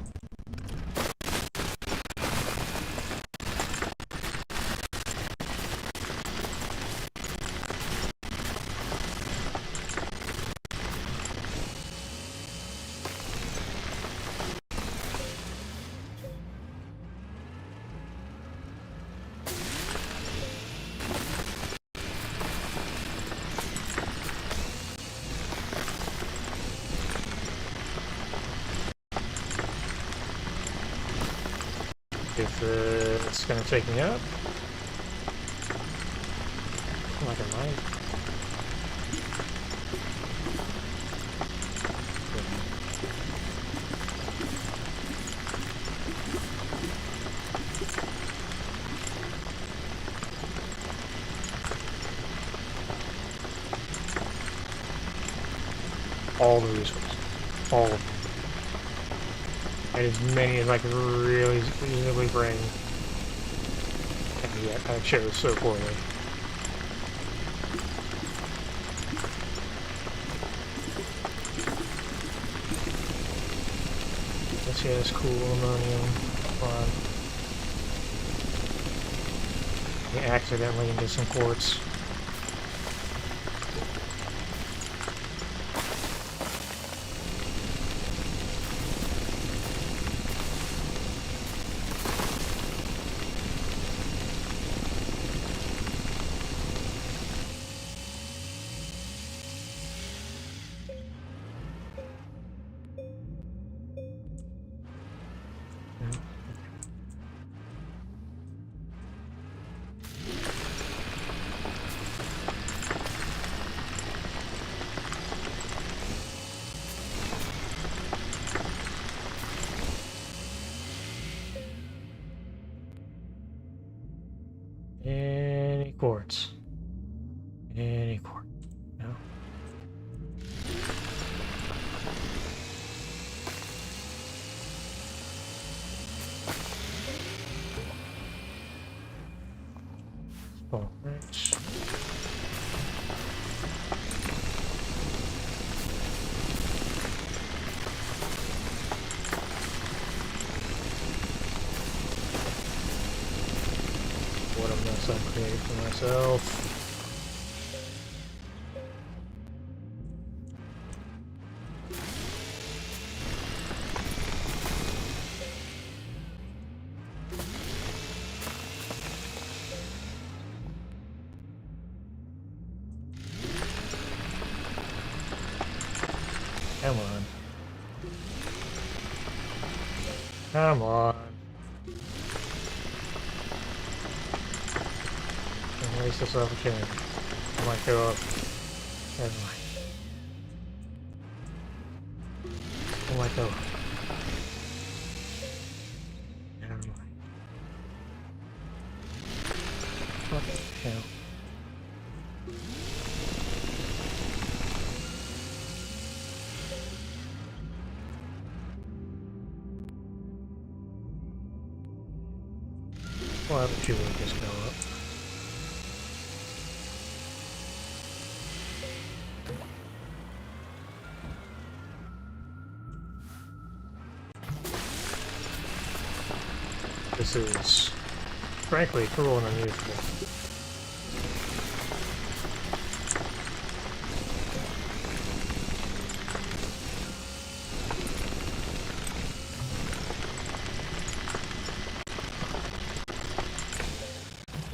If it's gonna take me up, like a mine. All the resources, all of them. And as many as I could really easily bring. And yet I chose so poorly. Let's see this cool ammonium on. We accidentally into some quartz. Any quartz? Any quartz? No. Oh, right. What a mess I created for myself. Come on. Come on. Don't waste this opportunity. I might go up. Never mind. I might go up. Never mind. What the hell? Why would you just go up? This is, frankly, cruel and unusual.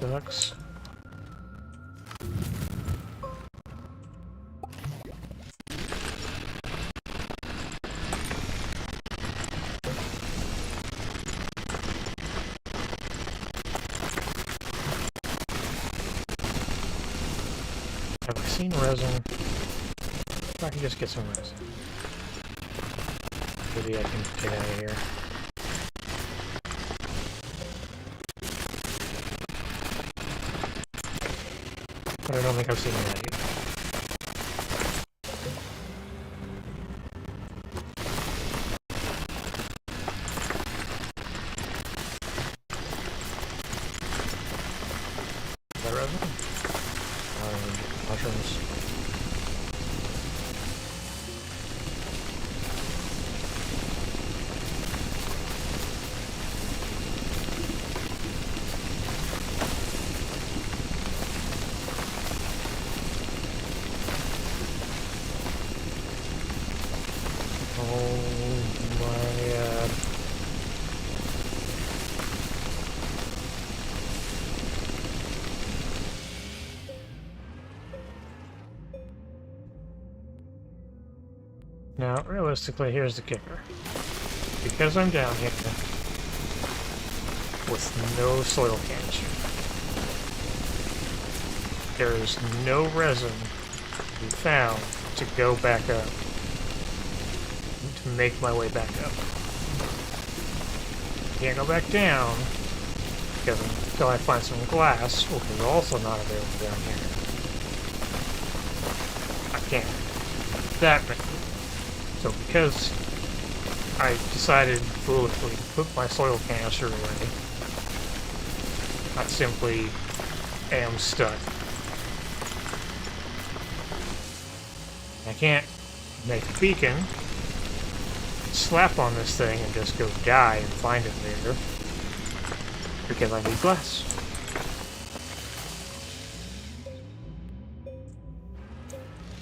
Ducks. Have I seen resin? If I can just get some resin. Maybe I can get out of here. But I don't think I've seen that yet. Is that resin? Mushrooms. Now, realistically, here's the kicker. Because I'm down here with no soil canister, there is no resin to be found to go back up, to make my way back up. Can't go back down, because until I find some glass, which is also not available down here, I can't. That makes So because I decided foolishly to put my soil canister away, I simply am stuck. I can't make a beacon, slap on this thing and just go die and find it later, because I need glass.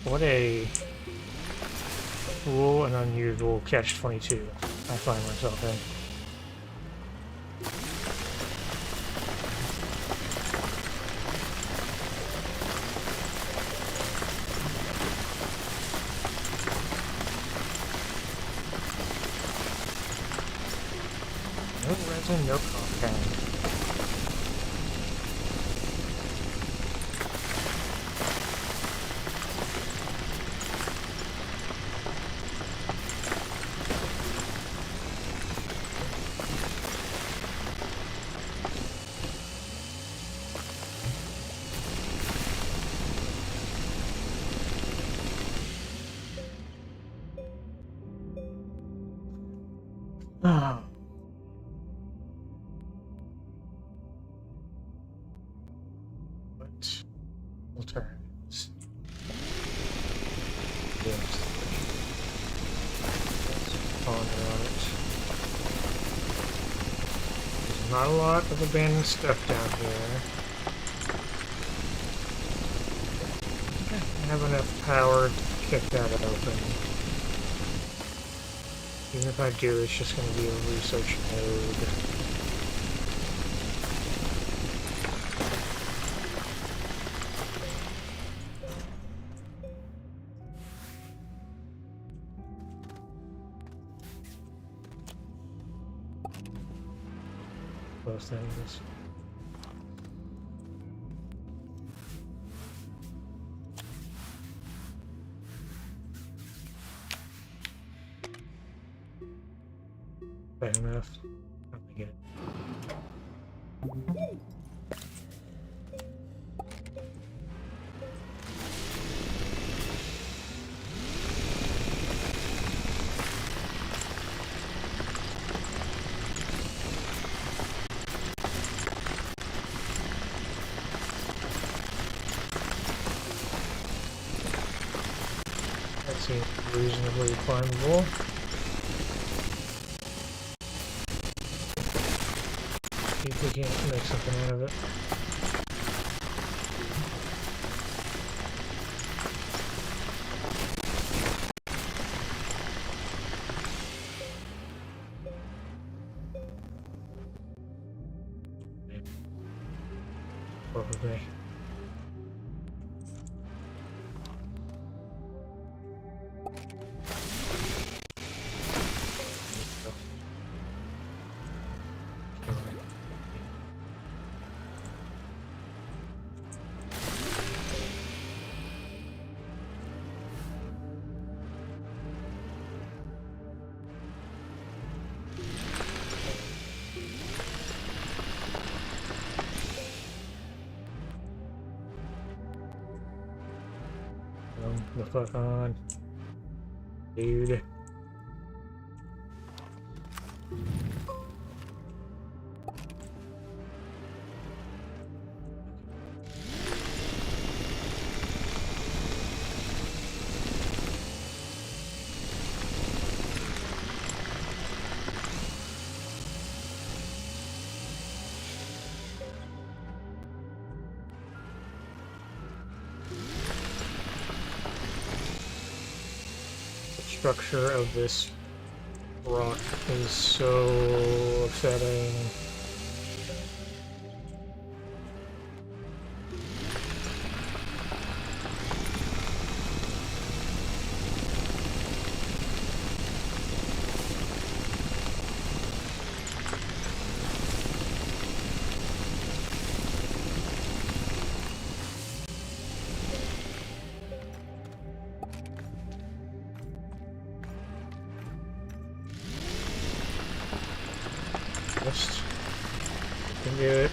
What a cool and unusual catch-22 I find myself in. No resin, no compound. Oh. What alternatives? Yes. Ponder on it. There's not a lot of abandoned stuff down here. I have enough power to kick that open. Even if I do, it's just going to be a research node. Close things. Fair enough. I get it. That seems reasonably climbable. See if we can't make something out of it. Probably. The fuck on, dude. Structure of this rock is so upsetting. Can do it.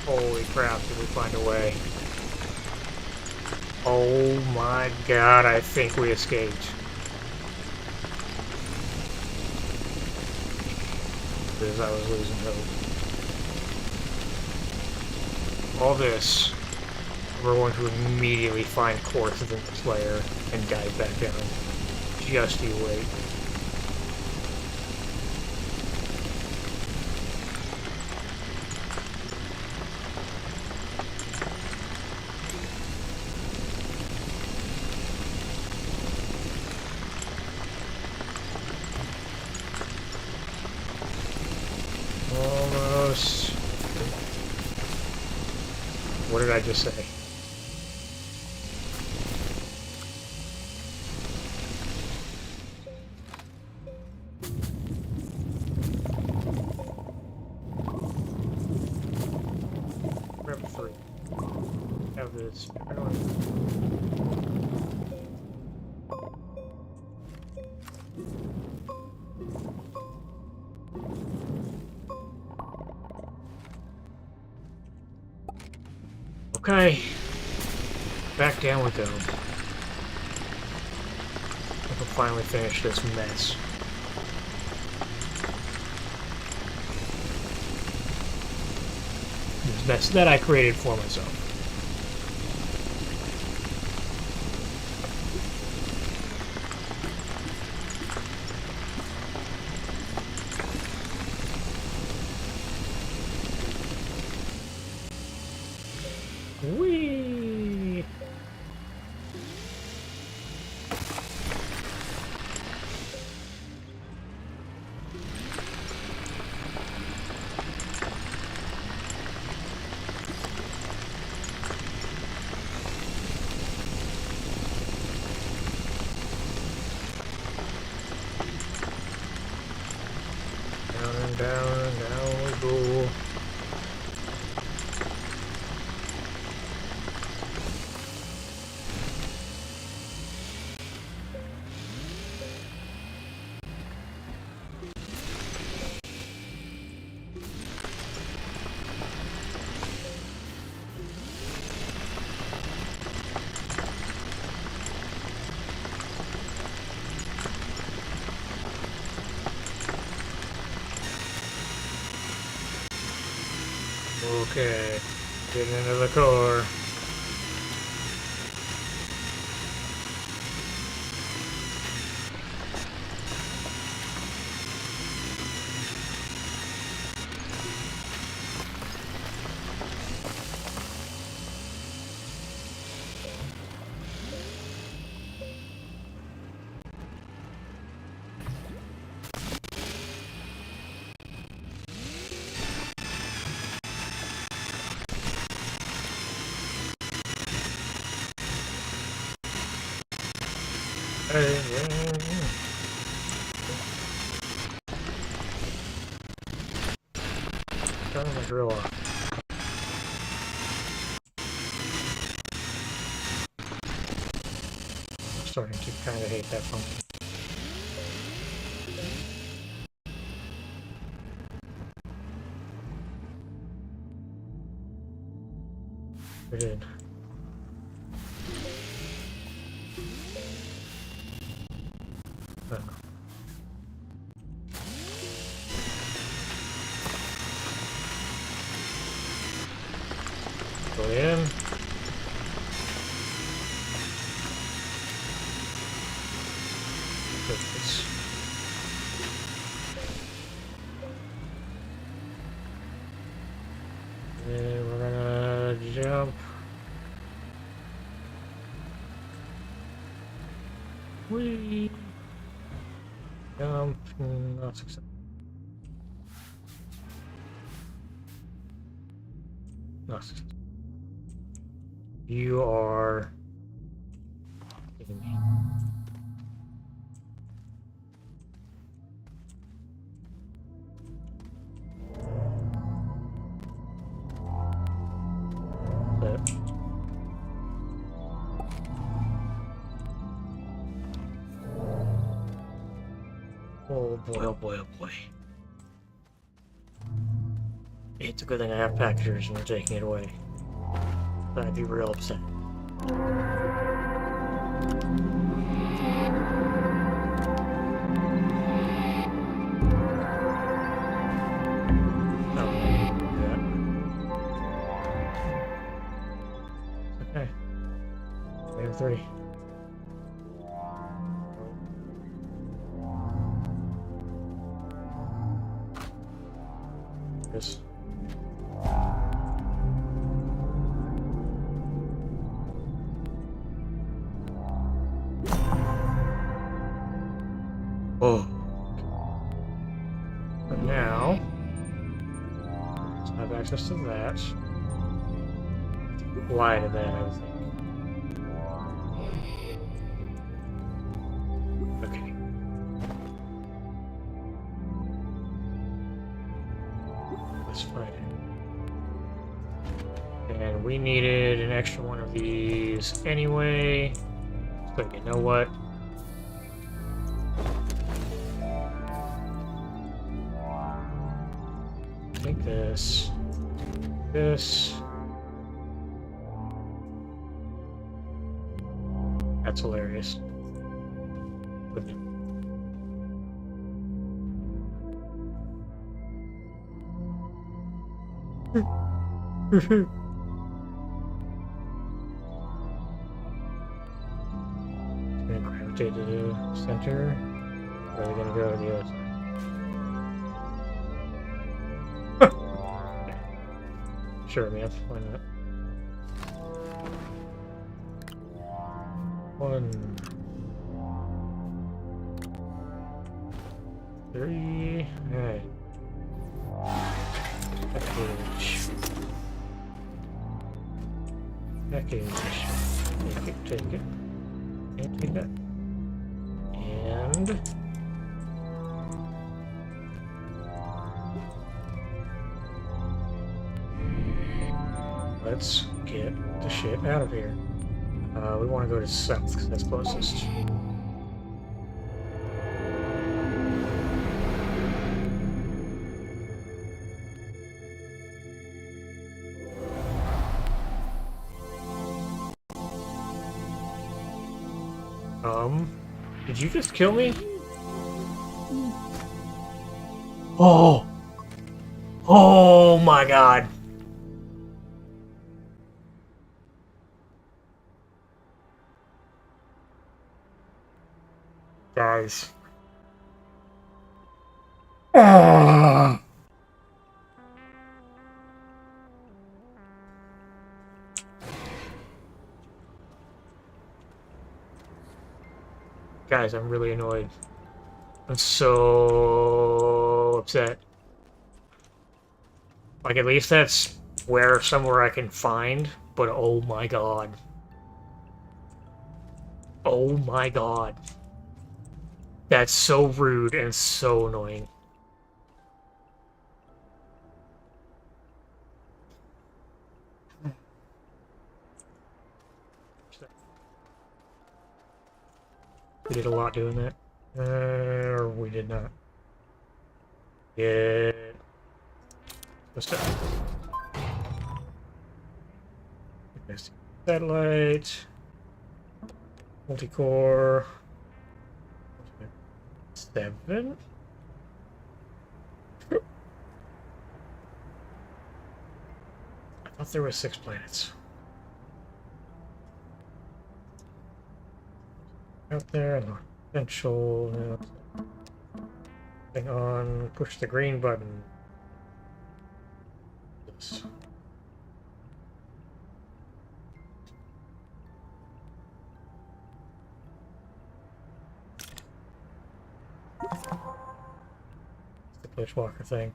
Holy crap, did we find a way? Oh my god, I think we escaped. Because I was losing hope. All this, we're going to immediately find quartz within this layer and dive back down. Just you wait. Almost. What did I just say? Grab 3. Have this. Okay, back down we go. I can finally finish this mess. This mess that I created for myself. Whee! Down and down and down we go. Okay, getting into the core. Turn my drill off. I'm starting to kind of hate that function. We did. Go in. Put this. And we're gonna jump. Whee! Jump. Not successful. Not successful. You are kidding me. But oh boy, oh boy, oh boy. It's a good thing I have packagers and they're taking it away. I'd be real upset. Okay. Wave 3. Yes. Oh. But now, let's have access to that. Fly to that, I would think. Okay. Let's find it. And we needed an extra one of these anyway. So you know what? Take this. This. That's hilarious. Gonna gravitate to the center. Or are they gonna go to the other side? Sure, man. Why not? 1, 3. Alright. Package. Package. Take it. And take it. And let's get the shit out of here. We want to go to south because that's closest. Did you just kill me? Oh! Oh my god! Guys. Ah. Guys, I'm really annoyed. I'm so upset. Like, at least that's somewhere I can find, but oh my god. Oh my god. That's so rude and so annoying. We did a lot doing that. Or we did not. Get the stuff. Satellite. Multi-core. 7? I thought there were 6 planets. Out there, no potential. Hang on, push the green button. Yes. The Bushwalker thing.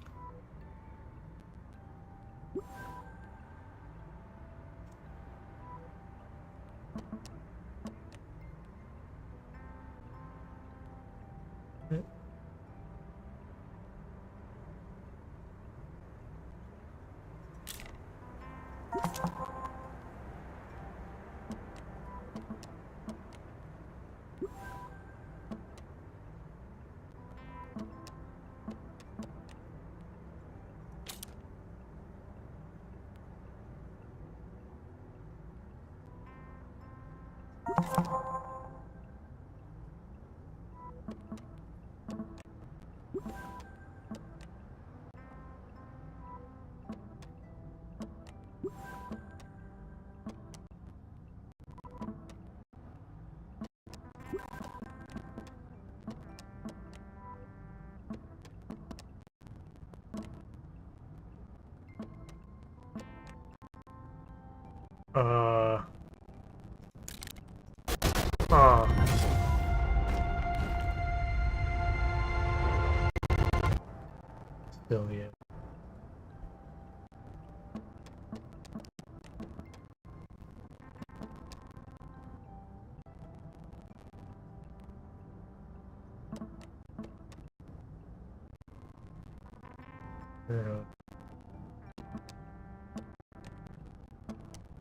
Sylvia.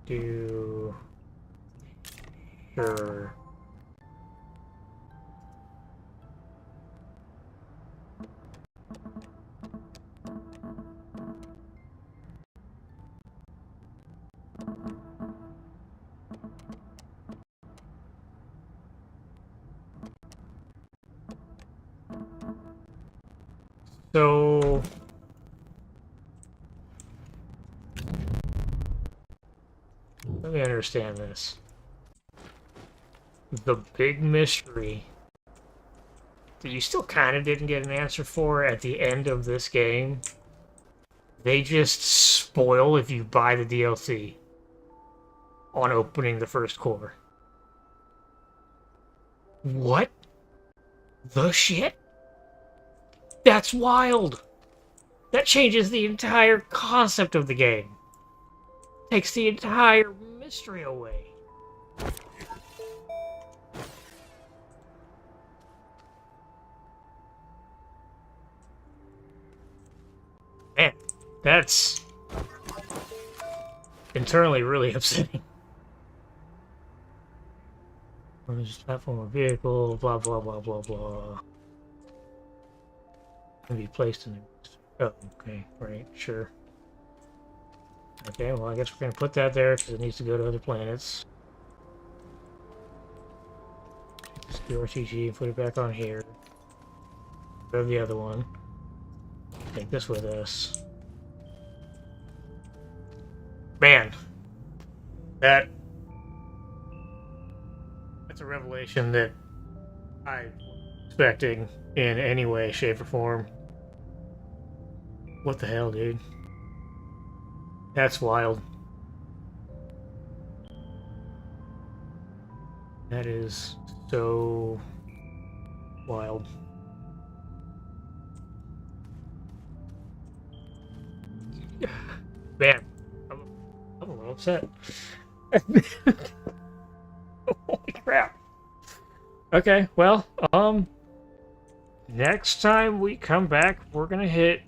Do sure. So let me understand this. The big mystery that you still kind of didn't get an answer for at the end of this game, they just spoil if you buy the DLC on opening the first core. What the shit? That's wild! That changes the entire concept of the game. Takes the entire mystery away. Man, that's internally really upsetting. Platform or vehicle, blah blah blah blah blah. Can be placed in the... Oh, okay, right, sure. Okay, well, I guess we're gonna put that there because it needs to go to other planets. Just do RTG and put it back on here. Grab the other one. Take this with us. Man, that's a revelation that I wasn't expecting in any way, shape, or form. What the hell, dude? That's wild. That is so wild. Man, I'm a little upset. Holy crap. Okay, well, Next time we come back, we're gonna hit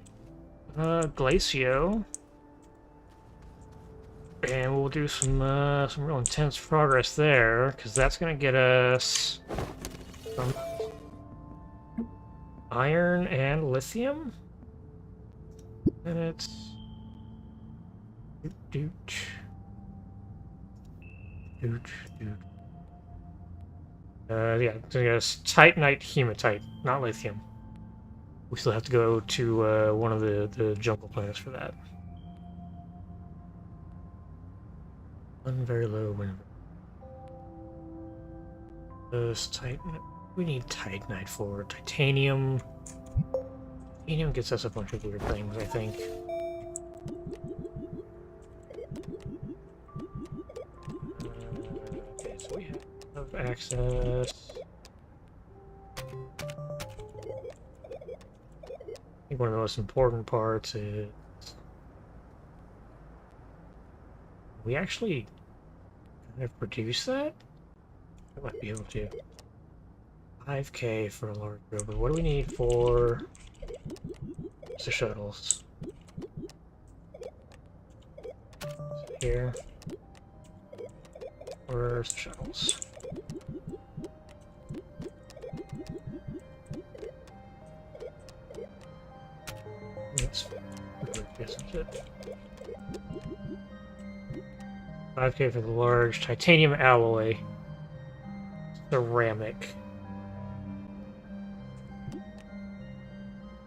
Glacio, and we'll do some real intense progress there, because that's gonna get us some iron and lithium. And it's doot doot doot. Yeah, so yes, titanite, hematite, not lithium. We still have to go to one of the jungle planets for that. One very low wind. Titan. We need titanite for titanium. Titanium gets us a bunch of weird things, I think. Okay, so we have access. I think one of the most important parts is we actually kind of produce that? I might be able to. 5K for a large rover. What do we need for the shuttles? Here. Where's the shuttles? That's isn't it? 5K for the large titanium alloy. Ceramic.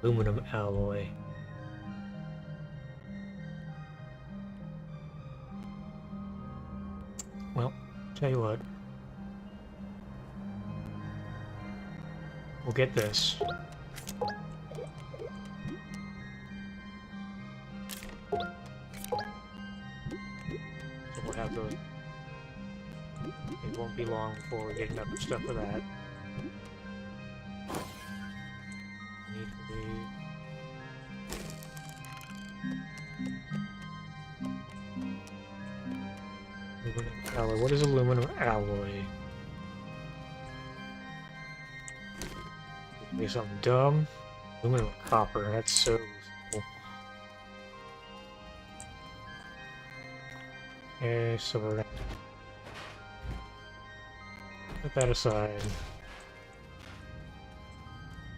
Aluminum alloy. Well, tell you what. We'll get this. So we'll have those. It won't be long before we get enough stuff for that. Need to be... Aluminum alloy. What is aluminum alloy? Maybe something dumb. Aluminum copper. That's so simple. Okay, so we're gonna put that aside.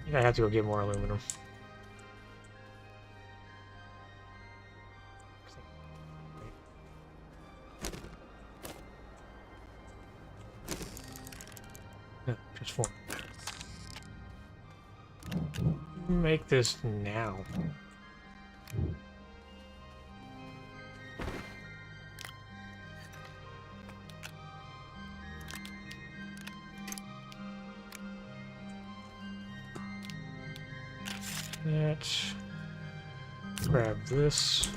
I think I have to go get more aluminum. No, just one. Make this now. Let's grab this.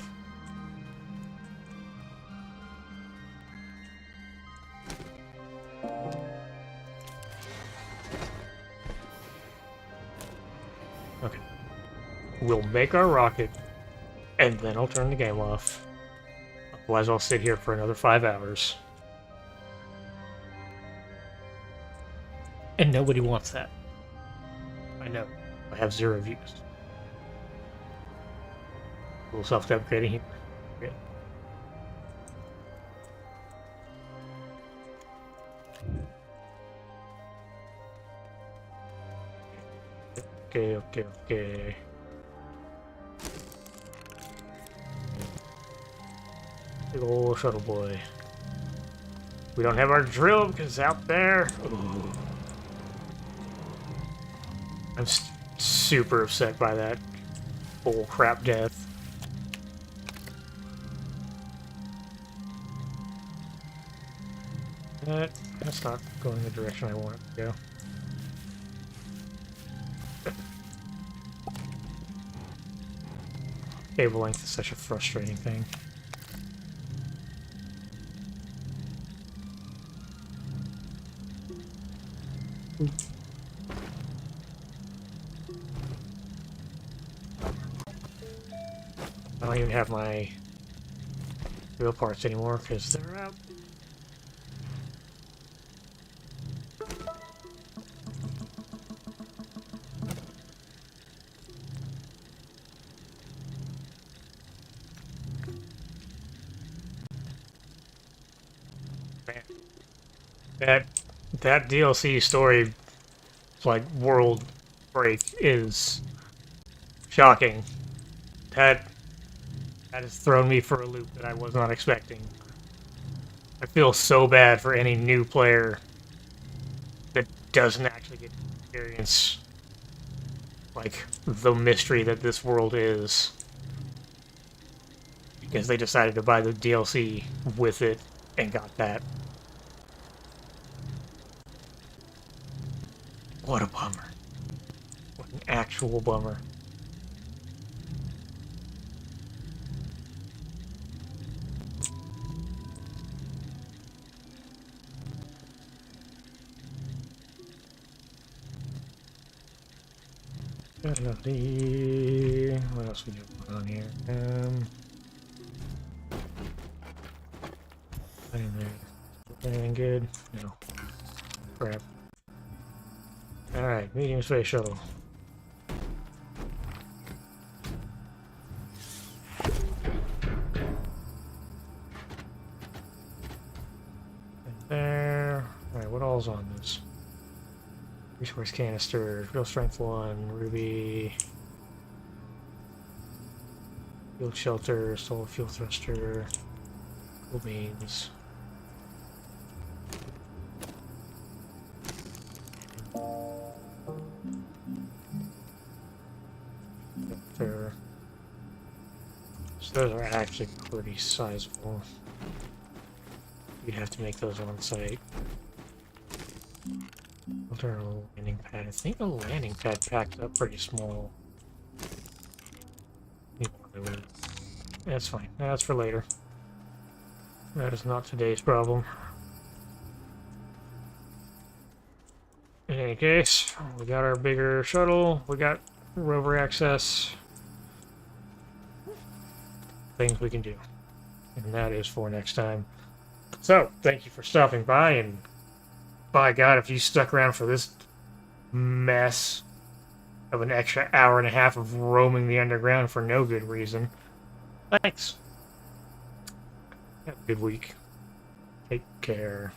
Okay. We'll make our rocket, and then I'll turn the game off. Otherwise, I'll sit here for another 5 hours. And nobody wants that. I know. I have 0 views. A little self-deprecating here. Okay. Big ol' shuttle boy. We don't have our drill because it's out there. Ooh. I'm super upset by that bull crap death. That's not going the direction I want it to go. Cable length is such a frustrating thing. I don't even have my wheel parts anymore because they're out. Man, that that DLC story, like world break, is shocking. That that has thrown me for a loop that I was not expecting. I feel so bad for any new player that doesn't actually get to experience like the mystery that this world is, because they decided to buy the DLC with it and got that. What a bummer. What an actual bummer. What else we got on here? In there. Anything good? No. Crap. Alright, medium space shuttle. And there. Alright, what all's on this? Resource canister, real strength 1, ruby, field shelter, solar fuel thruster, cool beans. There. So those are actually pretty sizable. You'd have to make those on site. Filter a landing pad. I think the landing pad packs up pretty small. That's fine. That's for later. That is not today's problem. In any case, we got our bigger shuttle. We got rover access. Things we can do. And that is for next time. So, thank you for stopping by, and by God, if you stuck around for this mess of an extra hour and a half of roaming the underground for no good reason, thanks. Have a good week. Take care.